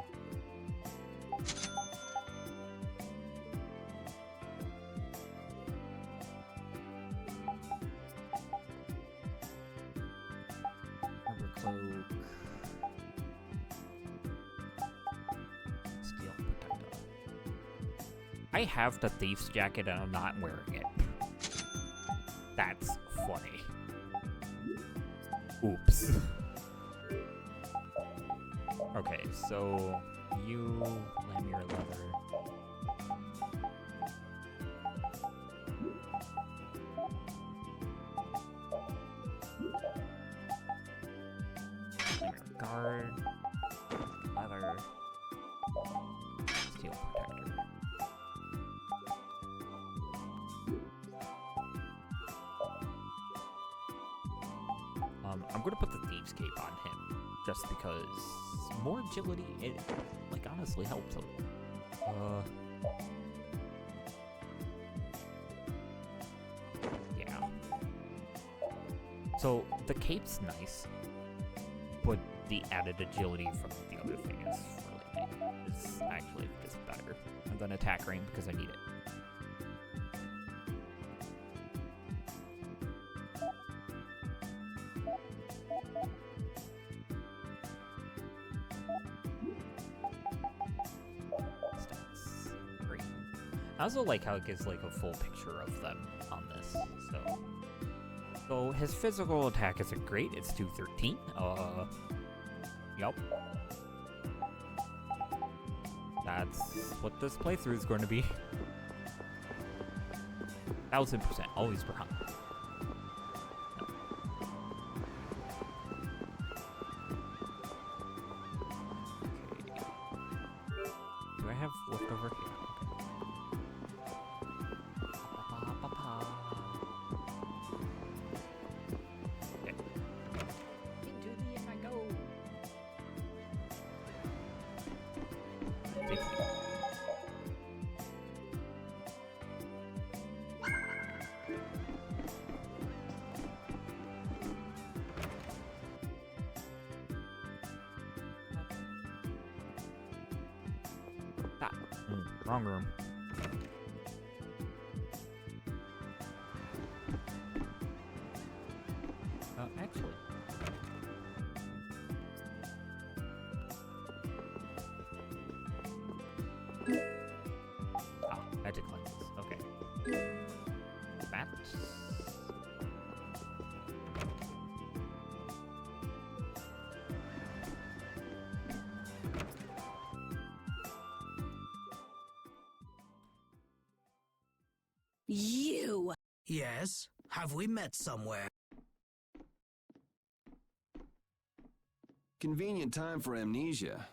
Rubber cloak. Steel protector. I have the thief's jacket and I'm not wearing it. That's funny. Oops. Okay, so you Lamier leather. Lamier guard. Leather. Steel protector. I'm gonna put the thieves cape on him, just because more agility, it, like, honestly helps him. Yeah. So, the cape's nice, but the added agility from the other thing is really, it's actually just better. And then attack range because I need it. I also like how it gives like a full picture of them on this. So his physical attack isn't great. It's 213. Yup. That's what this playthrough is going to be. 1000%. Always behind. Okay. Do I have leftover here? Wrong room. Actually. Magic lenses. Okay. Bats. You! Yes? Have we met somewhere? Convenient time for amnesia.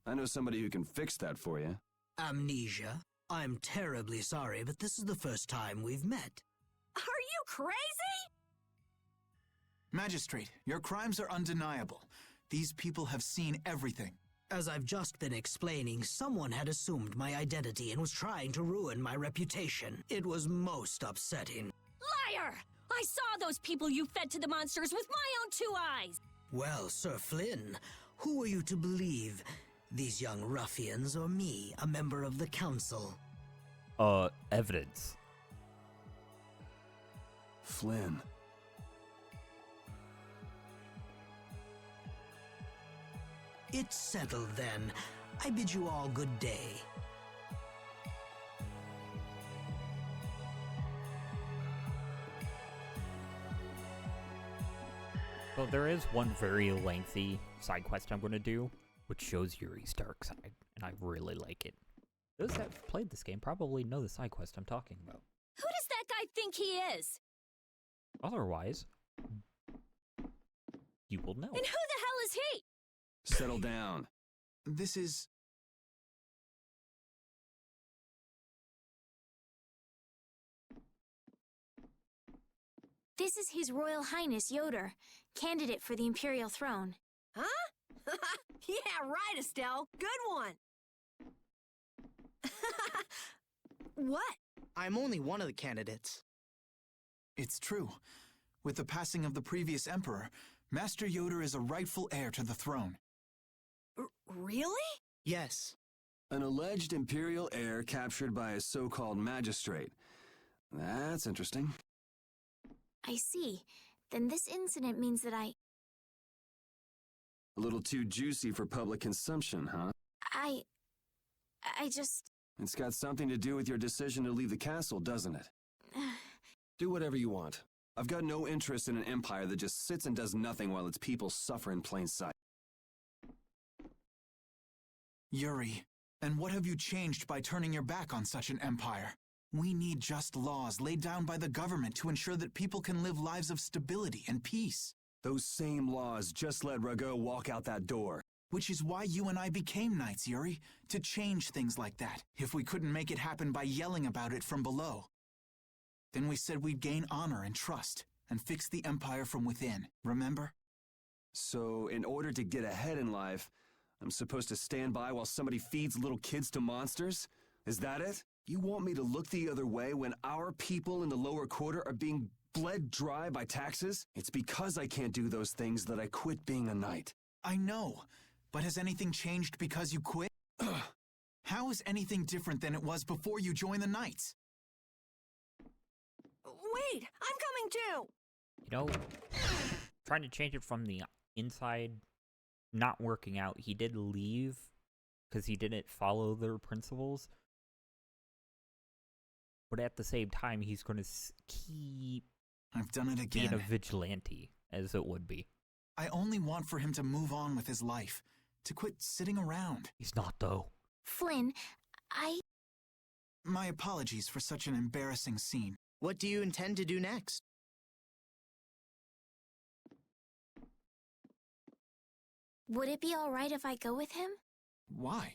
I know somebody who can fix that for you. Amnesia? I'm terribly sorry, but this is the first time we've met. Are you crazy? Magistrate, your crimes are undeniable. These people have seen everything. As I've just been explaining, someone had assumed my identity and was trying to ruin my reputation. It was most upsetting. Liar! I saw those people you fed to the monsters with my own 2 eyes! Well, Sir Flynn, who are you to believe? These young ruffians or me, a member of the council? Evidence. Flynn. It's settled then. I bid you all good day. So there is one very lengthy side quest I'm going to do, which shows Yuri's dark side, and I really like it. Those that have played this game probably know the side quest I'm talking about. Who does that guy think he is? Otherwise, you will know. And who the hell is he? Settle down. This is This is His Royal Highness Yoder, candidate for the Imperial throne. Huh? Yeah, right, Estelle. Good one. What? I'm only one of the candidates. It's true. With the passing of the previous emperor, Master Yoder is a rightful heir to the throne. Really? Yes. An alleged Imperial heir captured by a so-called magistrate. That's interesting. I see. Then this incident means that A little too juicy for public consumption, huh? I just... It's got something to do with your decision to leave the castle, doesn't it? Do whatever you want. I've got no interest in an empire that just sits and does nothing while its people suffer in plain sight. Yuri, and what have you changed by turning your back on such an empire? We need just laws laid down by the government to ensure that people can live lives of stability and peace. Those same laws just let Rago walk out that door. Which is why you and I became knights, Yuri, to change things like that. If we couldn't make it happen by yelling about it from below, then we said we'd gain honor and trust and fix the empire from within, remember? So, in order to get ahead in life, I'm supposed to stand by while somebody feeds little kids to monsters? Is that it? You want me to look the other way when our people in the lower quarter are being bled dry by taxes? It's because I can't do those things that I quit being a knight. I know, but has anything changed because you quit? How is anything different than it was before you joined the Knights? Wait, I'm coming too! You know, trying to change it from the inside not working out, he did leave because he didn't follow their principles. But at the same time, he's going to keep I've done it again. being a vigilante, as it would be. I only want for him to move on with his life, to quit sitting around. He's not, though. Flynn, My apologies for such an embarrassing scene. What do you intend to do next? Would it be alright if I go with him? Why?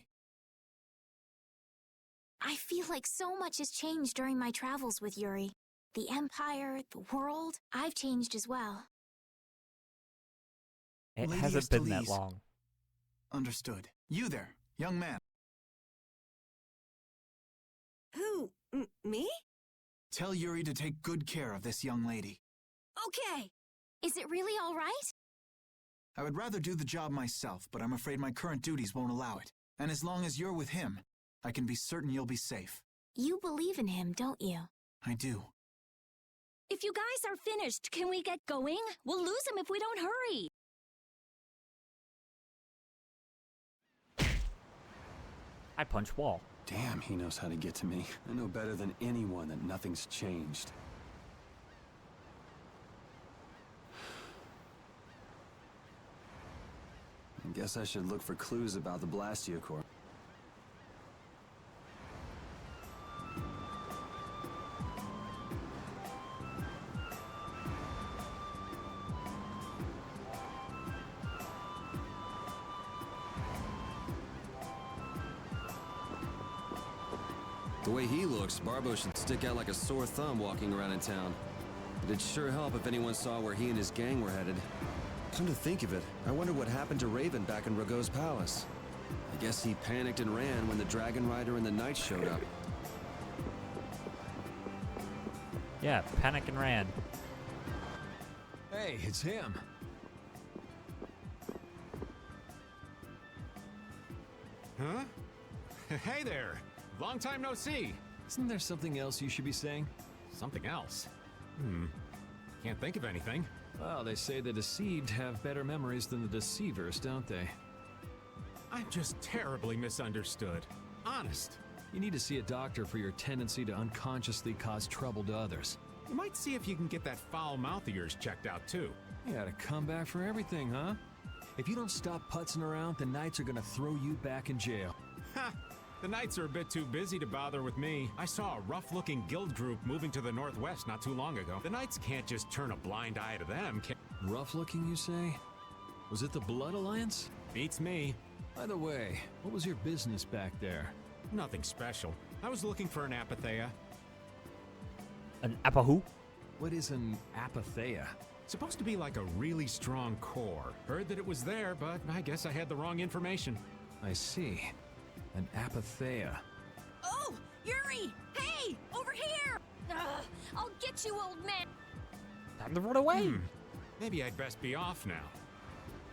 I feel like so much has changed during my travels with Yuri. The Empire, the world, I've changed as well. It Lady hasn't been that Estelise. long. Understood. You there, young man. Who? Me? Tell Yuri to take good care of this young lady. Okay. Is it really alright? I would rather do the job myself, but I'm afraid my current duties won't allow it. And as long as you're with him, I can be certain you'll be safe. You believe in him, don't you? I do. If you guys are finished, can we get going? We'll lose him if we don't hurry. I punch wall. Damn, he knows how to get to me. I know better than anyone that nothing's changed. I guess I should look for clues about the Blastio Corps. The way he looks, Barbo should stick out like a sore thumb walking around in town. It'd sure help if anyone saw where he and his gang were headed. Come to think of it, I wonder what happened to Raven back in Rago's palace. I guess he panicked and ran when the Dragon Rider and the Knights showed up. Yeah, panic and ran. Hey, it's him. Huh? Hey there! Long time no see! Isn't there something else you should be saying? Something else? Can't think of anything. Well, they say the deceived have better memories than the deceivers, don't they? I'm just terribly misunderstood. Honest. You need to see a doctor for your tendency to unconsciously cause trouble to others. You might see if you can get that foul mouth of yours checked out, too. You got a comeback for everything, huh? If you don't stop putzing around, the Knights are gonna throw you back in jail. Ha! The Knights are a bit too busy to bother with me. I saw a rough-looking guild group moving to the northwest not too long ago. The Knights can't just turn a blind eye to them, can— Rough-looking, you say? Was it the Blood Alliance? Beats me. By the way, what was your business back there? Nothing special. I was looking for an apatheia. An apahu? What is an apatheia? Supposed to be like a really strong core. Heard that it was there, but I guess I had the wrong information. I see. An apatheia. Oh, Yuri! Hey, over here! I'll get you, old man. Time to run away. Maybe I'd best be off now.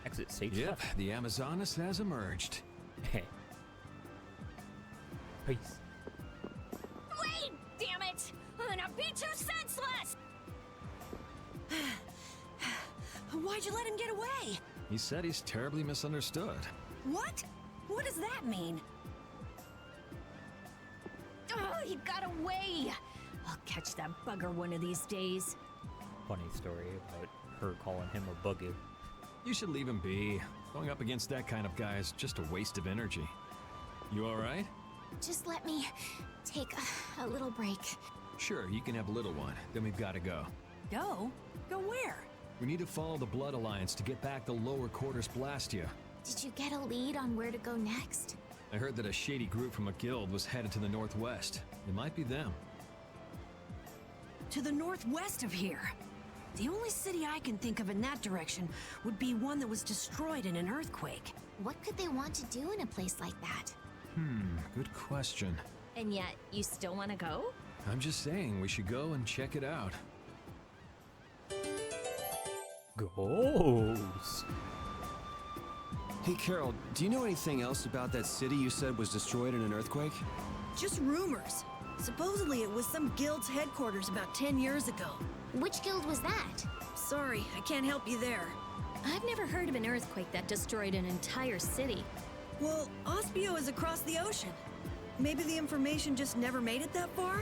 Exit stage Yep, left. the Amazonas has emerged. Peace. Wait! Damn it! Now be too senseless! Why'd you let him get away? He said he's terribly misunderstood. What? What does that mean? Oh, he got away! I'll catch that bugger one of these days. Funny story about her calling him a bugger. You should leave him be. Going up against that kind of guy is just a waste of energy. You alright? Just let me take a little break. Sure, you can have a little one. Then we've got to go. Go? Go where? We need to follow the Blood Alliance to get back the lower quarters Blastia. Did you get a lead on where to go next? I heard that a shady group from a guild was headed to the northwest. It might be them. To the northwest of here. The only city I can think of in that direction would be one that was destroyed in an earthquake. What could they want to do in a place like that? Good question. And yet, you still want to go? I'm just saying we should go and check it out. Ghost. Hey, Carol, do you know anything else about that city you said was destroyed in an earthquake? Just rumors. Supposedly it was some guild's headquarters about 10 years ago. Which guild was that? Sorry, I can't help you there. I've never heard of an earthquake that destroyed an entire city. Well, Ospio is across the ocean. Maybe the information just never made it that far?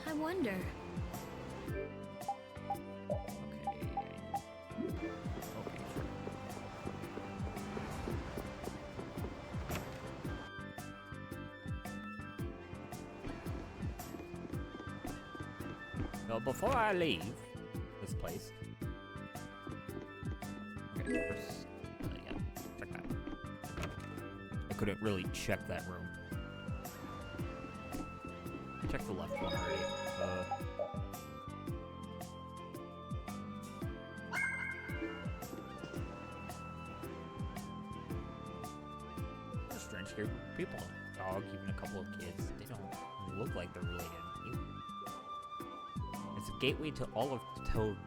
I wonder. So before I leave this place, okay, first, yeah, check that. I couldn't really check that room. Check the left one already. Strange group of people. A dog, even a couple of kids. They don't look like they're related. It's a gateway to all of Tolbikia.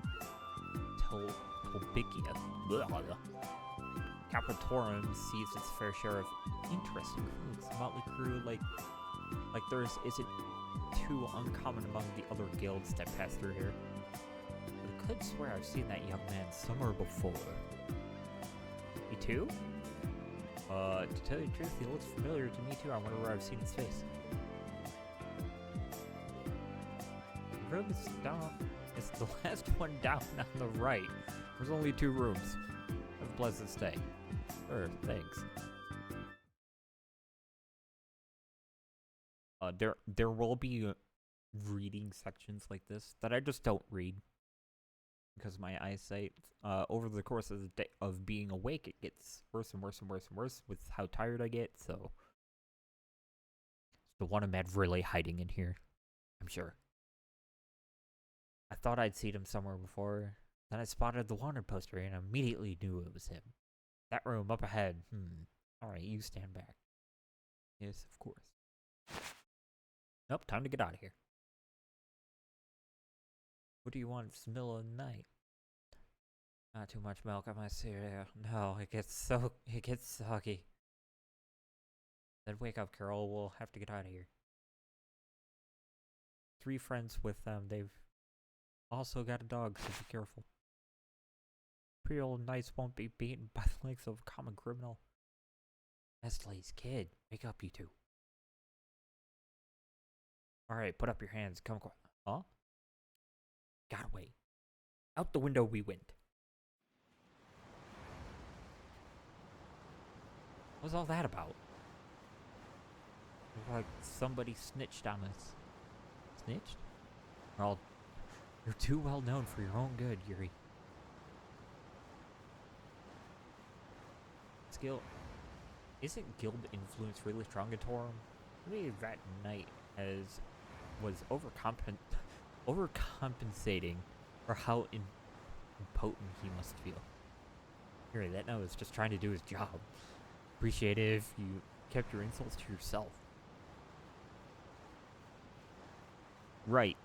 Capitorum sees its fair share of interesting crews. Motley crew like theirs isn't too uncommon among the other guilds that pass through here. But I could swear I've seen that young man somewhere before. Me too? To tell you the truth, he looks familiar to me too. I wonder where I've seen his face. The room is down. It's the last one down on the right. There's only 2 rooms. Have a pleasant stay. Sure, thanks. There will be reading sections like this that I just don't read because my eyesight, over the course of the day of being awake, it gets worse and worse and worse and worse with how tired I get. So, the one I'm at really hiding in here, I'm sure. I thought I'd seen him somewhere before. Then I spotted the wanted poster and immediately knew it was him. That room up ahead. Alright, you stand back. Yes, of course. Nope, time to get out of here. What do you want? It's the middle of the night. Not too much milk on my cereal. No, it gets soggy. Then wake up, Carol. We'll have to get out of here. 3 friends with them. They've also got a dog, so be careful. Imperial Knights won't be beaten by the legs of a common criminal. Nestle's kid. Wake up, you two. Alright, put up your hands. Come quick. Huh? Got away. Out the window we went. What's all that about? Looked like somebody snitched on us. Snitched? Well, you're too well known for your own good, Yuri. Skill. Isn't guild influence really strong in Torum? Maybe that knight was overconfident overcompensating for how impotent he must feel. Here, that now is just trying to do his job. Appreciate it if you kept your insults to yourself. Right.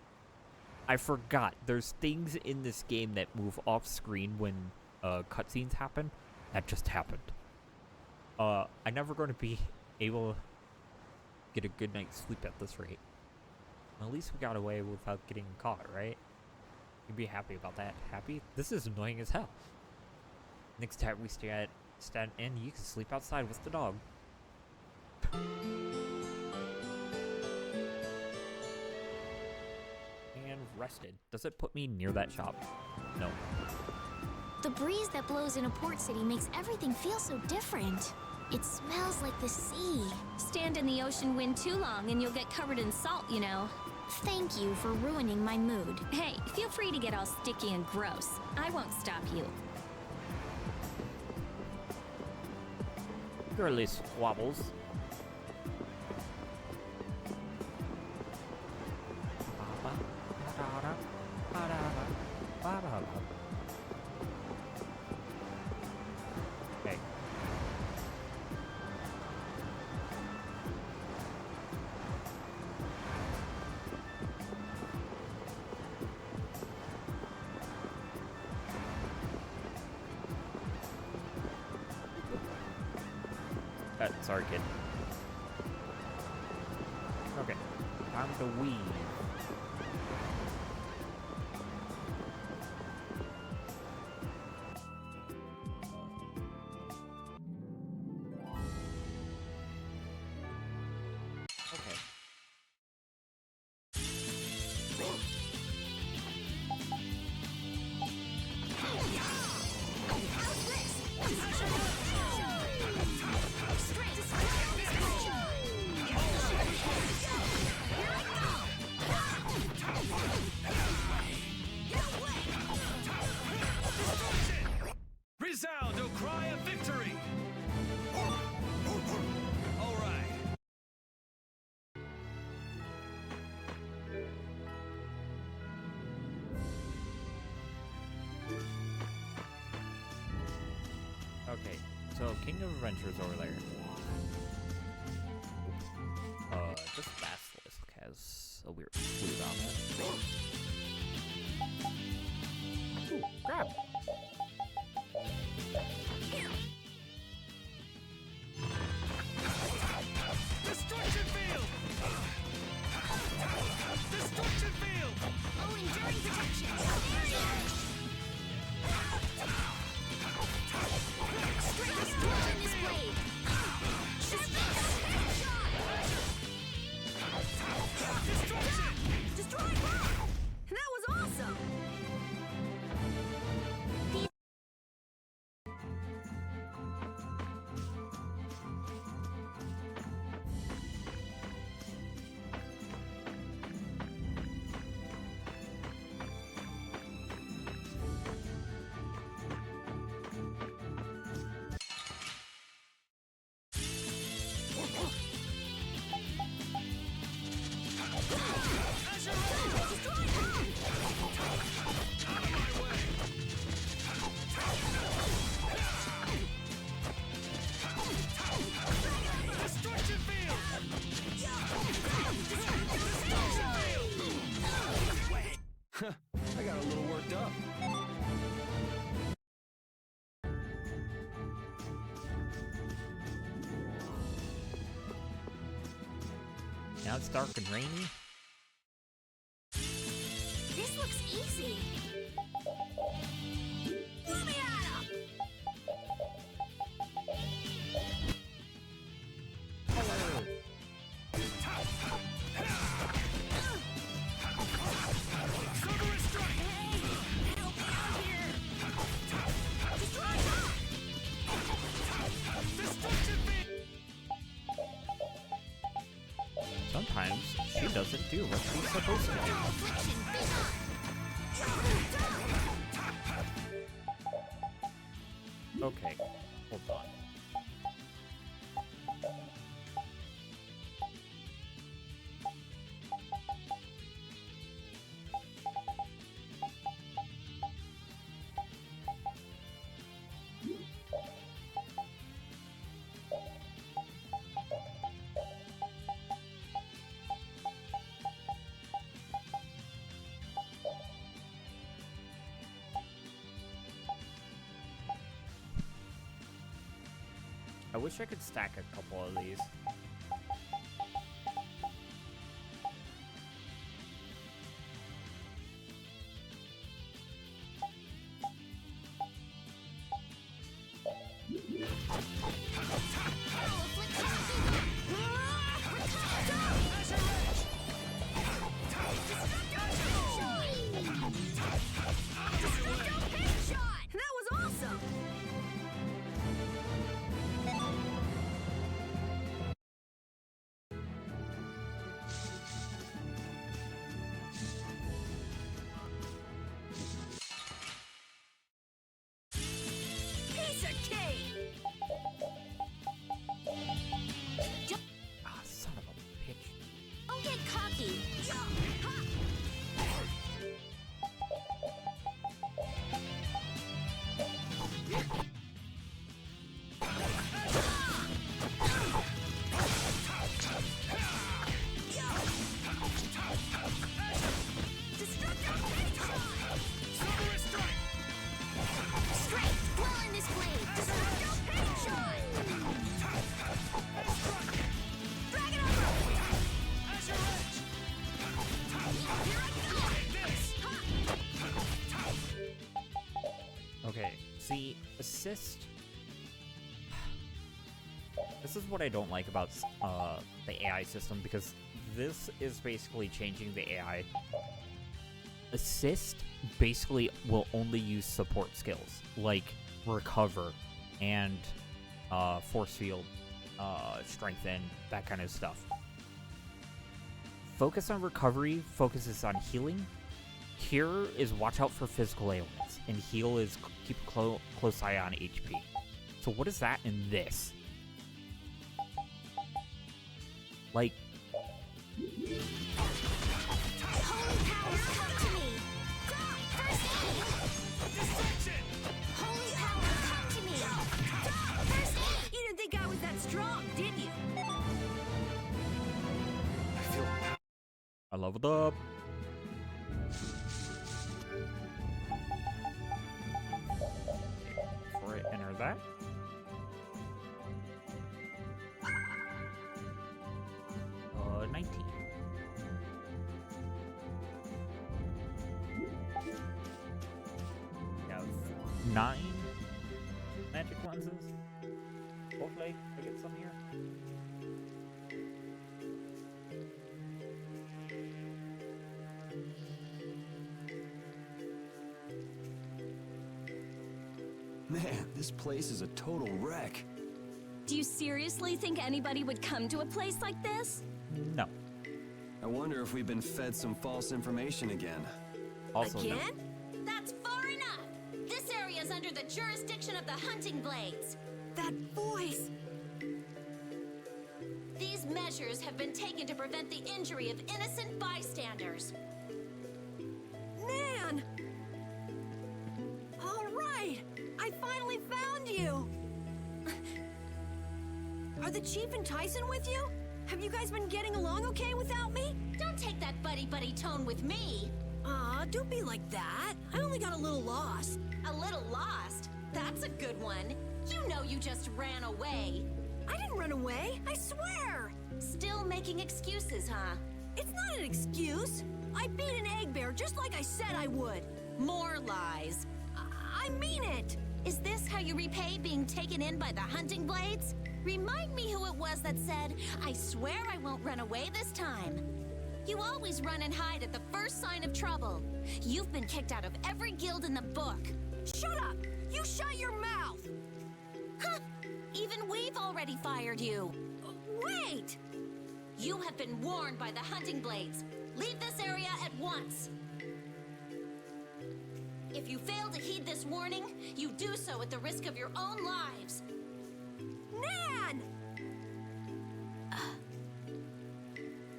I forgot. There's things in this game that move off screen when cutscenes happen. That just happened. I'm never going to be able to get a good night's sleep at this rate. At least we got away without getting caught, right? You'd be happy about that. Happy? This is annoying as hell. Next time we stand in, you can sleep outside with the dog. And rested. Does it put me near that shop? No. The breeze that blows in a port city makes everything feel so different. It smells like the sea. Stand in the ocean wind too long and you'll get covered in salt, you know. Thank you for ruining my mood. Hey, feel free to get all sticky and gross. I won't stop you. Girly squabbles. Hey. Sorry, kid. Okay, time to weave. Okay. Resound, O cry of victory! All right. Okay, so King of Adventures over there. This basilisk has a weird flute on it. Ooh, grab! Destruction field! Destruction field! Oh, enduring protection! Straight destruction this blade! Destruction! Destroy rock! That was awesome! Destruction field! I got a little worked up. Now it's dark and rainy. This looks easy. Let me at 'em! Cerberus strike! Help me out here! Destroy rock! Destruction field! Sometimes she doesn't do what she's supposed to do. Affliction, be gone! Okay, hold on. wish I could stack a couple of these. That was awesome! Piece of cake! Ah, son of a bitch. Don't get cocky. Strength, dwell in this blade. Destructo pain shot. Drag it over! Okay, see, assist. This is what I don't like about the AI system, because this is basically changing the AI. Assist basically will only use support skills, like recover and force field, strengthen, that kind of stuff. Focus on recovery focuses on healing. Cure is watch out for physical ailments, and heal is keep a close eye on HP. So what is that in this? Like, Holy power, come to me. First aid. Holy power, come to me. First aid. You didn't think I was that strong, did you? I leveled up. Before I enter that. Uh, 19. We have 9 magic lenses. Hopefully, I get some here. Man, this place is a total wreck. Do you seriously think anybody would come to a place like this? No. I wonder if we've been fed some false information again. Also, no. Again? That's far enough! This area is under the jurisdiction of the Hunting Blades. That voice! These measures have been taken to prevent the injury of innocent bystanders. Man! All right! I finally found you! Are the Chief and Tyson with you? Have you guys been getting along okay without me? Don't take that buddy-buddy tone with me. Aw, don't be like that. I only got a little lost. A little lost? That's a good one. You know you just ran away. I didn't run away, I swear! Still making excuses, huh? It's not an excuse. I beat an egg bear just like I said I would. More lies. I mean it! Is this how you repay being taken in by the Hunting Blades? Remind me who it was that said, "I swear I won't run away this time." You always run and hide at the first sign of trouble. You've been kicked out of every guild in the book. Shut up! You shut your mouth! Huh! Even we've already fired you. Wait! You have been warned by the Hunting Blades. Leave this area at once. If you fail to heed this warning, you do so at the risk of your own lives. Nan!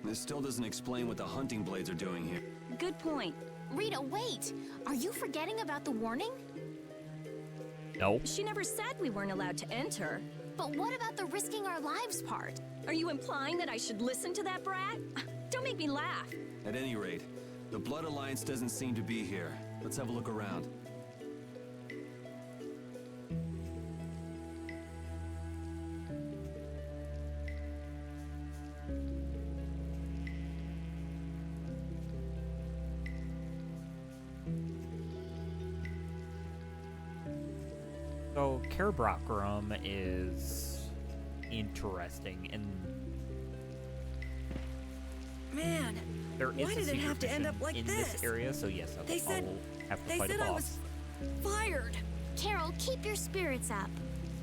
This still doesn't explain what the Hunting Blades are doing here. Good point. Rita, wait! Are you forgetting about the warning? No. She never said we weren't allowed to enter. But what about the risking our lives part? Are you implying that I should listen to that brat? Don't make me laugh. At any rate, the Blood Alliance doesn't seem to be here. Let's have a look around. Kerbrokrum is interesting, and Man, there is why a did it secret have to end mission up like in this? this area, so yes, They said- I'll have to They fight a said boss. I was fired. Carol, keep your spirits up.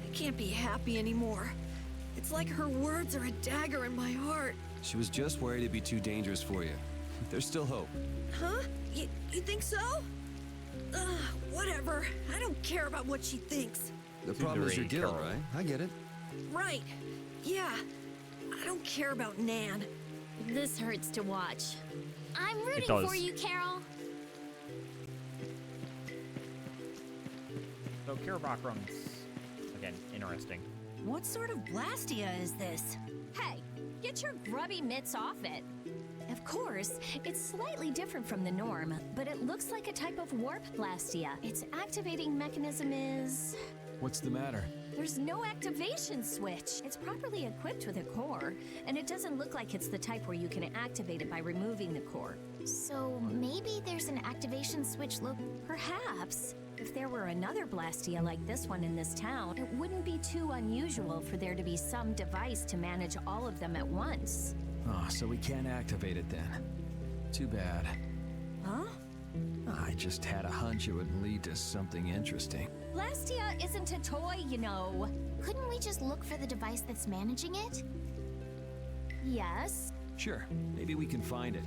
I can't be happy anymore. It's like her words are a dagger in my heart. She was just worried it'd be too dangerous for you. There's still hope. Huh? You think so? Whatever. I don't care about what she thinks. The problem is your Tsundere, guild, Carol. right? I get it. Right. Yeah. I don't care about Nan. This hurts to watch. I'm rooting does. for you, Carol. So Kerbrockrum's, again, interesting. What sort of Blastia is this? Hey, get your grubby mitts off it. Of course, it's slightly different from the norm, but it looks like a type of warp Blastia. Its activating mechanism is... What's the matter? There's no activation switch. It's properly equipped with a core, and it doesn't look like it's the type where you can activate it by removing the core. So maybe there's an activation switch Perhaps. If there were another Blastia like this one in this town, it wouldn't be too unusual for there to be some device to manage all of them at once. Oh, so we can't activate it then. Too bad. Huh? I just had a hunch it would lead to something interesting. Blastia isn't a toy, you know. Couldn't we just look for the device that's managing it? Yes. Sure, maybe we can find it.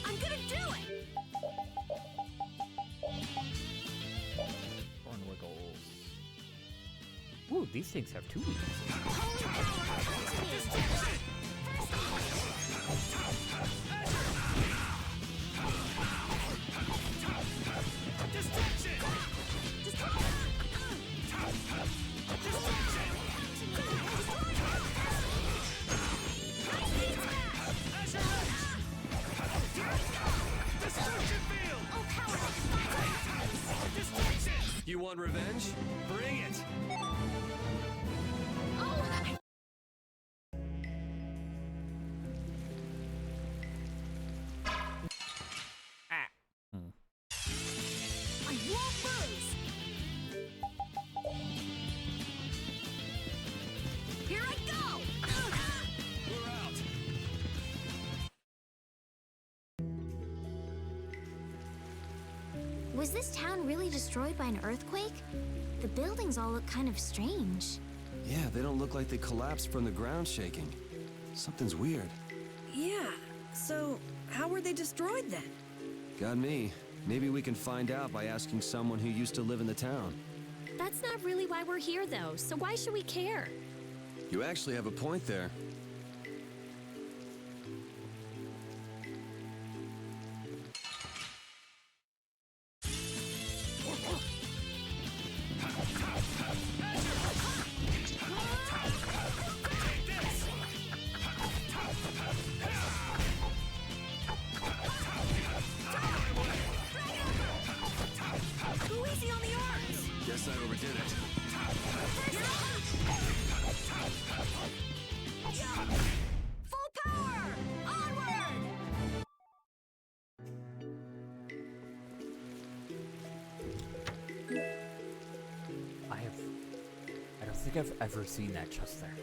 I'm gonna do it! Wiggles. Ooh, these things have two wheels. You want revenge? Bring it! I won't lose! Here I go! We're out! Was this town really destroyed by an earthquake? The buildings all look kind of strange. Yeah, they don't look like they collapsed from the ground shaking. Something's weird. Yeah. So, how were they destroyed then? Got me. Maybe we can find out by asking someone who used to live in the town. That's not really why we're here, though, so why should we care? You actually have a point there. Go easy on the arms! Guess I overdid it. Full power! Onward! I don't think I've ever seen that chest there.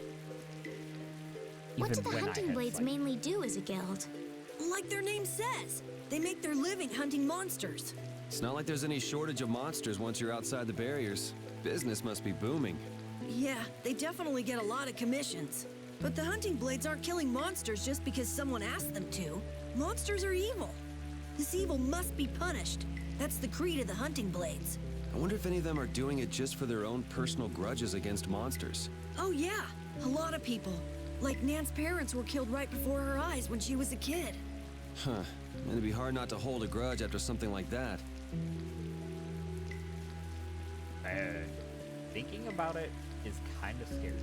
What do Even the when I hunting had blades fight- mainly do as a guild? Like their name says, they make their living hunting monsters. It's not like there's any shortage of monsters once you're outside the barriers. Business must be booming. Yeah, they definitely get a lot of commissions. But the hunting blades aren't killing monsters just because someone asked them to. Monsters are evil. This evil must be punished. That's the creed of the hunting blades. I wonder if any of them are doing it just for their own personal grudges against monsters. Oh yeah, a lot of people. Like Nan's parents were killed right before her eyes when she was a kid. Huh. And it'd be hard not to hold a grudge after something like that. Thinking about it is kind of scary.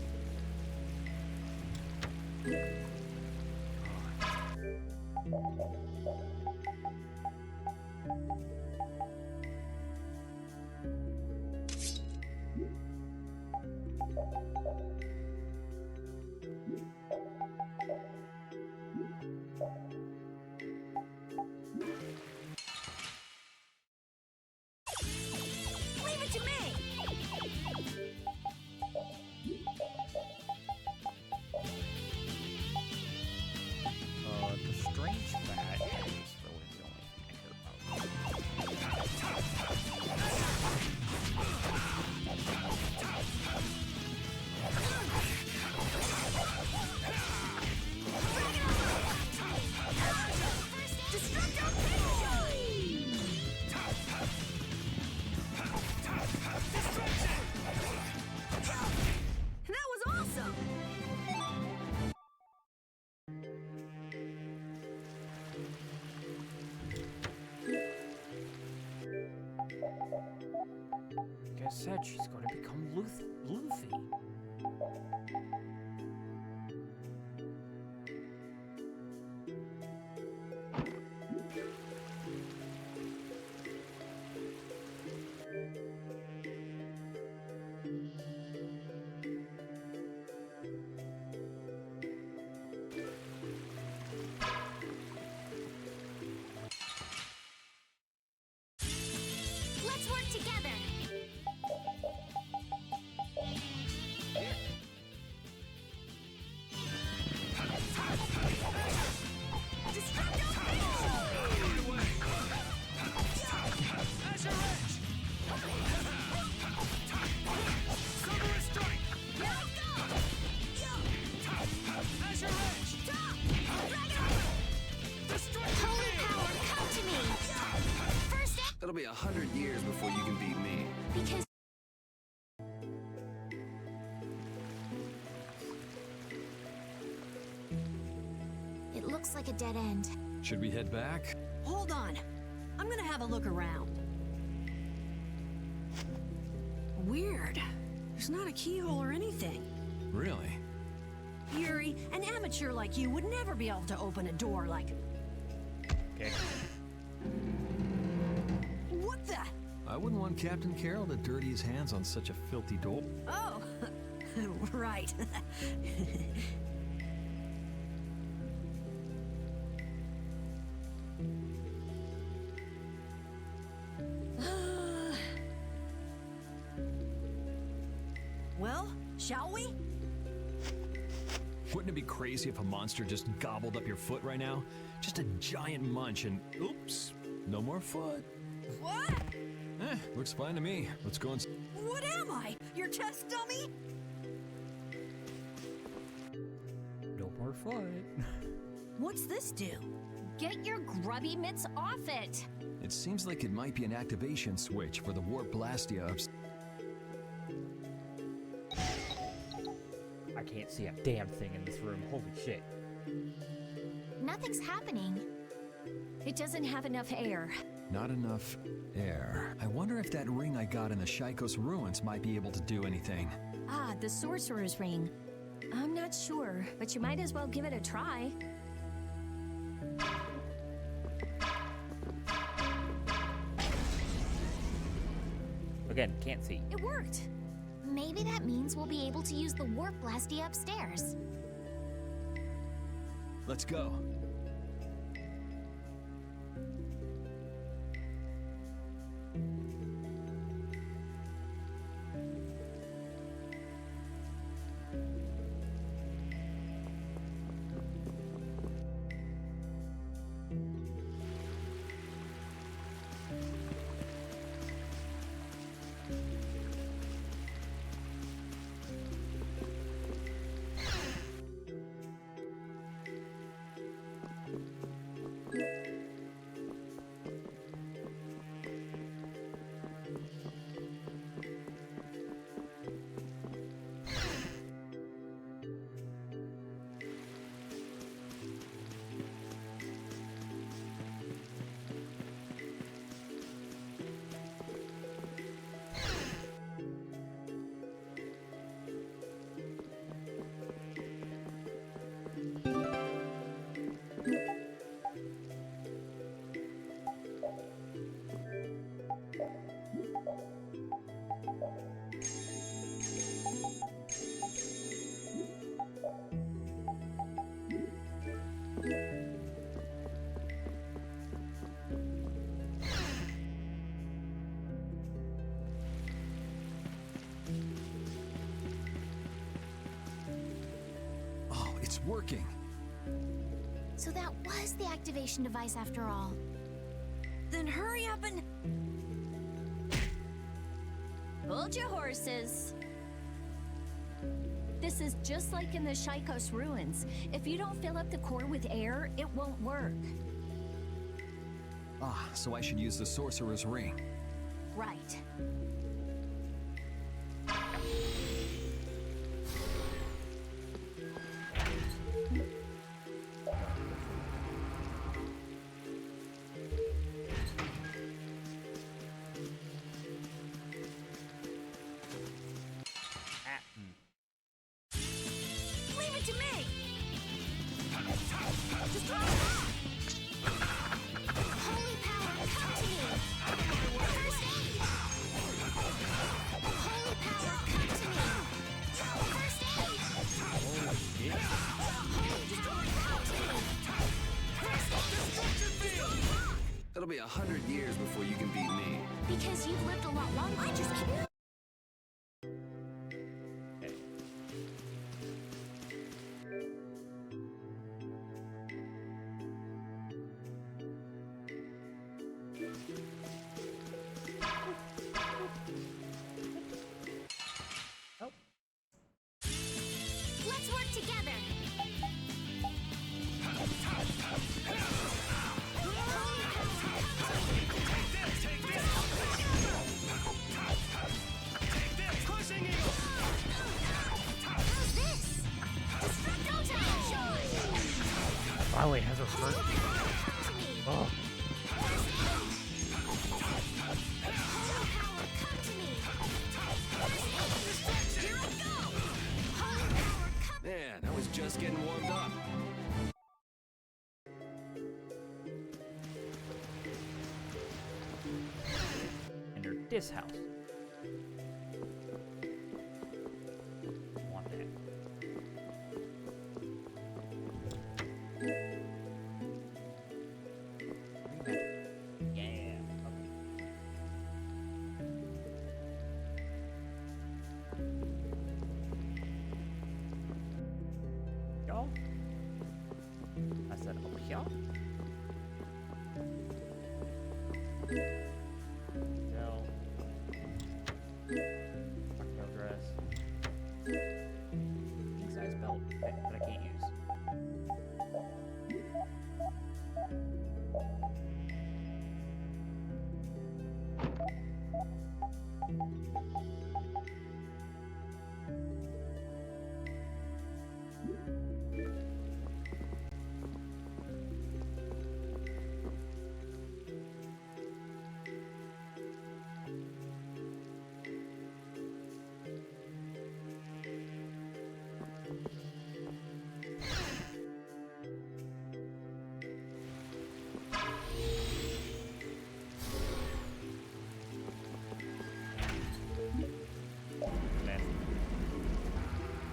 Like I said, she's going to become Luffy. Let's work together. Holy power, come to me. First, It'll be 100 years before you can beat me. because it looks like a dead end. Should we head back? Hold on. I'm gonna have a look around. Weird. There's not a keyhole or anything. Really? Yuri, an amateur like you would never be able to open a door like... Okay. What the? I wouldn't want Captain Carroll to dirty his hands on such a filthy door. Oh, right. Well, shall we? Wouldn't it be crazy if a monster just gobbled up your foot right now? Just a giant munch and oops, no more foot. What? Looks fine to me. Let's go and... What am I? Your test dummy? No more foot. What's this do? Get your grubby mitts off it! It seems like it might be an activation switch for the warp blastia ups. I can't see a damn thing in this room. Holy shit. Nothing's happening. It doesn't have enough air. Not enough air. I wonder if that ring I got in the Shaikos ruins might be able to do anything. Ah, the sorcerer's ring. I'm not sure, but you might as well give it a try. Again, can't see. It worked. Maybe that means we'll be able to use the warp blasty upstairs. Let's go. It's working. So that was the activation device after all. Then hurry up and... Hold your horses. This is just like in the Shaikos ruins. If you don't fill up the core with air, it won't work. Ah, so I should use the sorcerer's ring. Right. you've lived a lot longer. I just can't. Let's work together. How's this? Destructo time! Finally has her first. Oh. Man, I was just getting warmed up. Enter this house. Want that. Yeah. Y'all? I said up here. Gel. Cocktail dress. King size belt that I can't use.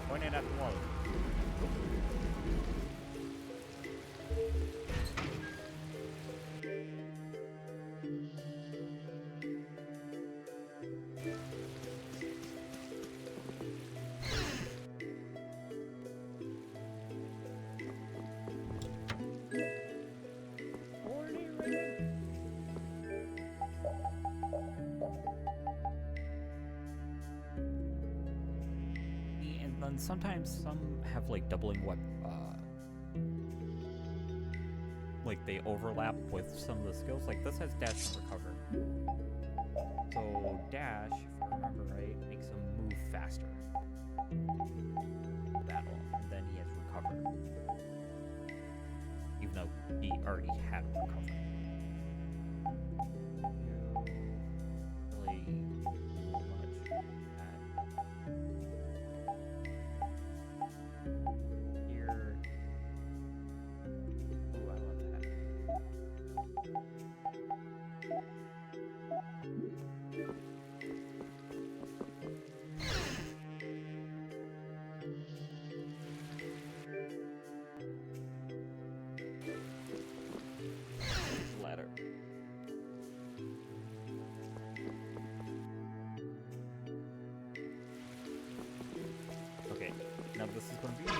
Pointed at the wall. And then sometimes some have like doubling what like they overlap with some of the skills. Like this has dash and recover. So dash, if I remember right, makes him move faster. Battle, and then he has recover. Even though he already had recover. Really much at here. Ooh, I love that. Ladder. Okay, now this is going to be weird.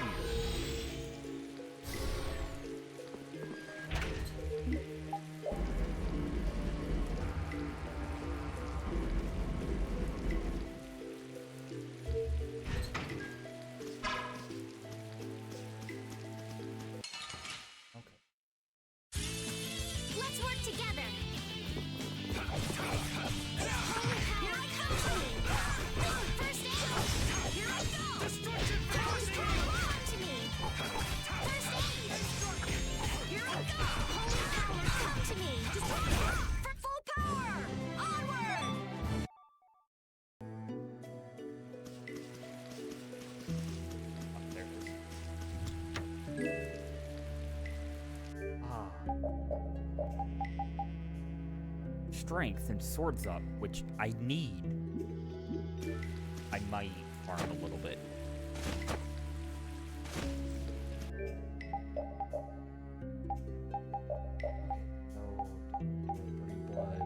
Let's work together. Here I come! First aid! Here I go! Destruction! First come to me! First aid! Here I go! Holy power, come to me! For full power! Onward! There it is. Ah. Strength and swords up, which I need. I might farm a little bit. Okay, so bring blood.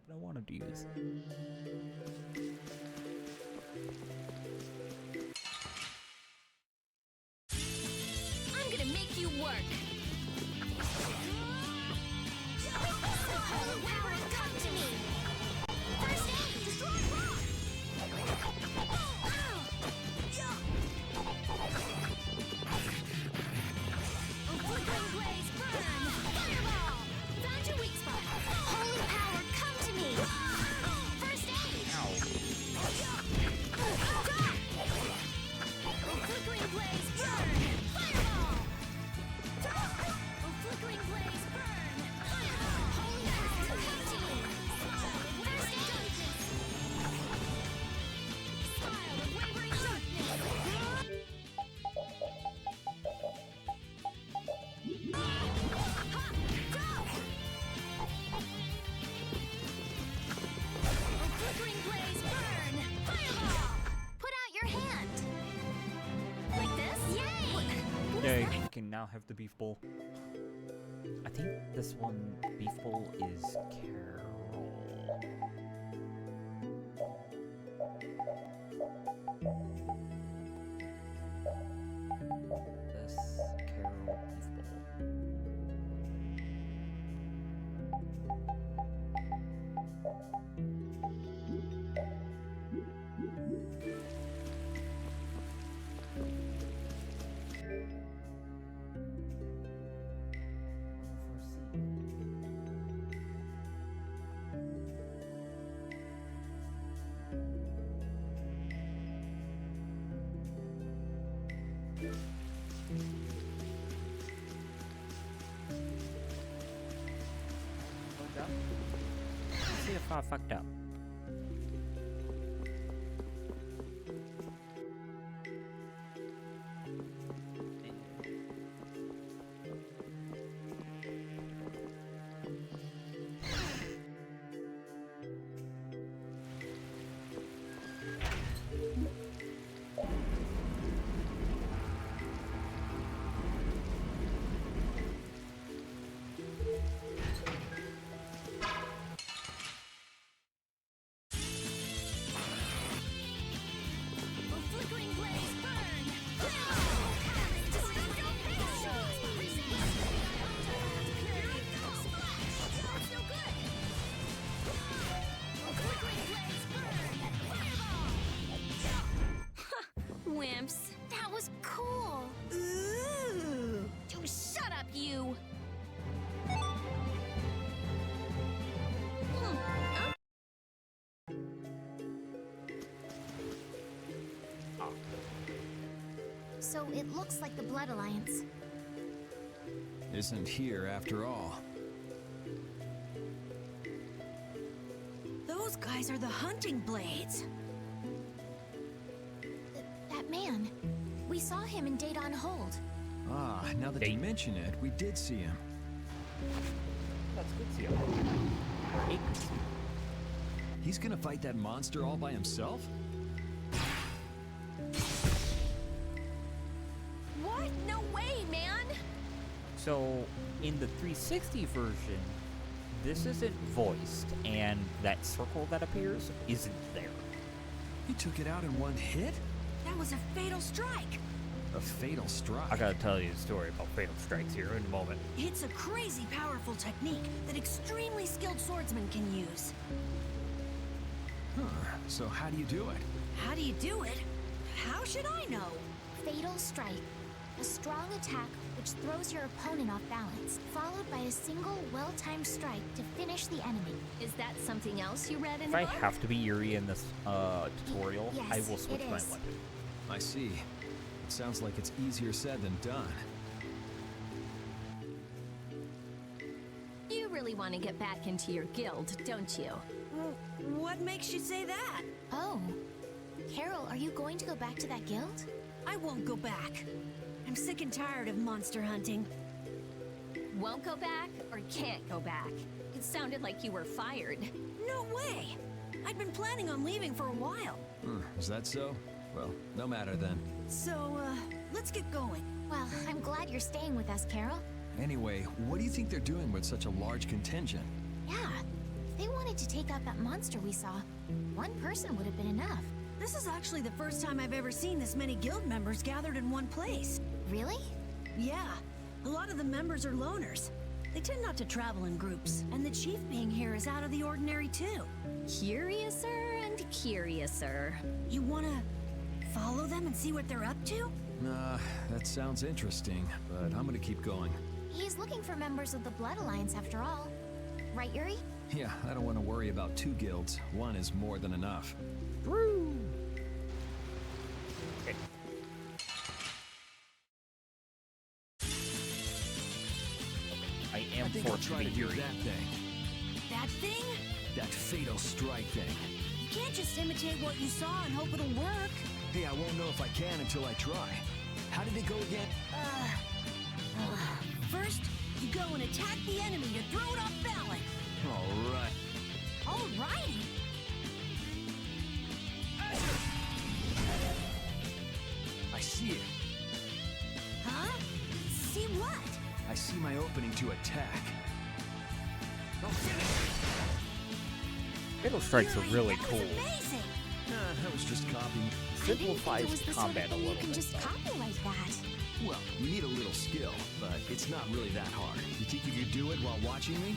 weapon I wanted to use. I'm gonna make you work. Holy power, come to me. First aid, destroy rock. Flickering blaze, burn. Fireball. Found your weak spot. Holy power, come to me. First aid. Flickering blaze, burn. Fireball. Flickering blaze, burn. Fireball. Holy power, come to me. First aid. Smile of wavering darkness. Flickering blaze, burn! Fireball! Put out your hand! Like this? Yay! Yay, we can now have the beef bowl. I think this one, beef bowl, is Carol. This Carol beef bowl. Let's see if I fucked up. Flickering blaze, burn! That's no good! Flickering blaze, burn! Fireball! Wimps, that was cool! Ooh! Oh, shut up, you! So it looks like the Blood Alliance. Isn't here after all. Those guys are the hunting blades. That man. We saw him in Date on Hold. Ah, now that you mention it, we did see him. That's good, see him. He's gonna fight that monster all by himself? What? No way, man! So, in the 360 version, this isn't voiced, and that circle that appears isn't there. He took it out in one hit? That was a fatal strike. A fatal strike? I gotta tell you a story about fatal strikes here in a moment. It's a crazy powerful technique that extremely skilled swordsmen can use. Huh. So how do you do it? How do you do it? How should I know? Fatal Strike. A strong attack which throws your opponent off balance, followed by a single well-timed strike to finish the enemy. Is that something else you read in If the I book? have to be Yuri in this tutorial, Yes, I will switch it my is. weapon. I see. It sounds like it's easier said than done. You really want to get back into your guild, don't you? Well, what makes you say that? Oh. Carol, are you going to go back to that guild? I won't go back. I'm sick and tired of monster hunting. Won't go back or can't go back? It sounded like you were fired. No way! I'd been planning on leaving for a while. Is that so? Well, no matter then. So, let's get going. Well, I'm glad you're staying with us, Carol. Anyway, what do you think they're doing with such a large contingent? Yeah. they wanted to take out that monster we saw, one person would have been enough. This is actually the first time I've ever seen this many guild members gathered in one place. Really? Yeah, a lot of the members are loners. They tend not to travel in groups, and the chief being here is out of the ordinary too. Curiouser and curiouser. You wanna follow them and see what they're up to? That sounds interesting, but I'm gonna keep going. He's looking for members of the Blood Alliance after all. Right, Yuri? Yeah, I don't want to worry about 2 guilds. One is more than enough. Woo! Okay. I am think I'll try to do Yuri. that thing. That thing? That fatal strike thing. You can't just imitate what you saw and hope it'll work. Hey, I won't know if I can until I try. How did it go again? First, you go and attack the enemy to throw it off balance. All right. Alrighty. I see it. Huh? See what? I see my opening to attack. Fatal strikes are really That cool. was amazing. I was just copying. Simplifies It was the sort of combat a thing you little can bit. just copy like that. Well, you need a little skill, but it's not really that hard. You think you could do it while watching me?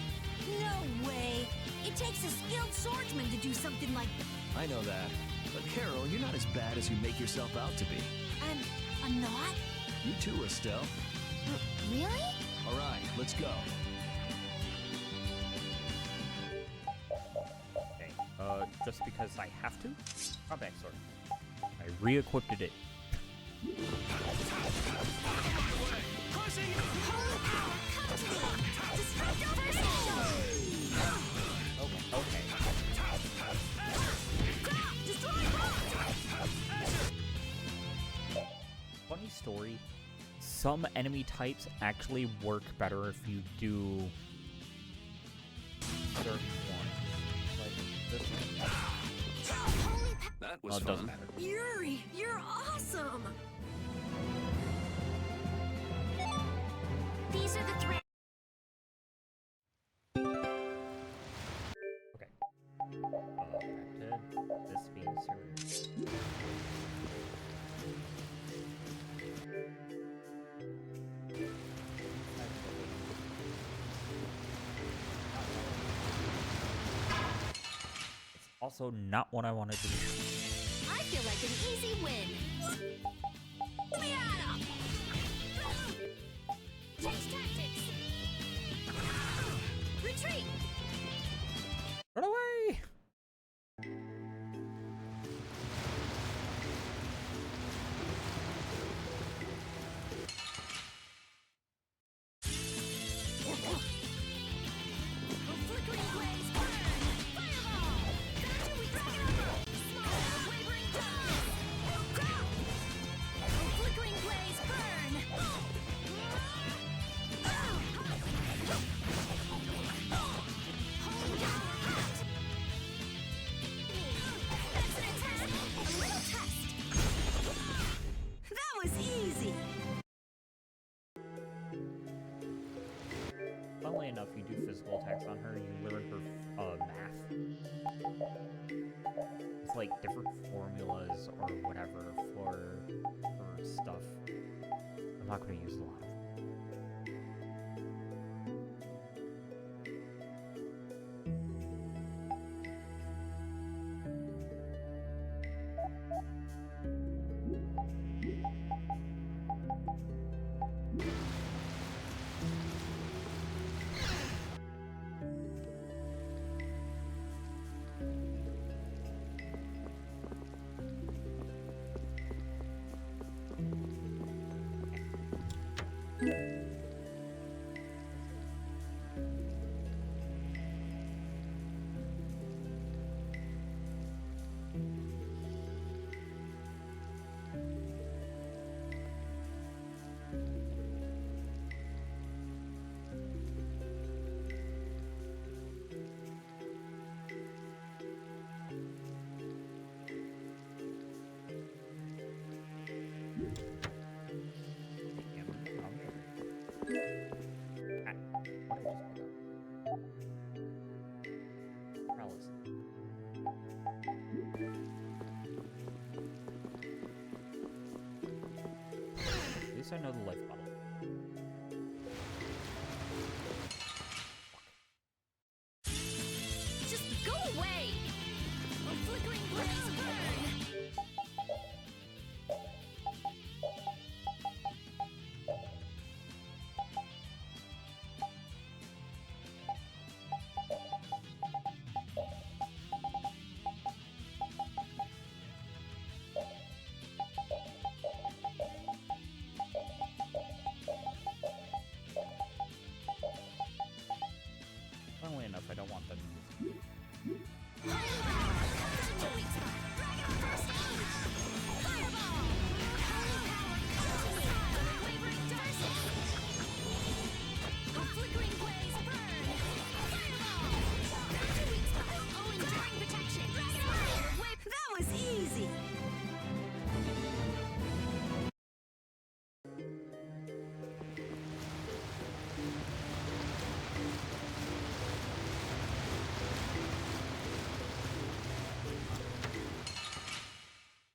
No way. It takes a skilled swordsman to do something like that. I know that. But Carol, you're not as bad as you make yourself out to be. I'm not? You too, Estelle. Really? All right, let's go. Okay. Just because I have to? Combat sword. I re-equipped it. Okay. Funny story. Some enemy types actually work better if you do certain ones. Like this one. That was Oh, it fun. doesn't matter. Yuri, you're awesome. These are the three. Okay. Back to this being serious. It's also not what I wanted to do. I feel like an easy win. Miata! Change tactics! Retreat! Run away! Flickering blaze burn! Fireball! Back till we crack it over! Small wavering tongue! Flickering blaze burn! Hold your hat! That's an attack! A little test! That was easy. Funnily enough, you do physical attacks on her, you learn her math. It's like different formulas or whatever for stuff. I'm not going to use a lot of them. least I know the life bottle. Just go away! A flickering blaze burn! Funnily enough, I don't want them. That was easy!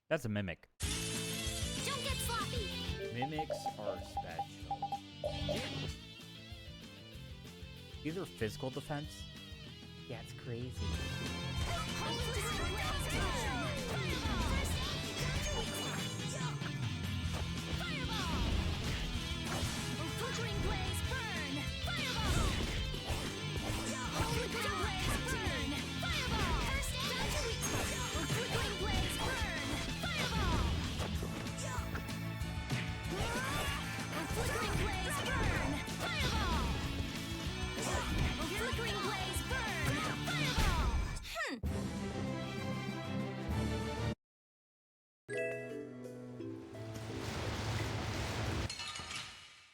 That's a mimic. Don't get sloppy! Mimics are special. These are physical defense? Yeah, it's crazy.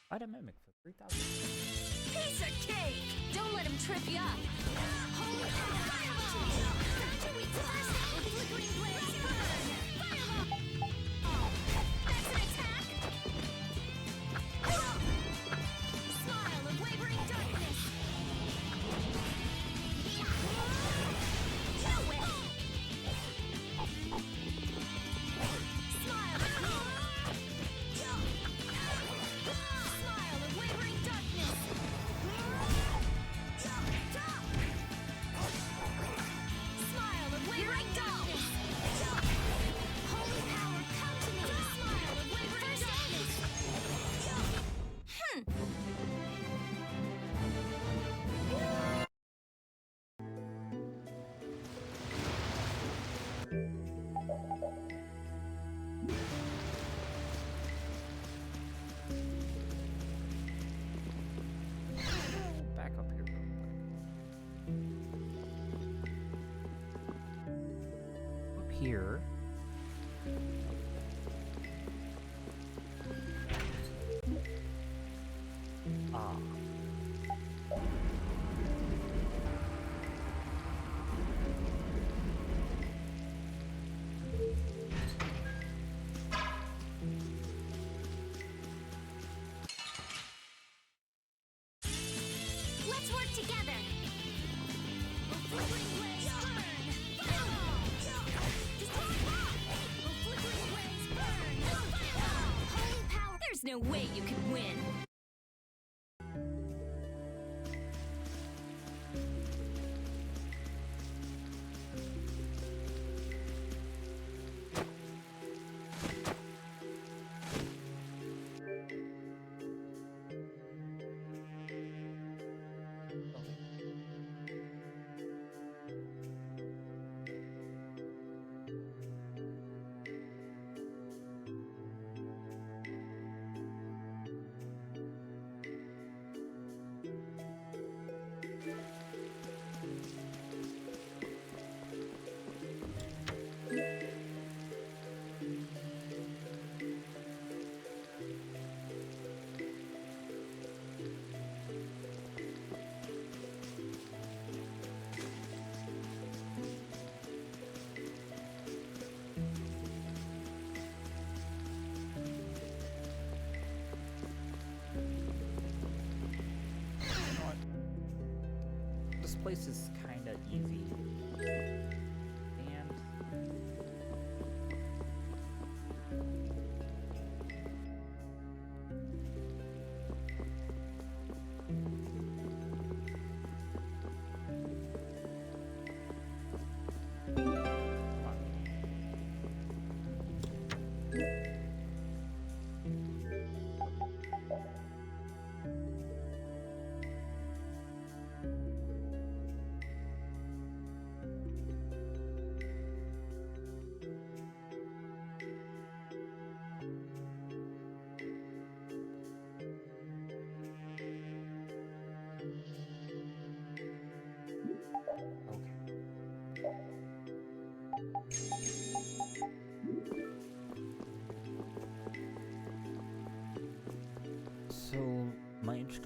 Fight a mimic for 3,000. Piece of cake! Don't let him trip you up! Holy fireball! Flickering blaze burn! Fireball! That's an attack! Smile of wavering darkness! No way! Smile! Smile of wavering darkness! Smile of wavering darkness! Holy power, come to me! Smile of wavering darkness! Back up here real quick. Up here. Ah. Let's work together! A flickering blaze burn! Fireball! A flickering blaze burn! Fireball! Holy power! There's no way you can win! Place is kind of easy. And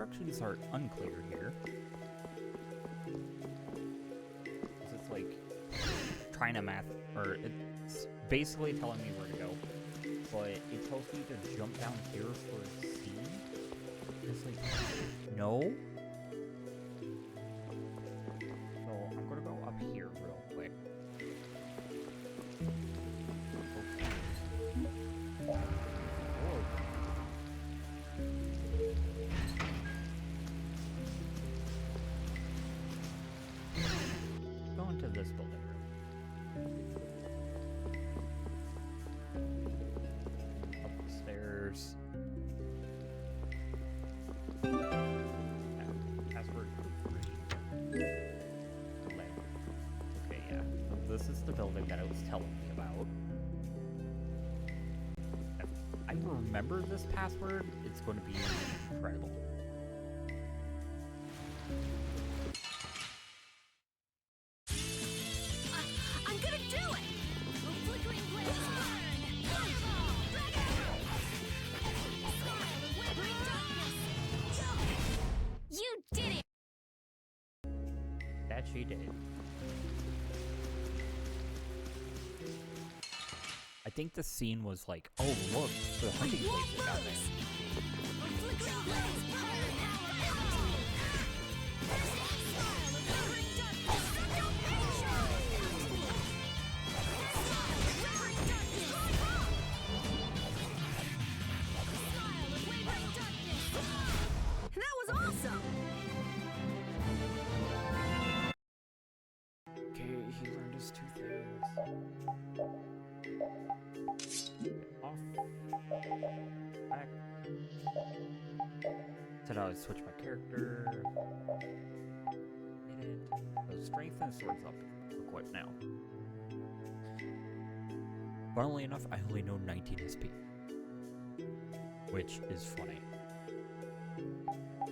instructions are unclear here. It's like trying to math, or it's basically telling me where to go, but it tells me to jump down here for steam. It's like, no. So I'm gonna go up here real quick. Go into this building room. Up the stairs. Password 3. Okay, yeah. So this is the building that it was telling me about. If I remember this password, it's going to be incredible. I'm gonna do it! The flickering blaze burn! Fireball! Dragon! Snarl of wavering darkness! You did it! That she did. I think the scene was like, oh look, the hunting blades are down there. The flickering blaze burn! Fireball! Snarl of wavering darkness! Don't measure! Snarl of wavering darkness! Snarl of wavering darkness! That was awesome! Okay, he learned his 2 things. Off. Back. Said I would switch my character. Did it. So strength and swords up equipped now. Funnily enough, I only know 19 SP. Which is funny.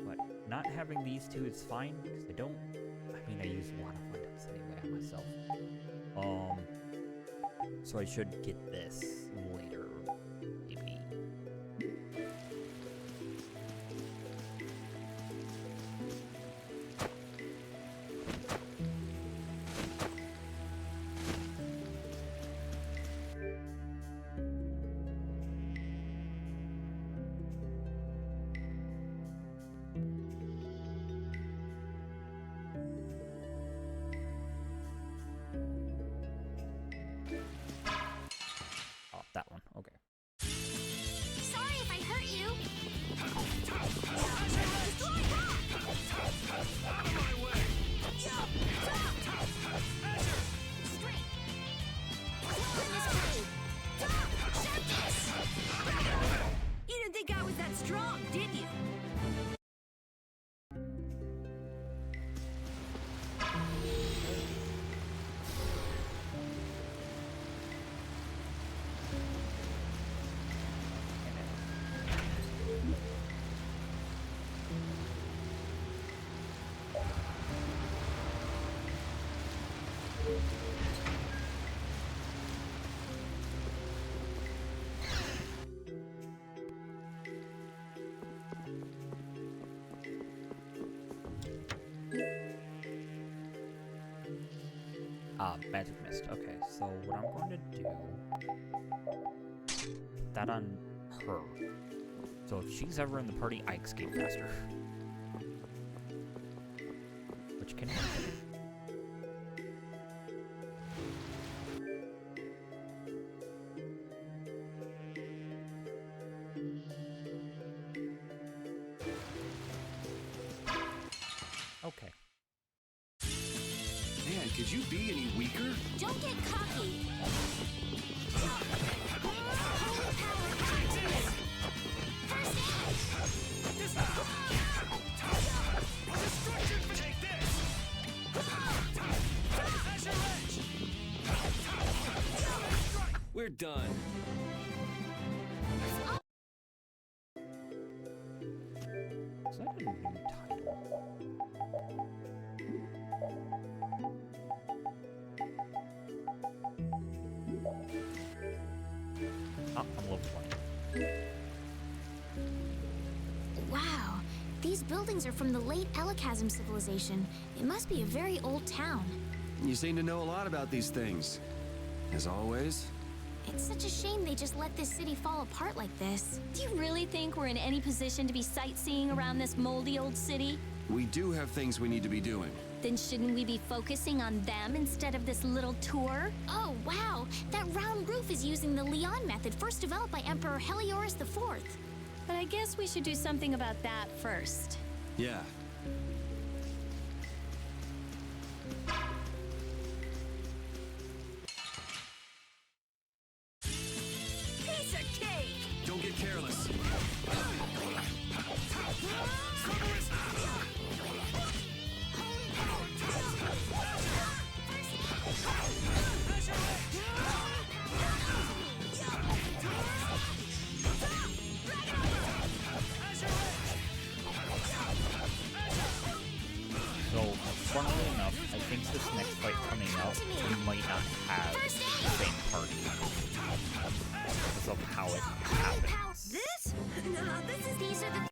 But not having these 2 is fine, because I don't... I mean, I use a lot of windows anyway on myself. So I should get this later, maybe. Oh, that one. Okay. Sorry if I hurt you. You didn't think I was that strong, did you? Magic mist. Okay, so what I'm going to do... that on her. So if she's ever in the party, I escape faster. Which can happen. Okay. Man, could you be any weaker? Don't get cocky! We're done. Is that a new title? Oh, I'm level 20. Wow, these buildings are from the late Elachasm civilization. It must be a very old town. You seem to know a lot about these things. As always. It's such a shame they just let this city fall apart like this. Do you really think we're in any position to be sightseeing around this moldy old city? We do have things we need to be doing. Then shouldn't we be focusing on them instead of this little tour? Oh, wow! That round roof is using the Leon method first developed by Emperor Heliodorus IV. But I guess we should do something about that first. Yeah. Piece of cake! Don't get careless. So, funnily enough, I think this next fight coming up, we might not have the same party. Because of how it happens. This? No, these are the...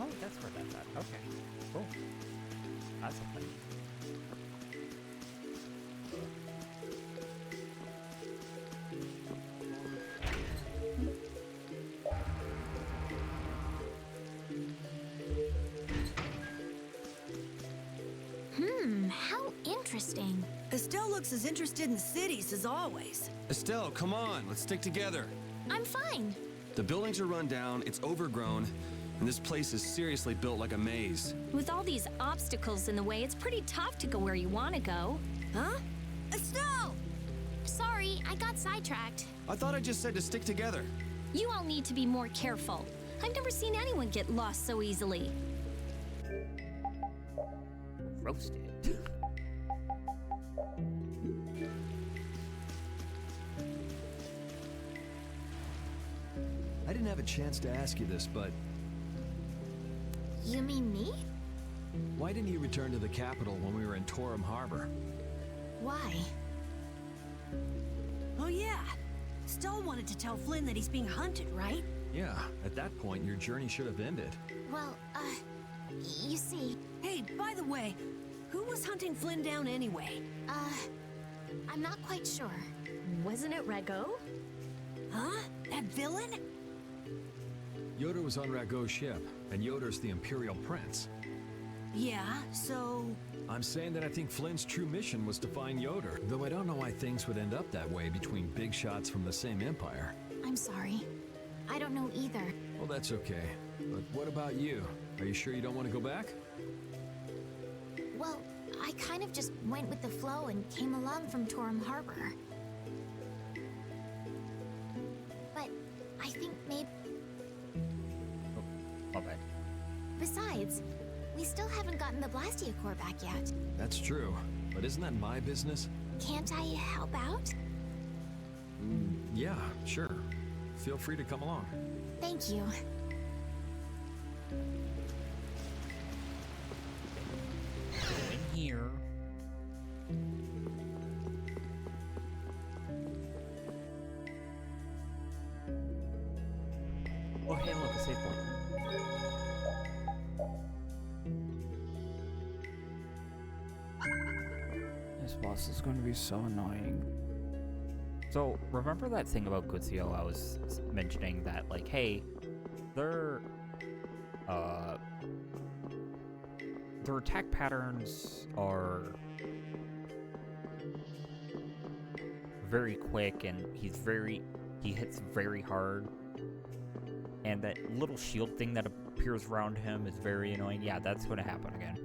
Oh, that's where that's at. Okay, cool. That's a thing. How interesting. Estelle looks as interested in cities as always. Estelle, come on. Let's stick together. I'm fine. The buildings are run down, it's overgrown, and this place is seriously built like a maze. With all these obstacles in the way, it's pretty tough to go where you want to go. Huh? Estelle! Sorry, I got sidetracked. I thought I just said to stick together. You all need to be more careful. I've never seen anyone get lost so easily. Roasted. I didn't have a chance to ask you this, but You mean me? why didn't you return to the capital when we were in Torum Harbor? Why? Oh yeah. Estelle wanted to tell Flynn that he's being hunted, right? Yeah, at that point, your journey should have ended. Well, you see... Hey, by the way, who was hunting Flynn down anyway? I'm not quite sure. Wasn't it Rago? Huh? That villain? Yoder was on Rago's ship, and Yoder's the Imperial Prince. Yeah, so... I'm saying that I think Flynn's true mission was to find Yoder, though I don't know why things would end up that way between big shots from the same empire. I'm sorry. I don't know either. Well, that's okay. But what about you? Are you sure you don't want to go back? Well, I kind of just went with the flow and came along from Torum Harbor. But I think maybe... My bad. Besides, we still haven't gotten the Blastia core back yet. That's true, but isn't that my business? Can't I help out? Yeah, sure. Feel free to come along. Thank you. Go in here. Oh, hey, look, a save point. This boss is going to be so annoying. So, remember that thing about Guzio I was mentioning that, like, hey, their attack patterns are very quick and he hits very hard. And that little shield thing that appears around him is very annoying. Yeah, that's going to happen again.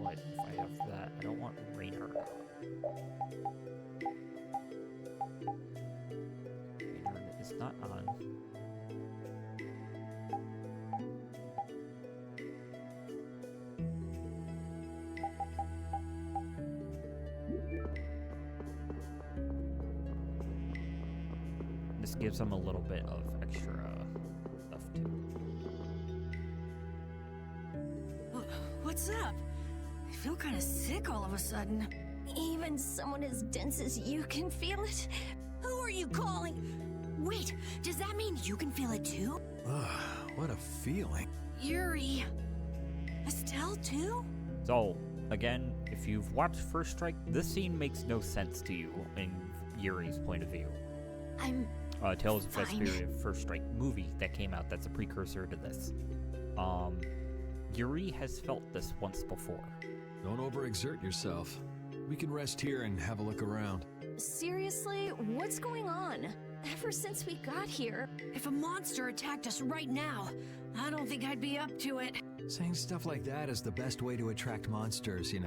But if I have that, I don't want Raynard. Raynard is not on. this gives them a little bit of extra stuff too. What's up? I feel kind of sick all of a sudden. Even someone as dense as you can feel it? Who are you calling? Wait, does that mean you can feel it too? What a feeling. Yuri. Estelle too? So, again, if you've watched First Strike, this scene makes no sense to you in Yuri's point of view. I'm Tales of fine. Vesperia First Strike movie that came out that's a precursor to this. Yuri has felt this once before. Don't overexert yourself. We can rest here and have a look around. Seriously, what's going on? Ever since we got here... If a monster attacked us right now, I don't think I'd be up to it. Saying stuff like that is the best way to attract monsters, you know.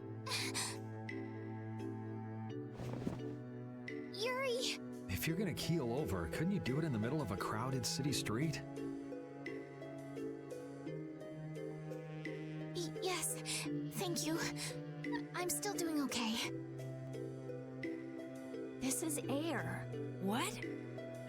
Yuri! If you're gonna keel over, couldn't you do it in the middle of a crowded city street? Yes, thank you. I'm still doing okay. This is air. What?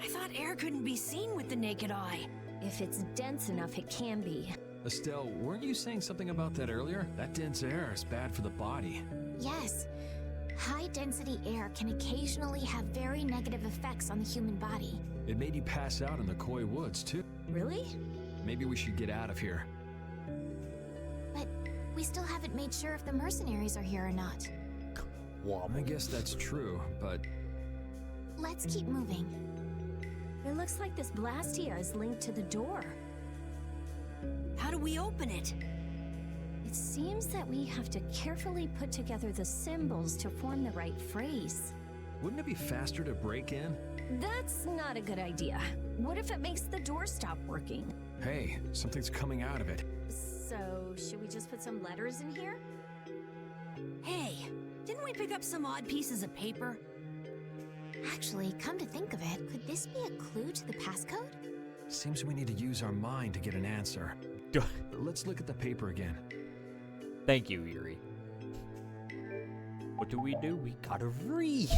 I thought air couldn't be seen with the naked eye. If it's dense enough, it can be. Estelle, weren't you saying something about that earlier? That dense air is bad for the body. Yes. High-density air can occasionally have very negative effects on the human body. It made you pass out in the Koi Woods, too. Really? Maybe we should get out of here. But we still haven't made sure if the mercenaries are here or not. Well, I guess that's true, but... Let's keep moving. It looks like this Blastia is linked to the door. How do we open it? It seems that we have to carefully put together the symbols to form the right phrase. Wouldn't it be faster to break in? That's not a good idea. What if it makes the door stop working? Hey, something's coming out of it. So, should we just put some letters in here? Hey, didn't we pick up some odd pieces of paper? Actually, come to think of it, could this be a clue to the passcode? Seems we need to use our mind to get an answer. Let's look at the paper again. Thank you, Yuri. What do? We gotta read.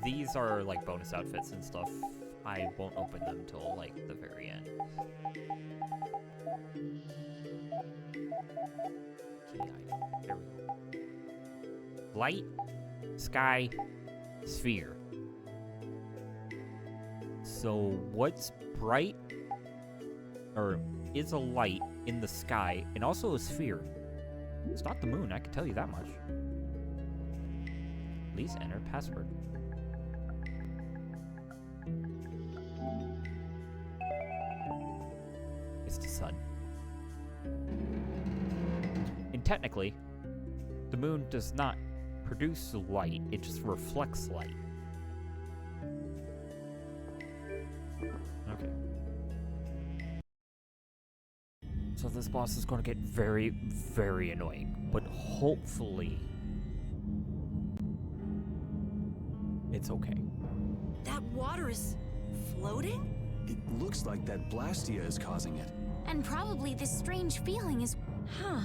These are like bonus outfits and stuff. I won't open them till like the very end. Key item. There we go. Light, sky, sphere. So what's bright or is a light in the sky and also a sphere? It's not the moon, I can tell you that much. Please enter password. It's the sun. And technically, the moon does not produce light, it just reflects light. Okay. So this boss is going to get very, very annoying, but hopefully it's okay. That water is floating? It looks like that Blastia is causing it. And probably this strange feeling is... Huh.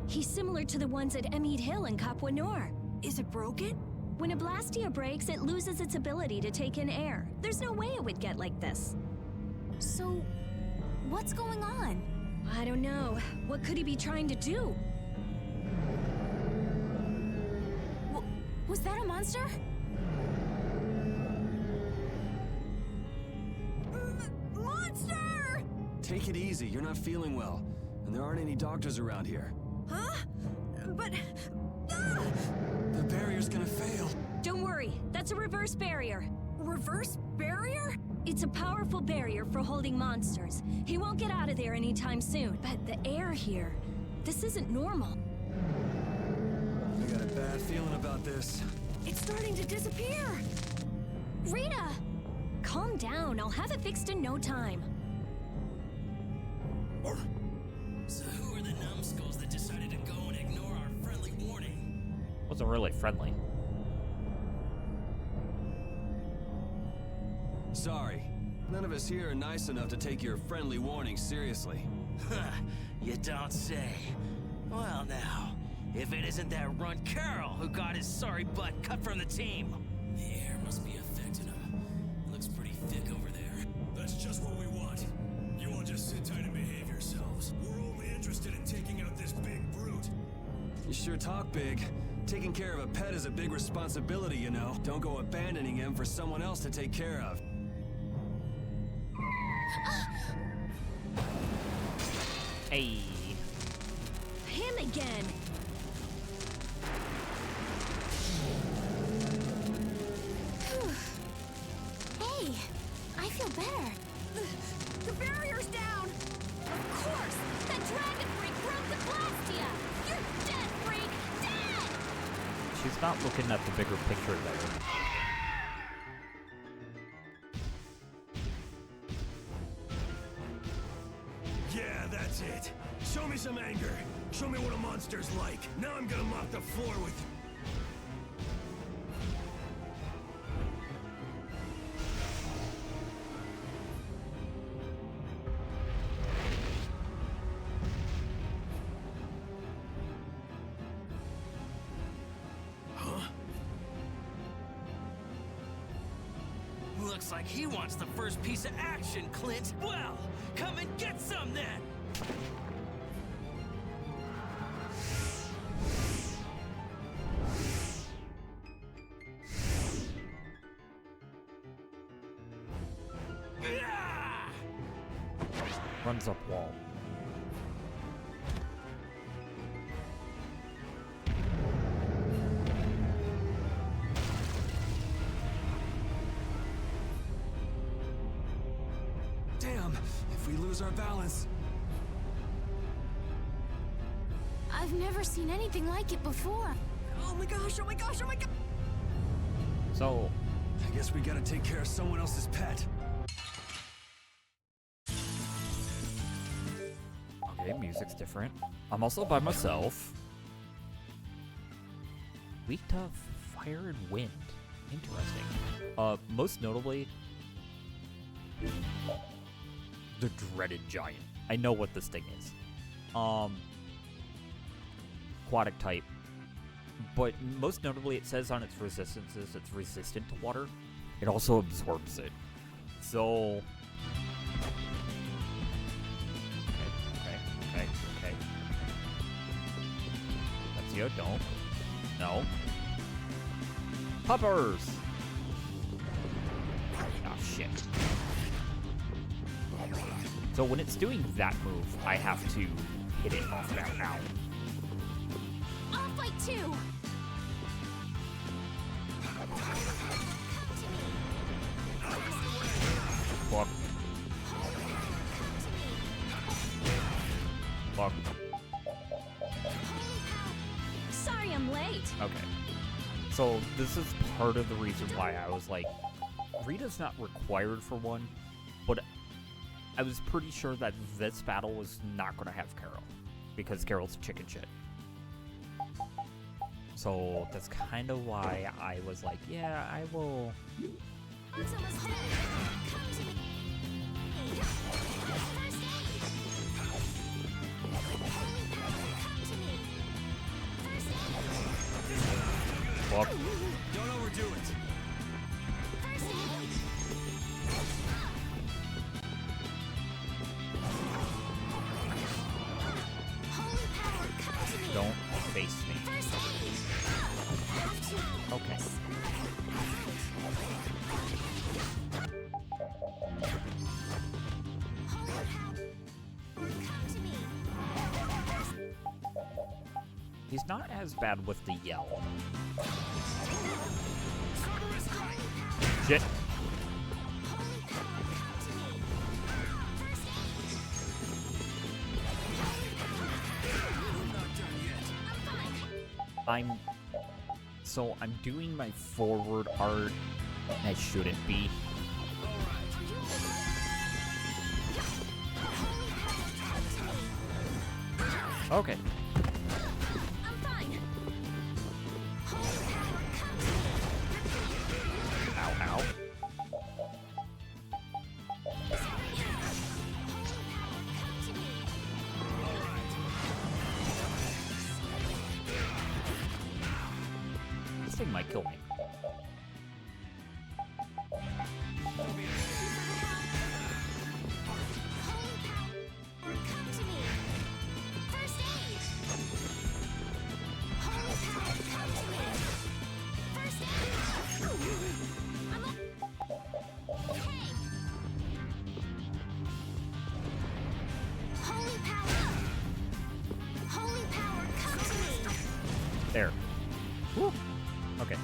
He's similar to the ones at Emid Hill and Capua Nor. Is it broken? When a Blastia breaks, it loses its ability to take in air. There's no way it would get like this. So, what's going on? I don't know. What could he be trying to do? Was that a monster? Monster! Take it easy, you're not feeling well. And there aren't any doctors around here. Huh? But... The barrier's gonna fail. Don't worry, that's a reverse barrier. Reverse barrier? It's a powerful barrier for holding monsters. He won't get out of there anytime soon. But the air here, this isn't normal. I got a bad feeling about this. It's starting to disappear. Rita! Calm down, I'll have it fixed in no time. So who are the numbskulls that decided to go and ignore our friendly warning? Wasn't really friendly. Sorry. None of us here are nice enough to take your friendly warning seriously. You don't say. Well now, if it isn't that runt Carol who got his sorry butt cut from the team. The air must be affected You sure talk big. Taking care of a pet is a big responsibility, you know. Don't go abandoning him for someone else to take care of. Hey. Him again. Hey, I feel better. The barrier's down. Of course, that dragon freak broke the Blastia. You're dead, freak. Dead. She's not looking at the bigger picture there. Yeah, that's it. Show me some anger. Show me what a monster's like. Now I'm gonna mop the floor with you. Looks like he wants the first piece of action, Clint. Well, come and get some then! Runs up wall. Damn, if we lose our balance. I've never seen anything like it before. Oh my gosh, oh my gosh, oh my gosh! So, I guess we gotta take care of someone else's pet. okay, music's different. I'm also by myself. Weak to fire and wind. Interesting. Most notably, the dreaded giant. I know what this thing is. Aquatic type. But most notably, it says on its resistances, it's resistant to water. It also absorbs it. So... Okay. That's you, don't. No. Puppers! Oh, shit. So when it's doing that move, I have to hit it off that now. I'll fight too. Fuck. Fuck. Sorry I'm late. Okay. So this is part of the reason why I was like, Rita's not required for one, but I was pretty sure that this battle was not going to have Carol, because Carol's chicken shit. So that's kind of why I was like, yeah, I will... Fuck. Don't overdo it. Don't face me. Okay. He's not as bad with the yell. Shit. I'm doing my forward art. I shouldn't be. Okay. Ow, ow. This thing might kill me. There. Woo. Okay.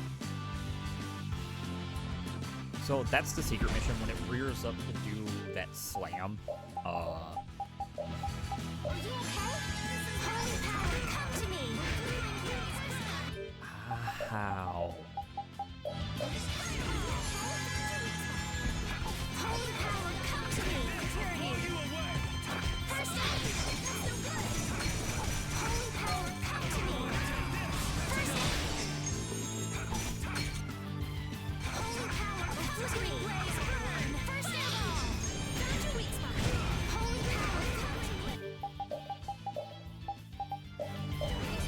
So that's the secret mission when it rears up to do that slam. Are you okay? Holy power, come to me! How? Holy power, come to me! First aid! Holy power, come to me! First aid! Holy power, come to me! First aid! Found your weak spot! Holy power, come to me!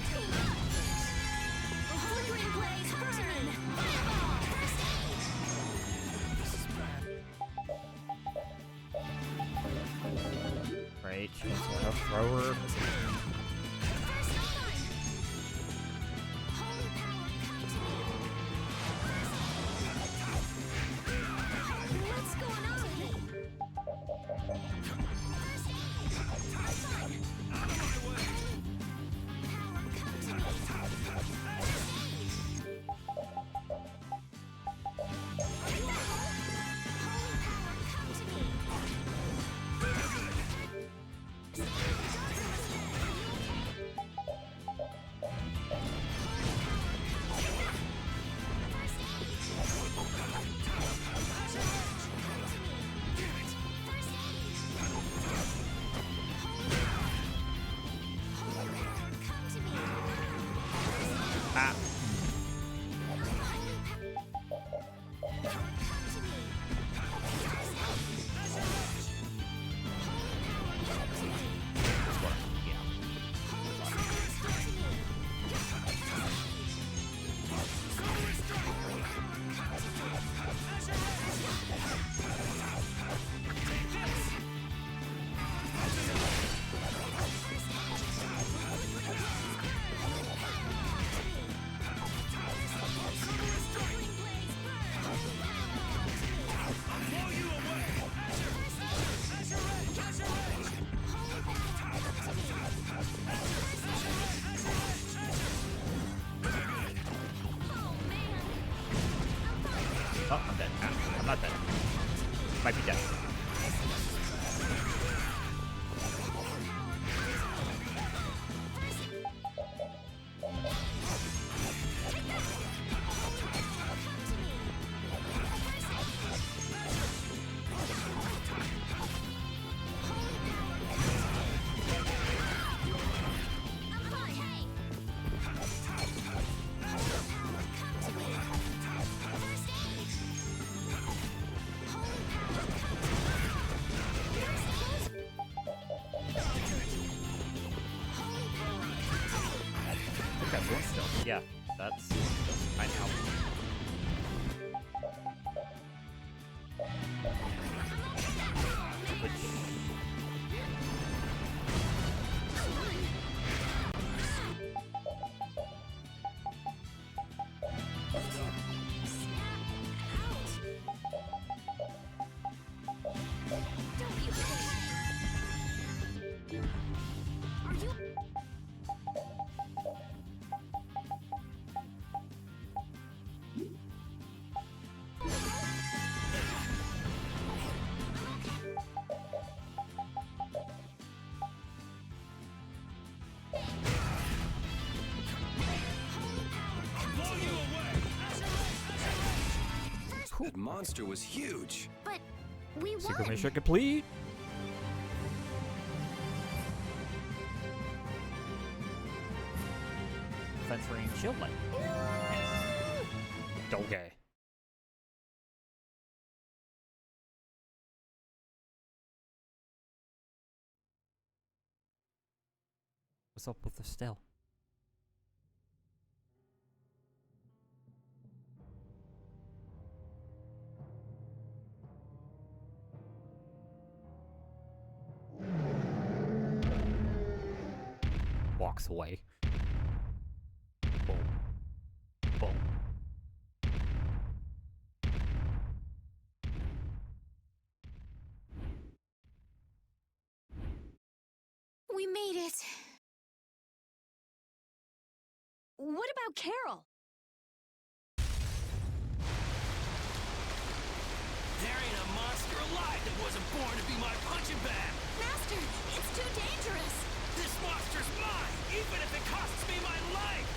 Too much! Holy green blaze, burn! Fireball! First aid! This is bad. Right, she's a thrower. What's going on? Ah. Oh, I'm dead. Ah, I'm not dead. Might be dead. Yeah, that's fine now. Which... That monster was huge. But we won. Secret mission complete. Defense range shield light. Okay. What's up with the still? Walks away. Boom. Boom. We made it. what about Carol? There ain't a monster alive that wasn't born to be my punching bag! Master, it's too dangerous! This monster's mine, even if it costs me my life!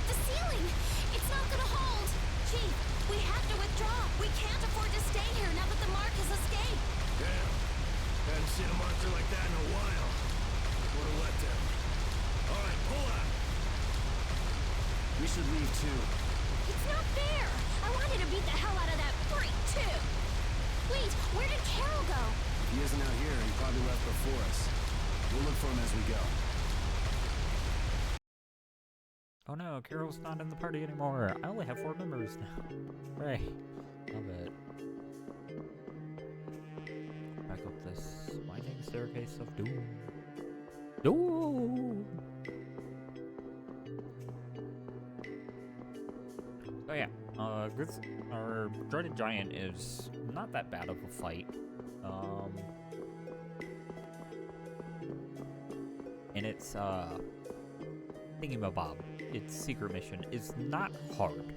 The ceiling! It's not gonna hold! Chief, we have to withdraw! We can't afford to stay here now that the mark has escaped! Damn. Hadn't seen a monster like that in a while. What a letdown. Alright, pull out! We should leave too. It's not fair! I wanted to beat the hell out of that freak, too! Wait, where did Carol go? If he isn't out here, he probably left before us. We'll look for him as we go. Oh no, Carol's not in the party anymore. I only have 4 members now. Hooray. Love it. Back up this winding staircase of doom. Doom! So yeah, our dreaded giant is not that bad of a fight. And it's, thingamabob, its secret mission, is not hard.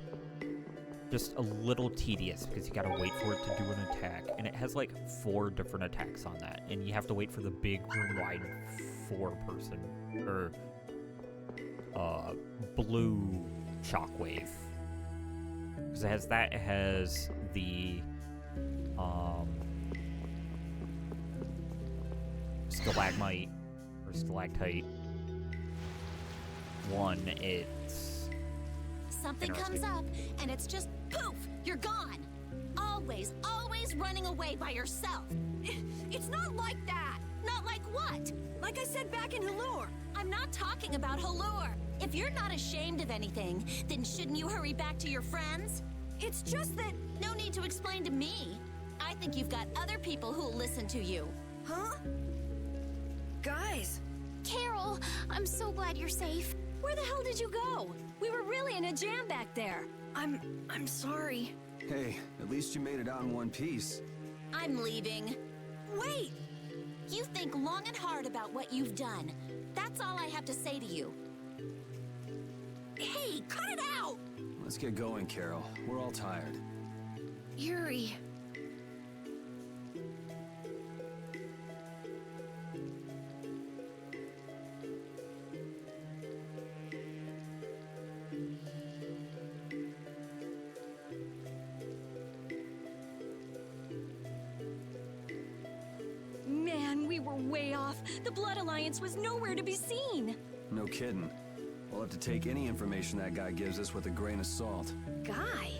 Just a little tedious because you gotta wait for it to do an attack. And it has like 4 different attacks on that. And you have to wait for the big wide 4-person, or, blue shockwave. Because it has that, it has the, stalagmite, or stalactite. One, it's... Something comes up, and it's just poof! You're gone! Always, always running away by yourself! It's not like that! Not like what? Like I said back in Halure! I'm not talking about Halure! If you're not ashamed of anything, then shouldn't you hurry back to your friends? It's just that... No need to explain to me. I think you've got other people who'll listen to you. Huh? Guys! Carol, I'm so glad you're safe. Where the hell did you go? We were really in a jam back there. I'm sorry. Hey, at least you made it out in one piece. I'm leaving. Wait! You think long and hard about what you've done. That's all I have to say to you. Hey, cut it out! Let's get going, Carol. We're all tired. Yuri. Man, we were way off. The Blood Alliance was nowhere to be seen. No kidding. We'll have to take any information that guy gives us with a grain of salt. Guy?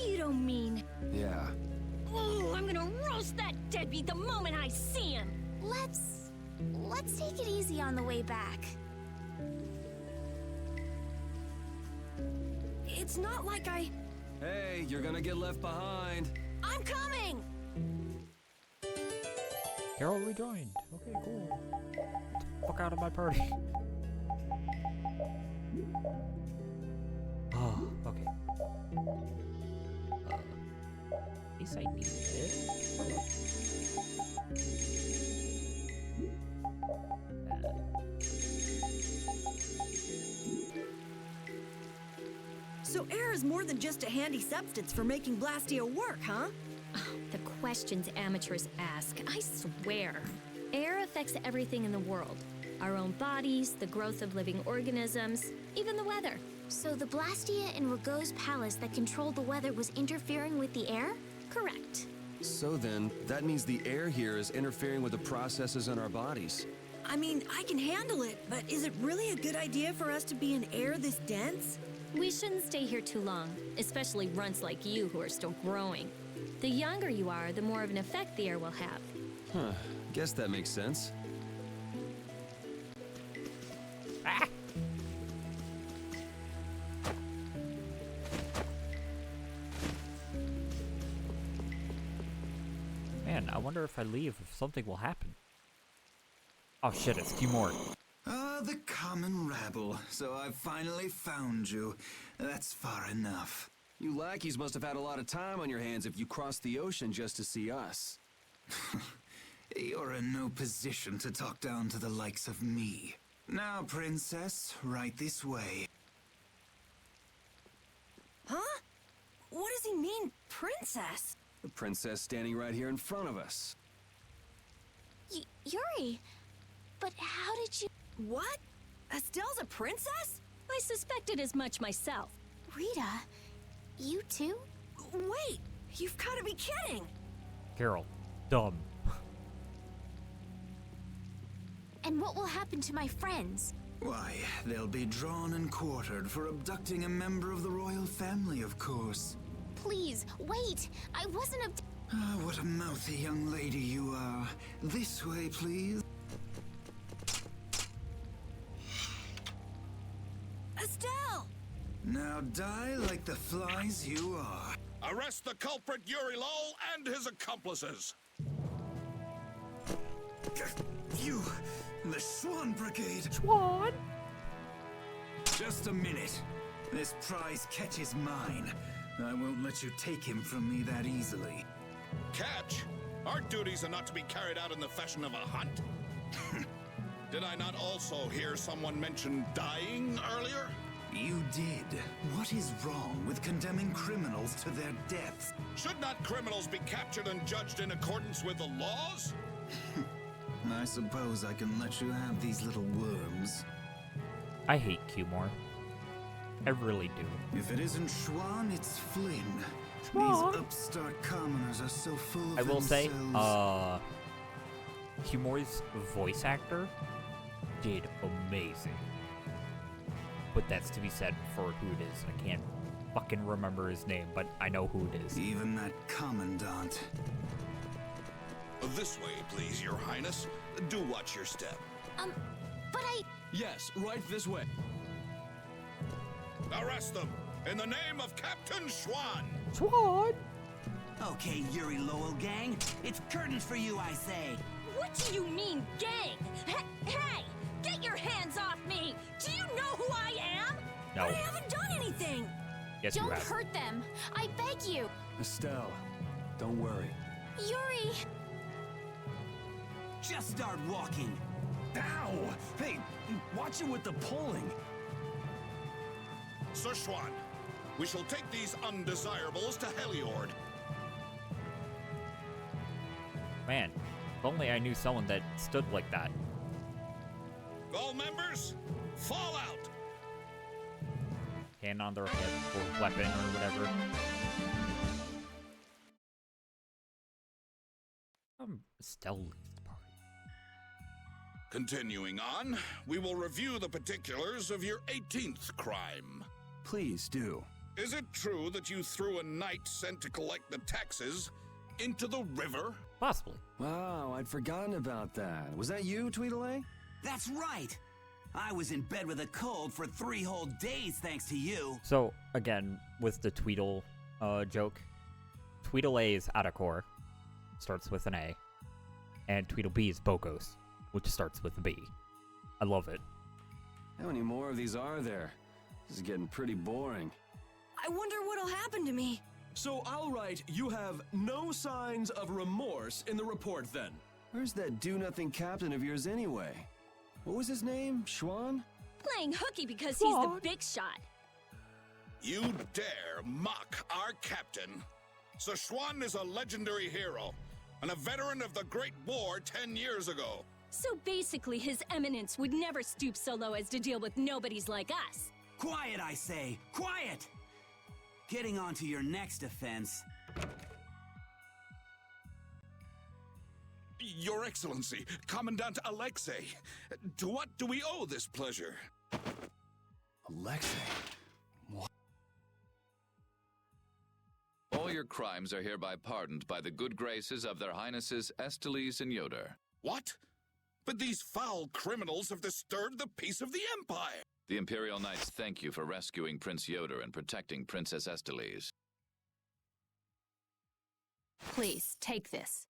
You don't mean... Yeah. Oh, I'm gonna roast that deadbeat the moment I see him! Let's take it easy on the way back. It's not like I... Hey, you're gonna get left behind. I'm coming! Carol rejoined. Okay, cool. Fuck out of my party. Oh, okay. At least I needed it. So air is more than just a handy substance for making Blastia work, huh? The questions amateurs ask, I swear. Air affects everything in the world. Our own bodies, the growth of living organisms, even the weather. So the Blastia in Rago's palace that controlled the weather was interfering with the air? Correct. So then, that means the air here is interfering with the processes in our bodies. I mean, I can handle it, but is it really a good idea for us to be in air this dense? We shouldn't stay here too long, especially runts like you who are still growing. The younger you are, the more of an effect the air will have. Huh, guess that makes sense. Ah! Man, I wonder if I leave, if something will happen. Oh shit, it's Timor. The common rabble. So I've finally found you. That's far enough. You lackeys must have had a lot of time on your hands if you crossed the ocean just to see us. You're in no position to talk down to the likes of me. Now, princess, right this way. Huh? What does he mean, princess? The princess standing right here in front of us. Yuri, but how did you... What? Estelle's a princess? I suspected as much myself. Rita, you too? Wait, you've got to be kidding. Carol, dumb. And what will happen to my friends? Why, they'll be drawn and quartered for abducting a member of the royal family, of course. Please, wait! I wasn't Ah, what a mouthy young lady you are. This way, please. Estelle! Now die like the flies you are. Arrest the culprit Yuri Lowell and his accomplices. You, the Swan Brigade. Swan? Just a minute. This prize catches mine. I won't let you take him from me that easily. Catch? Our duties are not to be carried out in the fashion of a hunt. Did I not also hear someone mention dying earlier? You did. What is wrong with condemning criminals to their deaths? Should not criminals be captured and judged in accordance with the laws? I suppose I can let you have these little worms. I hate Cumore. I really do. If it isn't Schwan, it's Flynn. Schwan? These upstart commoners are so full of I will say, themselves. Cumore's voice actor did amazing. But that's to be said for who it is. I can't fucking remember his name, but I know who it is. Even that commandant. This way, please, Your Highness. Do watch your step. But I... Yes, right this way. Arrest them in the name of Captain Schwan. Schwan? Okay, Yuri Lowell gang, it's curtains for you, I say. What do you mean, gang? Hey! Get your hands off me! Do you know who I am? No. I haven't done anything. Yes, Don't you have. hurt them! I beg you! Estelle, don't worry. Yuri! Just start walking. Ow! Hey, watch it with the pulling. Sir Schwan, we shall take these undesirables to Heliord. Man, if only I knew someone that stood like that. All members, fall out! Hand on their hip or weapon or whatever. Estelle leads the party. Continuing on, we will review the particulars of your 18th crime. Please do. Is it true that you threw a knight sent to collect the taxes into the river? Possibly. Wow, I'd forgotten about that. Was that you, Tweedledee? That's right. I was in bed with a cold for 3 whole days thanks to you. So, again, with the Tweedle joke, Tweedledee is Adacor, starts with an A, and Tweedledee is Bokos, which starts with a B. I love it. How many more of these are there? This is getting pretty boring. I wonder what'll happen to me. So I'll write, you have no signs of remorse in the report then. Where's that do-nothing captain of yours anyway? What was his name? Schwan? Playing hooky because he's the big shot. You dare mock our captain? Sir Schwan is a legendary hero and a veteran of the Great War 10 years ago. So basically, His Eminence would never stoop so low as to deal with nobodies like us. Quiet, I say. Quiet! Getting on to your next offense. Your Excellency, Commandant Alexei, to what do we owe this pleasure? Alexei? What? All your crimes are hereby pardoned by the good graces of their Highnesses Esteles and Yoder. What? But these foul criminals have disturbed the peace of the Empire! The Imperial Knights thank you for rescuing Prince Yoder and protecting Princess Esteles. Please, take this.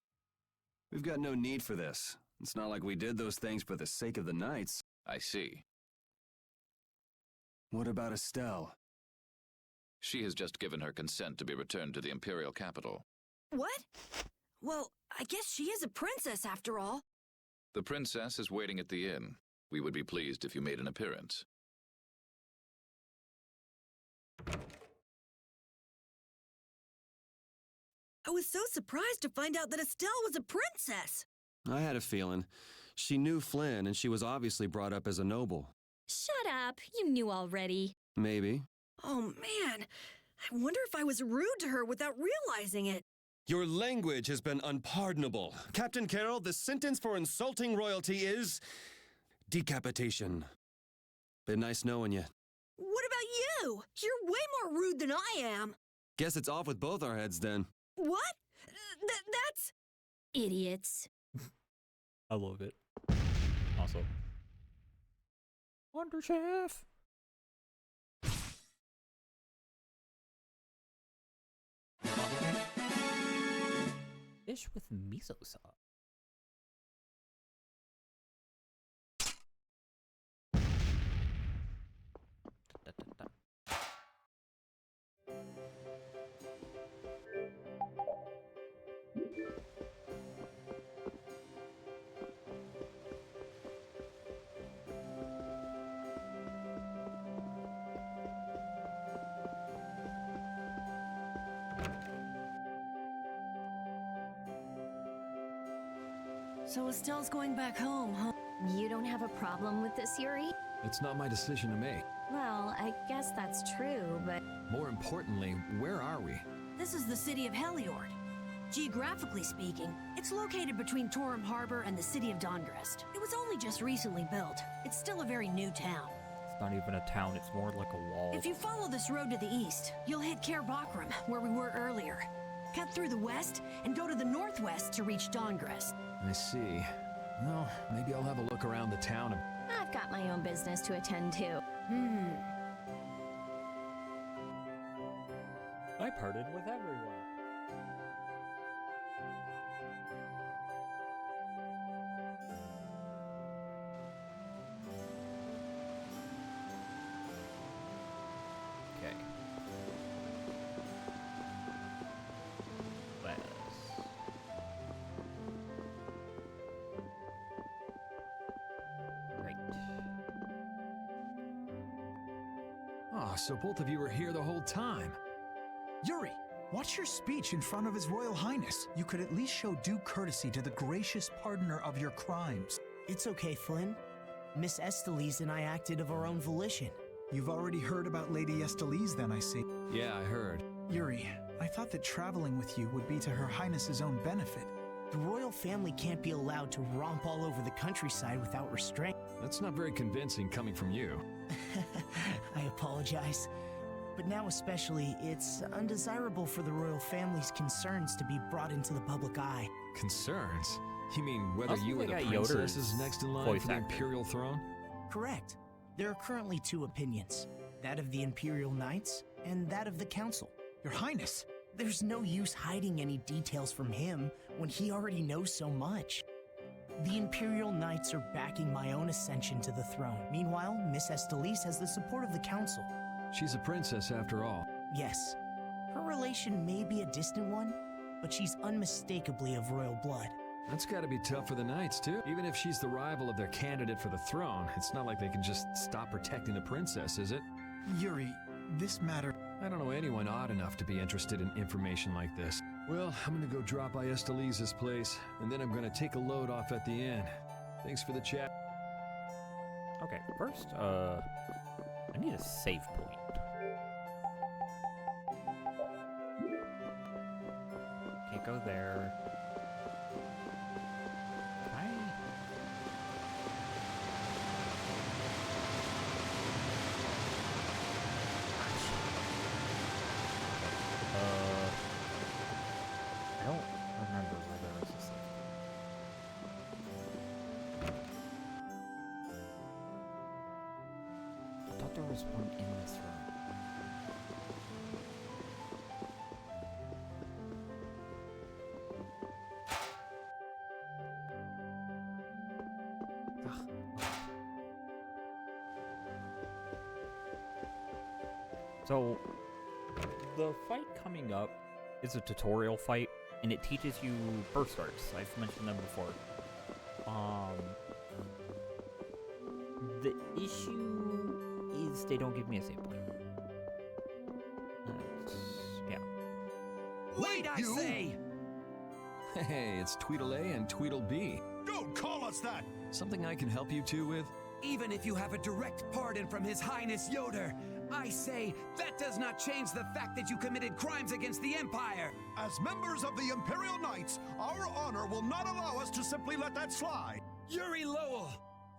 We've got no need for this. It's not like we did those things for the sake of the knights. I see. What about Estelle? She has just given her consent to be returned to the Imperial capital. What? Well, I guess she is a princess after all. The princess is waiting at the inn. We would be pleased if you made an appearance. I was so surprised to find out that Estelle was a princess. I had a feeling. She knew Flynn, and she was obviously brought up as a noble. Shut up. You knew already. Maybe. Oh, man. I wonder if I was rude to her without realizing it. Your language has been unpardonable. Captain Carroll, the sentence for insulting royalty is decapitation. Been nice knowing you. What about you? You're way more rude than I am. Guess it's off with both our heads then. What? That's... Idiots. I love it. Also, Wonder Chef. Fish with miso sauce. So Estelle's going back home, huh? You don't have a problem with this, Yuri? It's not my decision to make. Well, I guess that's true, but... More importantly, where are we? This is the city of Heliord. Geographically speaking, it's located between Torum Harbor and the city of Dongrest. It was only just recently built. It's still a very new town. It's not even a town, it's more like a wall. If you follow this road to the east, you'll hit Cair Bakram, where we were earlier. Cut through the west and go to the northwest to reach Dongrest. I see. Well, maybe I'll have a look around the town. I've got my own business to attend to. I parted with everyone. Okay. Ah, so both of you were here the whole time. Yuri, watch your speech in front of His Royal Highness. You could at least show due courtesy to the gracious pardoner of your crimes. It's okay, Flynn. Miss Estelise and I acted of our own volition. You've already heard about Lady Estelise then, I see. Yeah, I heard. Yuri, I thought that traveling with you would be to Her Highness's own benefit. The royal family can't be allowed to romp all over the countryside without restraint. That's not very convincing coming from you. I apologize. But now especially, it's undesirable for the royal family's concerns to be brought into the public eye. Concerns? You mean whether Also, you or they the got princess Yoda's is next in line voice for the actor. Imperial throne? Correct. There are currently two opinions. That of the Imperial Knights, and that of the Council. Your Highness! There's no use hiding any details from him when he already knows so much. The Imperial Knights are backing my own ascension to the throne. Meanwhile, Miss Estelise has the support of the Council. She's a princess after all. Yes, her relation may be a distant one, but she's unmistakably of royal blood. That's gotta be tough for the Knights, too. Even if she's the rival of their candidate for the throne, it's not like they can just stop protecting the princess, is it? Yuri, this matter... I don't know anyone odd enough to be interested in information like this. Well, I'm gonna go drop by Estelise's place, and then I'm gonna take a load off at the inn. Thanks for the chat. Okay, first, I need a save point. Can't go there. Can I? I don't remember where there was a save point. I thought there was one in this room. So, the fight coming up is a tutorial fight, and it teaches you burst arts. I've mentioned them before. The issue is they don't give me a save point. Yeah. Wait, I say! Hey, it's Tweedle A and Tweedle B. Don't call us that! Something I can help you two with? Even if you have a direct pardon from His Highness Yoder, I say that does not change the fact that you committed crimes against the Empire. As members of the Imperial Knights, our honor will not allow us to simply let that slide. Yuri Lowell,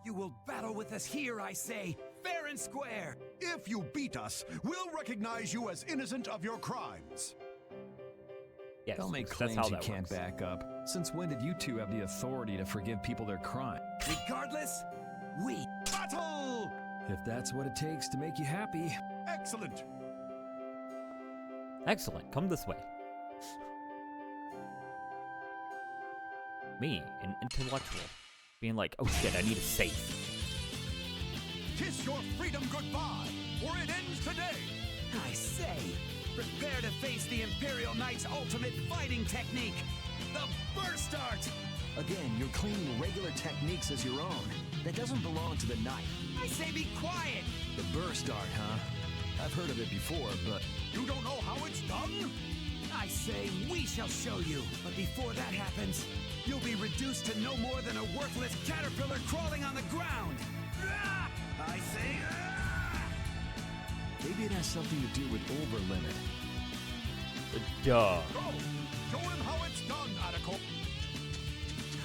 you will battle with us here, I say, fair and square. If you beat us, we'll recognize you as innocent of your crimes. Yes, Don't make that's claims how you that can't works. back up. Since when did you two have the authority to forgive people their crime? Regardless, we battle! If that's what it takes to make you happy. Excellent. Excellent. Come this way. Me, an intellectual, being like, oh shit, I need a safe. Kiss your freedom goodbye, or it ends today. I say, prepare to face the Imperial Knight's ultimate fighting technique, the Burst Art! Again, you're claiming regular techniques as your own. That doesn't belong to the knight. I say be quiet! The burst art, huh? I've heard of it before, but... You don't know how it's done? I say we shall show you, but before that happens, you'll be reduced to no more than a worthless caterpillar crawling on the ground! I say... Maybe it has something to do with overlimit. Duh. Go! Show him how it's done, Attico.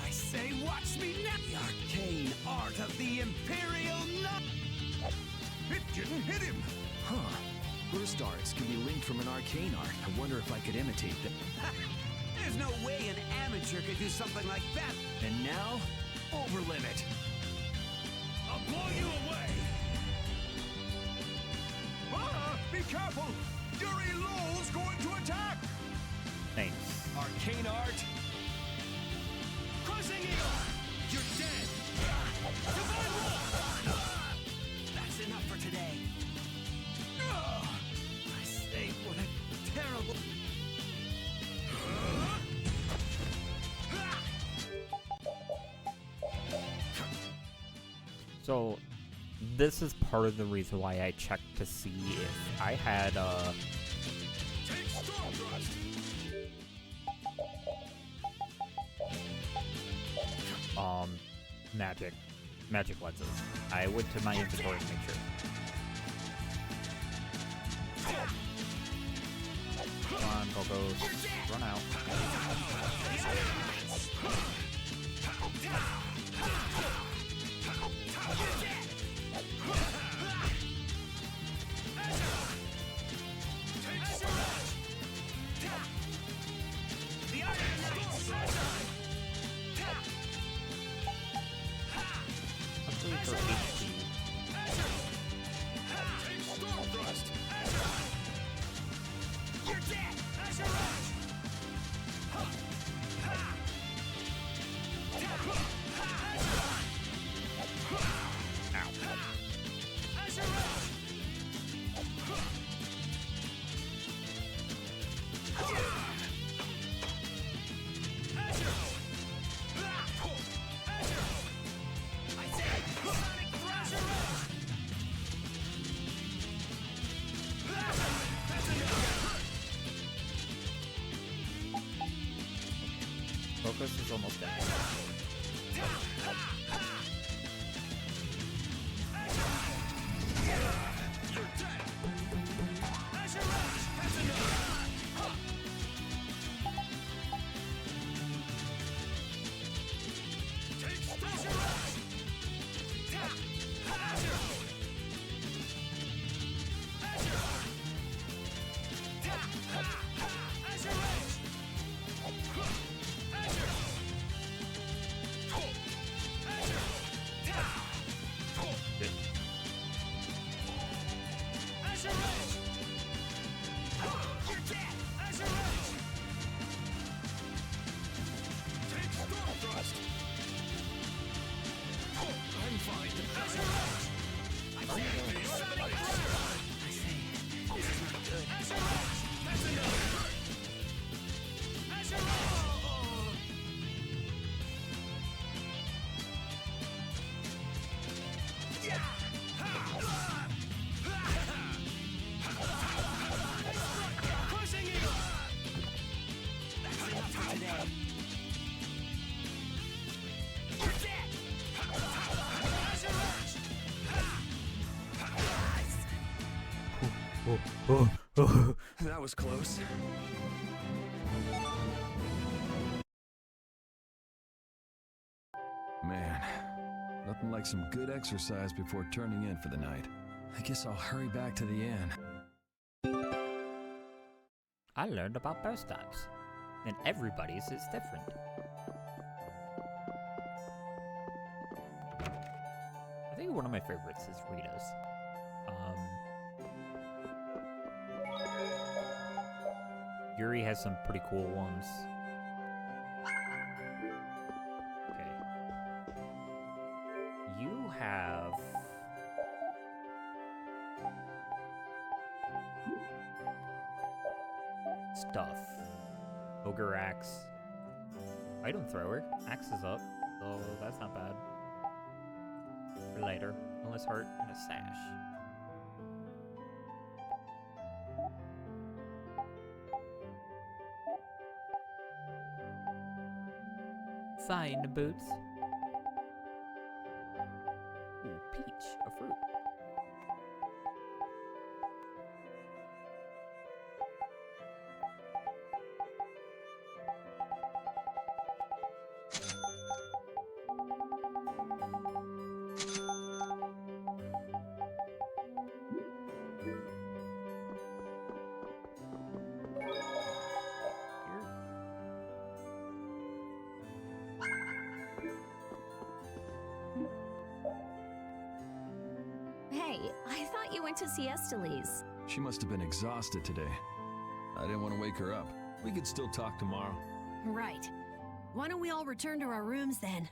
I say watch me now! The arcane art of the Imperial Knight! It didn't hit him! Huh. Burst arts can be linked from an arcane art. I wonder if I could imitate them. There's no way an amateur could do something like that! And now, overlimit. I'll blow you away! Ah! Be careful! Yuri Lowell's going to attack! Thanks. Arcane art. Crushing Eagle! You're dead! Divine Wolf! That's enough for today. I say, what a terrible... So, this is part of the reason why I checked to see if I had, Take Storm Thrust! magic lenses. I went to my inventory to make sure. Come on, Gogos. Run out. Hopefully for HP. Take Storm Thrust! You're dead! Azure Rush! Focus is almost dead. today. That was close. Man, nothing like some good exercise before turning in for the night. I guess I'll hurry back to the inn. I learned about burst types, and everybody's is different. I think one of my favorites is Rita's. Yuri has some pretty cool ones. Okay. You have... stuff. Ogre axe. Item thrower. Axe is up, so that's not bad. For later. Unless heart and a sash. Fine boots. Ooh, peach, a fruit. Hey, I thought you went to see Esteli's. She must have been exhausted today. I didn't want to wake her up. We could still talk tomorrow. Right. Why don't we all return to our rooms then?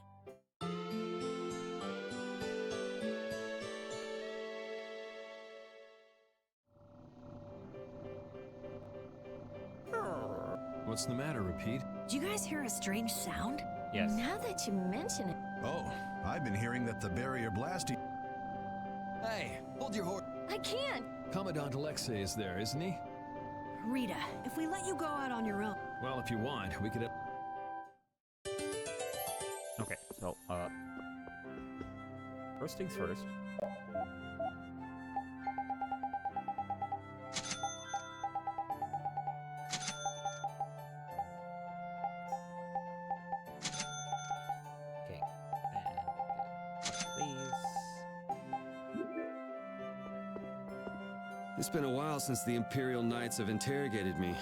What's the matter, Repeat? Did you guys hear a strange sound? Yes. Now that you mention it. Oh, I've been hearing that the barrier blasting. Hey, hold your horse. I can't. Commandant Alexei is there, isn't he? Rita, if we let you go out on your own... Well, if you want, we could... Okay, so, first things first. Okay, and please. It's been a while since the Imperial Knights have interrogated me.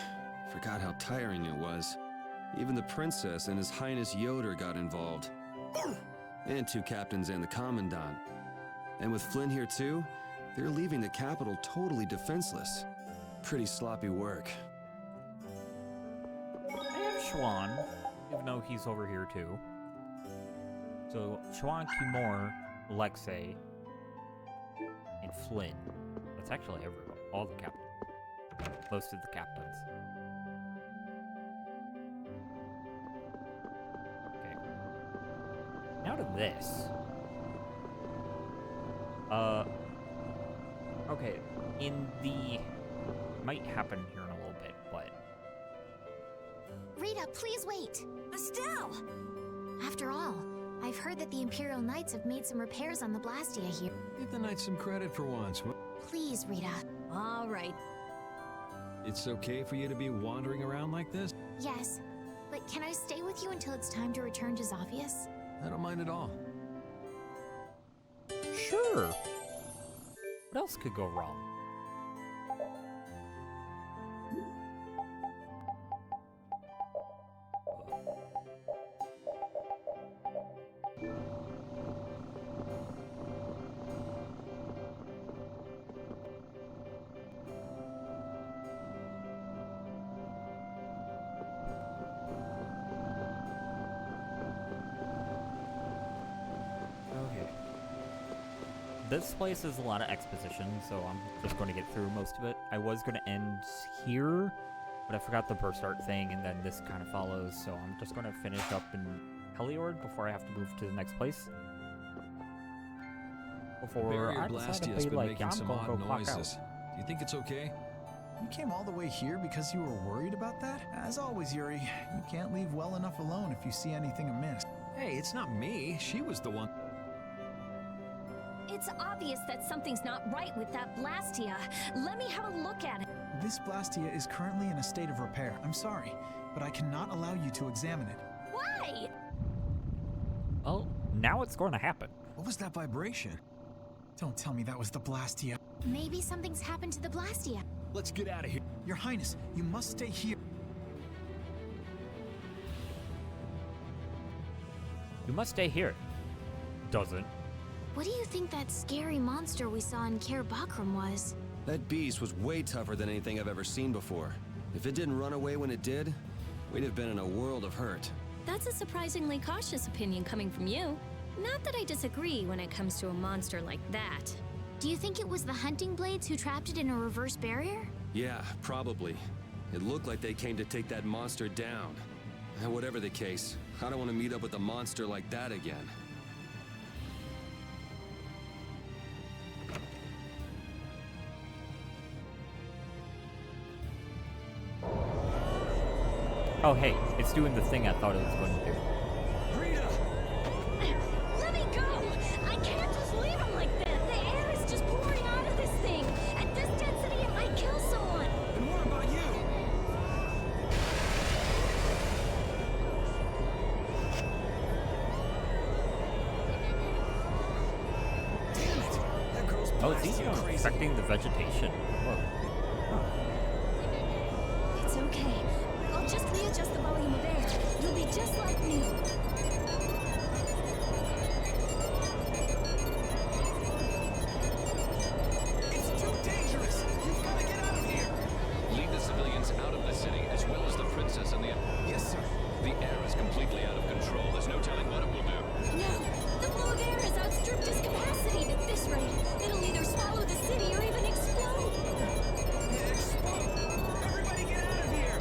Forgot how tiring it was. Even the princess and His Highness Yoder got involved. And two captains and the commandant. And with Flynn here too, they're leaving the capital totally defenseless. Pretty sloppy work. I have Schwan, even though he's over here too. So, Schwan, Kimor, Alexei, and Flynn. That's actually everyone. All the captains. Most of the captains. Okay. Now to this. Okay. In the... Might happen here in a little bit, but... Rita, please wait. Estelle! After all, I've heard that the Imperial Knights have made some repairs on the Blastia here. Give the Knights some credit for once. Please, Rita. All right. It's okay for you to be wandering around like this? Yes, but can I stay with you until it's time to return to Xavius? I don't mind at all. Sure. What else could go wrong? Okay. This place has a lot of exposition, so I'm just going to get through most of it. I was going to end here, but I forgot the burst art thing, and then this kind of follows, so I'm just going to finish up in Heliord before I have to move to the next place. Before Barrier I decide to Blastia's be been like, making I'm some going to go odd clock out. noises. Do you think it's okay? You came all the way here because you were worried about that? As always, Yuri, you can't leave well enough alone if you see anything amiss. Hey, it's not me. She was the one. It's obvious that something's not right with that Blastia. Let me have a look at it. This Blastia is currently in a state of repair. I'm sorry, but I cannot allow you to examine it. Why? Well, now it's going to happen. What was that vibration? Don't tell me that was the Blastia. Maybe something's happened to the Blastia. Let's get out of here. Your Highness, you must stay here. You must stay here. Doesn't. What do you think that scary monster we saw in Kir Bakram was? That beast was way tougher than anything I've ever seen before. If it didn't run away when it did, we'd have been in a world of hurt. That's a surprisingly cautious opinion coming from you. Not that I disagree when it comes to a monster like that. Do you think it was the hunting blades who trapped it in a reverse barrier? Yeah, probably. It looked like they came to take that monster down. And whatever the case, I don't want to meet up with a monster like that again. Oh, hey, it's doing the thing I thought it was going to do. Let me go! I can't just leave him like this! The air is just pouring out of this thing! At this density, it might kill someone! And what about you? Damn it! That girl's Oh, it's even affecting the vegetation. Whoa. It's okay. I'll just readjust the volume of air. You'll be just like me. It's too dangerous! You've got to get out of here! Lead the civilians out of the city, as well as the princess and the... Yes, sir. The air is completely out of control. There's no telling what it will do. No! The flow of air has outstripped its capacity. At this rate, it'll either swallow the city or even explode. Explode! Everybody get out of here!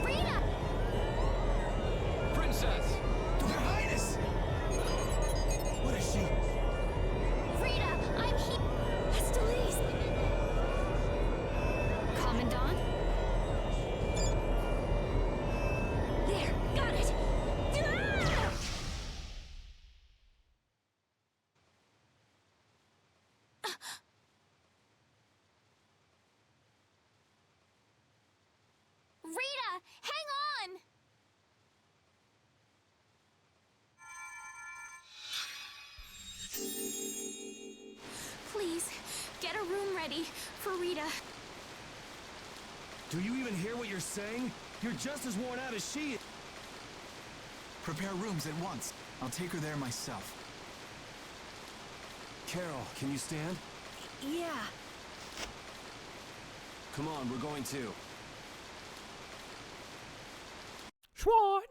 Rita! Princess! Your Highness! What is she? Rita, I'm here. Estelize! Commandant? There, got it! Ah! Rita, hang on! Please, get a room ready for Rita. Do you even hear what you're saying? You're just as worn out as she is. Prepare rooms at once. I'll take her there myself. Carol, can you stand? Yeah. Come on, we're going to. Schwan!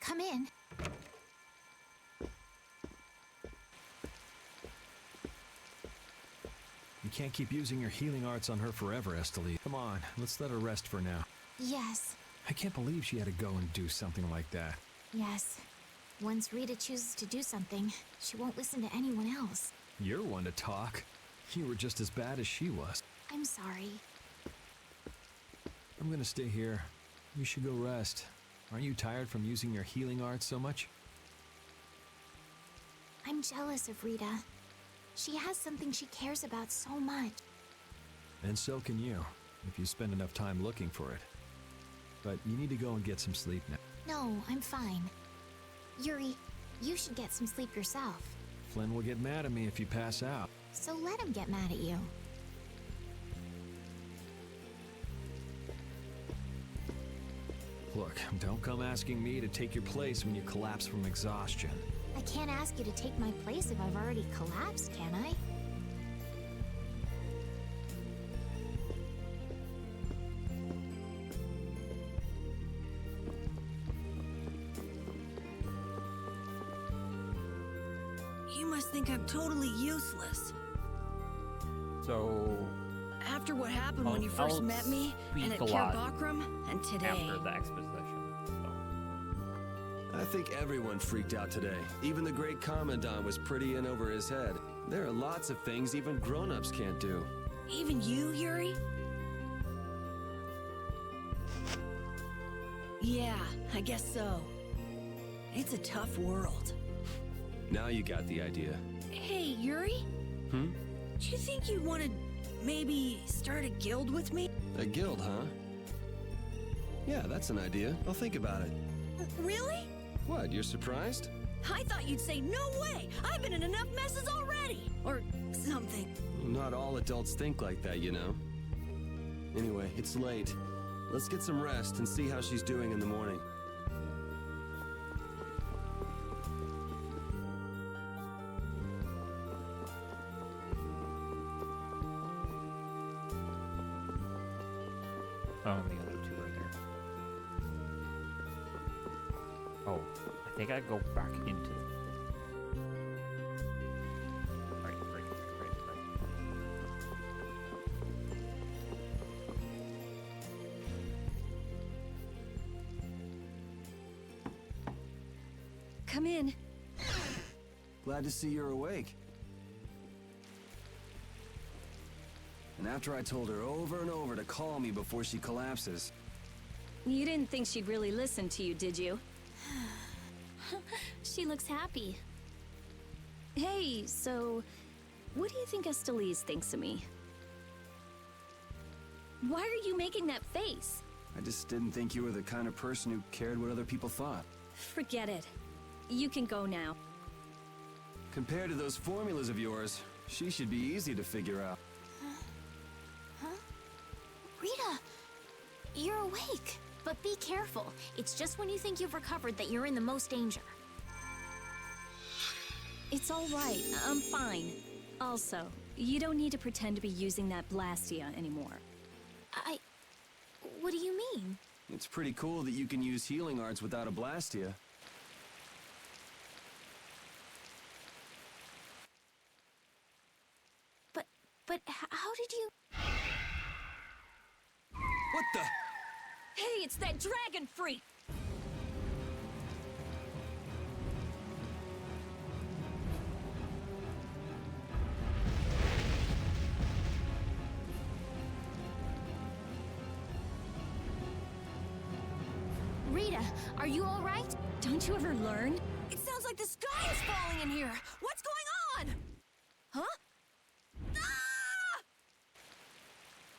Come in. You can't keep using your healing arts on her forever, Esteli. Come on, let's let her rest for now. Yes, I can't believe she had to go and do something like that. yes. Once Rita chooses to do something, she won't listen to anyone else. You're one to talk. You were just as bad as she was. I'm sorry. I'm gonna stay here. You should go rest. Aren't you tired from using your healing arts so much? I'm jealous of Rita. She has something she cares about so much. And so can you, if you spend enough time looking for it. But you need to go and get some sleep now. No, I'm fine. Yuri, you should get some sleep yourself. Flynn will get mad at me if you pass out. So let him get mad at you. Look, don't come asking me to take your place when you collapse from exhaustion. I can't ask you to take my place if I've already collapsed, can I? You must think I'm totally useless. So... After what happened when you I'll first met me, speak and at a Kir lot Bakram, and today. after the exposition. So. I think everyone freaked out today. Even the great Commandant was pretty in over his head. There are lots of things even grown-ups can't do. Even you, Yuri? Yeah, I guess so. It's a tough world. Now you got the idea. Hey, Yuri? Hmm? Do you think you'd want to maybe start a guild with me? A guild, huh? Yeah, that's an idea. I'll think about it. Really? What, you're surprised? I thought you'd say, no way! I've been in enough messes already! Or something. Not all adults think like that, you know. Anyway, it's late. Let's get some rest and see how she's doing in the morning. Oh, and the other two are there. Oh, I think I go back into the... Right. Come in. Glad to see you're awake. And after I told her over and over to call me before she collapses. You didn't think she'd really listen to you, did you? She looks happy. Hey, so what do you think Estelise thinks of me? Why are you making that face? I just didn't think you were the kind of person who cared what other people thought. Forget it. You can go now. Compared to those formulas of yours, she should be easy to figure out. Rita, you're awake. But be careful. It's just when you think you've recovered that you're in the most danger. It's all right. I'm fine. Also, you don't need to pretend to be using that Blastia anymore. What do you mean? It's pretty cool that you can use healing arts without a Blastia. But how did you... What the... Hey, it's that dragon freak! Rita, are you all right? Don't you ever learn? It sounds like the sky is falling in here! What's going on? Huh? Ah!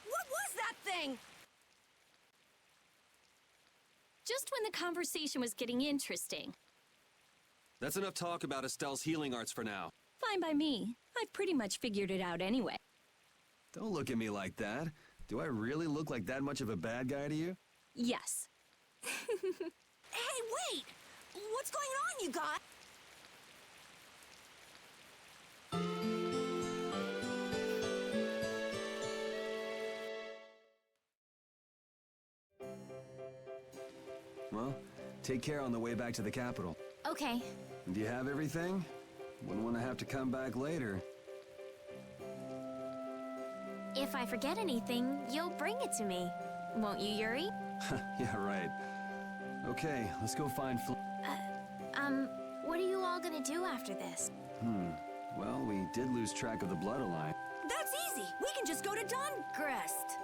What was that thing? Just when the conversation was getting interesting. That's enough talk about Estelle's healing arts for now. Fine by me. I've pretty much figured it out anyway. Don't look at me like that. Do I really look like that much of a bad guy to you? Yes. Hey, wait! What's going on, you guys? Well, take care on the way back to the capital. Okay. Do you have everything? Wouldn't want to have to come back later. If I forget anything, you'll bring it to me. Won't you, Yuri? Yeah, right. Okay, let's go find What are you all gonna do after this? Well, we did lose track of the Blood Alliance. That's easy! We can just go to Dongrest.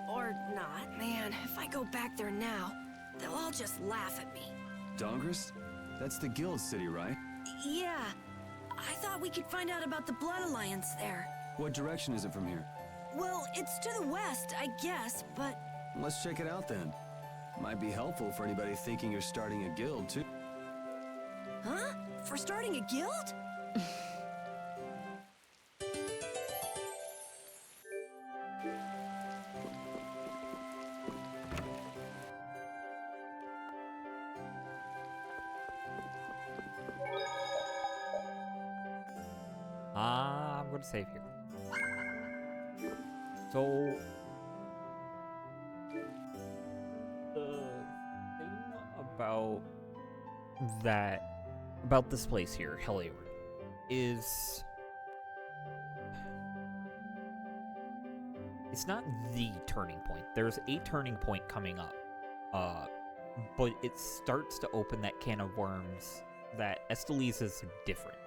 Or not. Man, if I go back there now, they'll all just laugh at me. Dongrest? That's the guild city, right? Yeah. I thought we could find out about the Blood Alliance there. What direction is it from here? Well, it's to the west, I guess, but... Let's check it out then. Might be helpful for anybody thinking you're starting a guild, too. Huh? For starting a guild? I'm going to save here. So, the thing about this place here, Helior, is it's not the turning point. There's a turning point coming up but it starts to open that can of worms that Esteliz is different.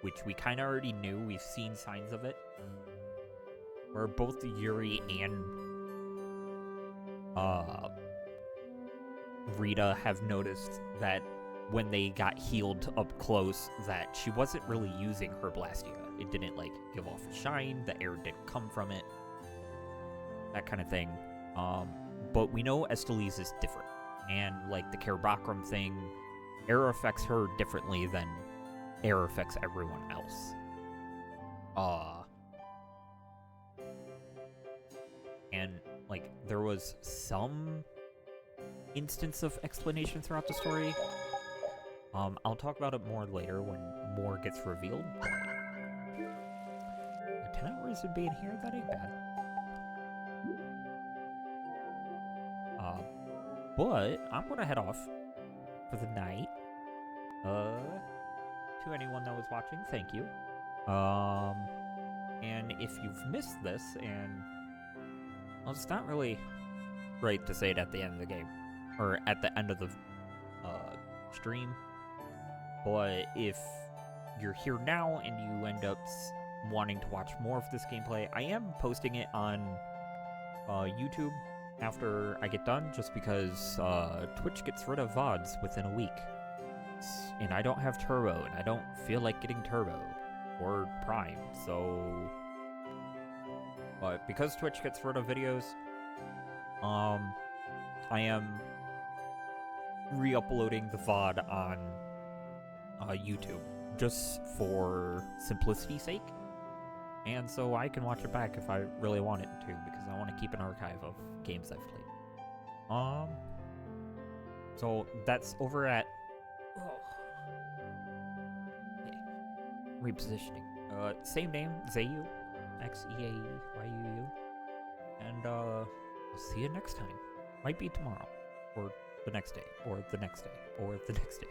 Which we kind of already knew. We've seen signs of it. Where both Yuri and Rita have noticed that when they got healed up close, that she wasn't really using her Blastia. It didn't, like, give off a shine. The air didn't come from it. That kind of thing. But we know Esteliz is different. And, like, the Kerabakram thing, air affects her differently than air affects everyone else. And, like, there was some instance of explanation throughout the story. I'll talk about it more later when more gets revealed. But 10 hours of being here, that ain't bad. But I'm gonna head off for the night. To anyone that was watching, thank you. And if you've missed this, and well, it's not really right to say it at the end of the game, or at the end of the stream, but if you're here now and you end up wanting to watch more of this gameplay, I am posting it on YouTube after I get done, just because Twitch gets rid of VODs within a week. And I don't have Turbo, and I don't feel like getting Turbo or Prime, so... But because Twitch gets rid of videos, I am re-uploading the VOD on YouTube, just for simplicity's sake. And so I can watch it back if I really want it to, because I want to keep an archive of games I've played. So that's over at... Repositioning. Same name, Xeyu. Xeayu. And, see you next time. Might be tomorrow. Or the next day. Or the next day. Or the next day.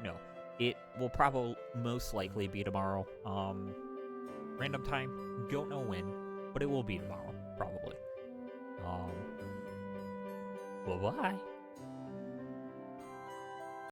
No. It will probably most likely be tomorrow. Random time. Don't know when. But it will be tomorrow. Probably. Bye-bye.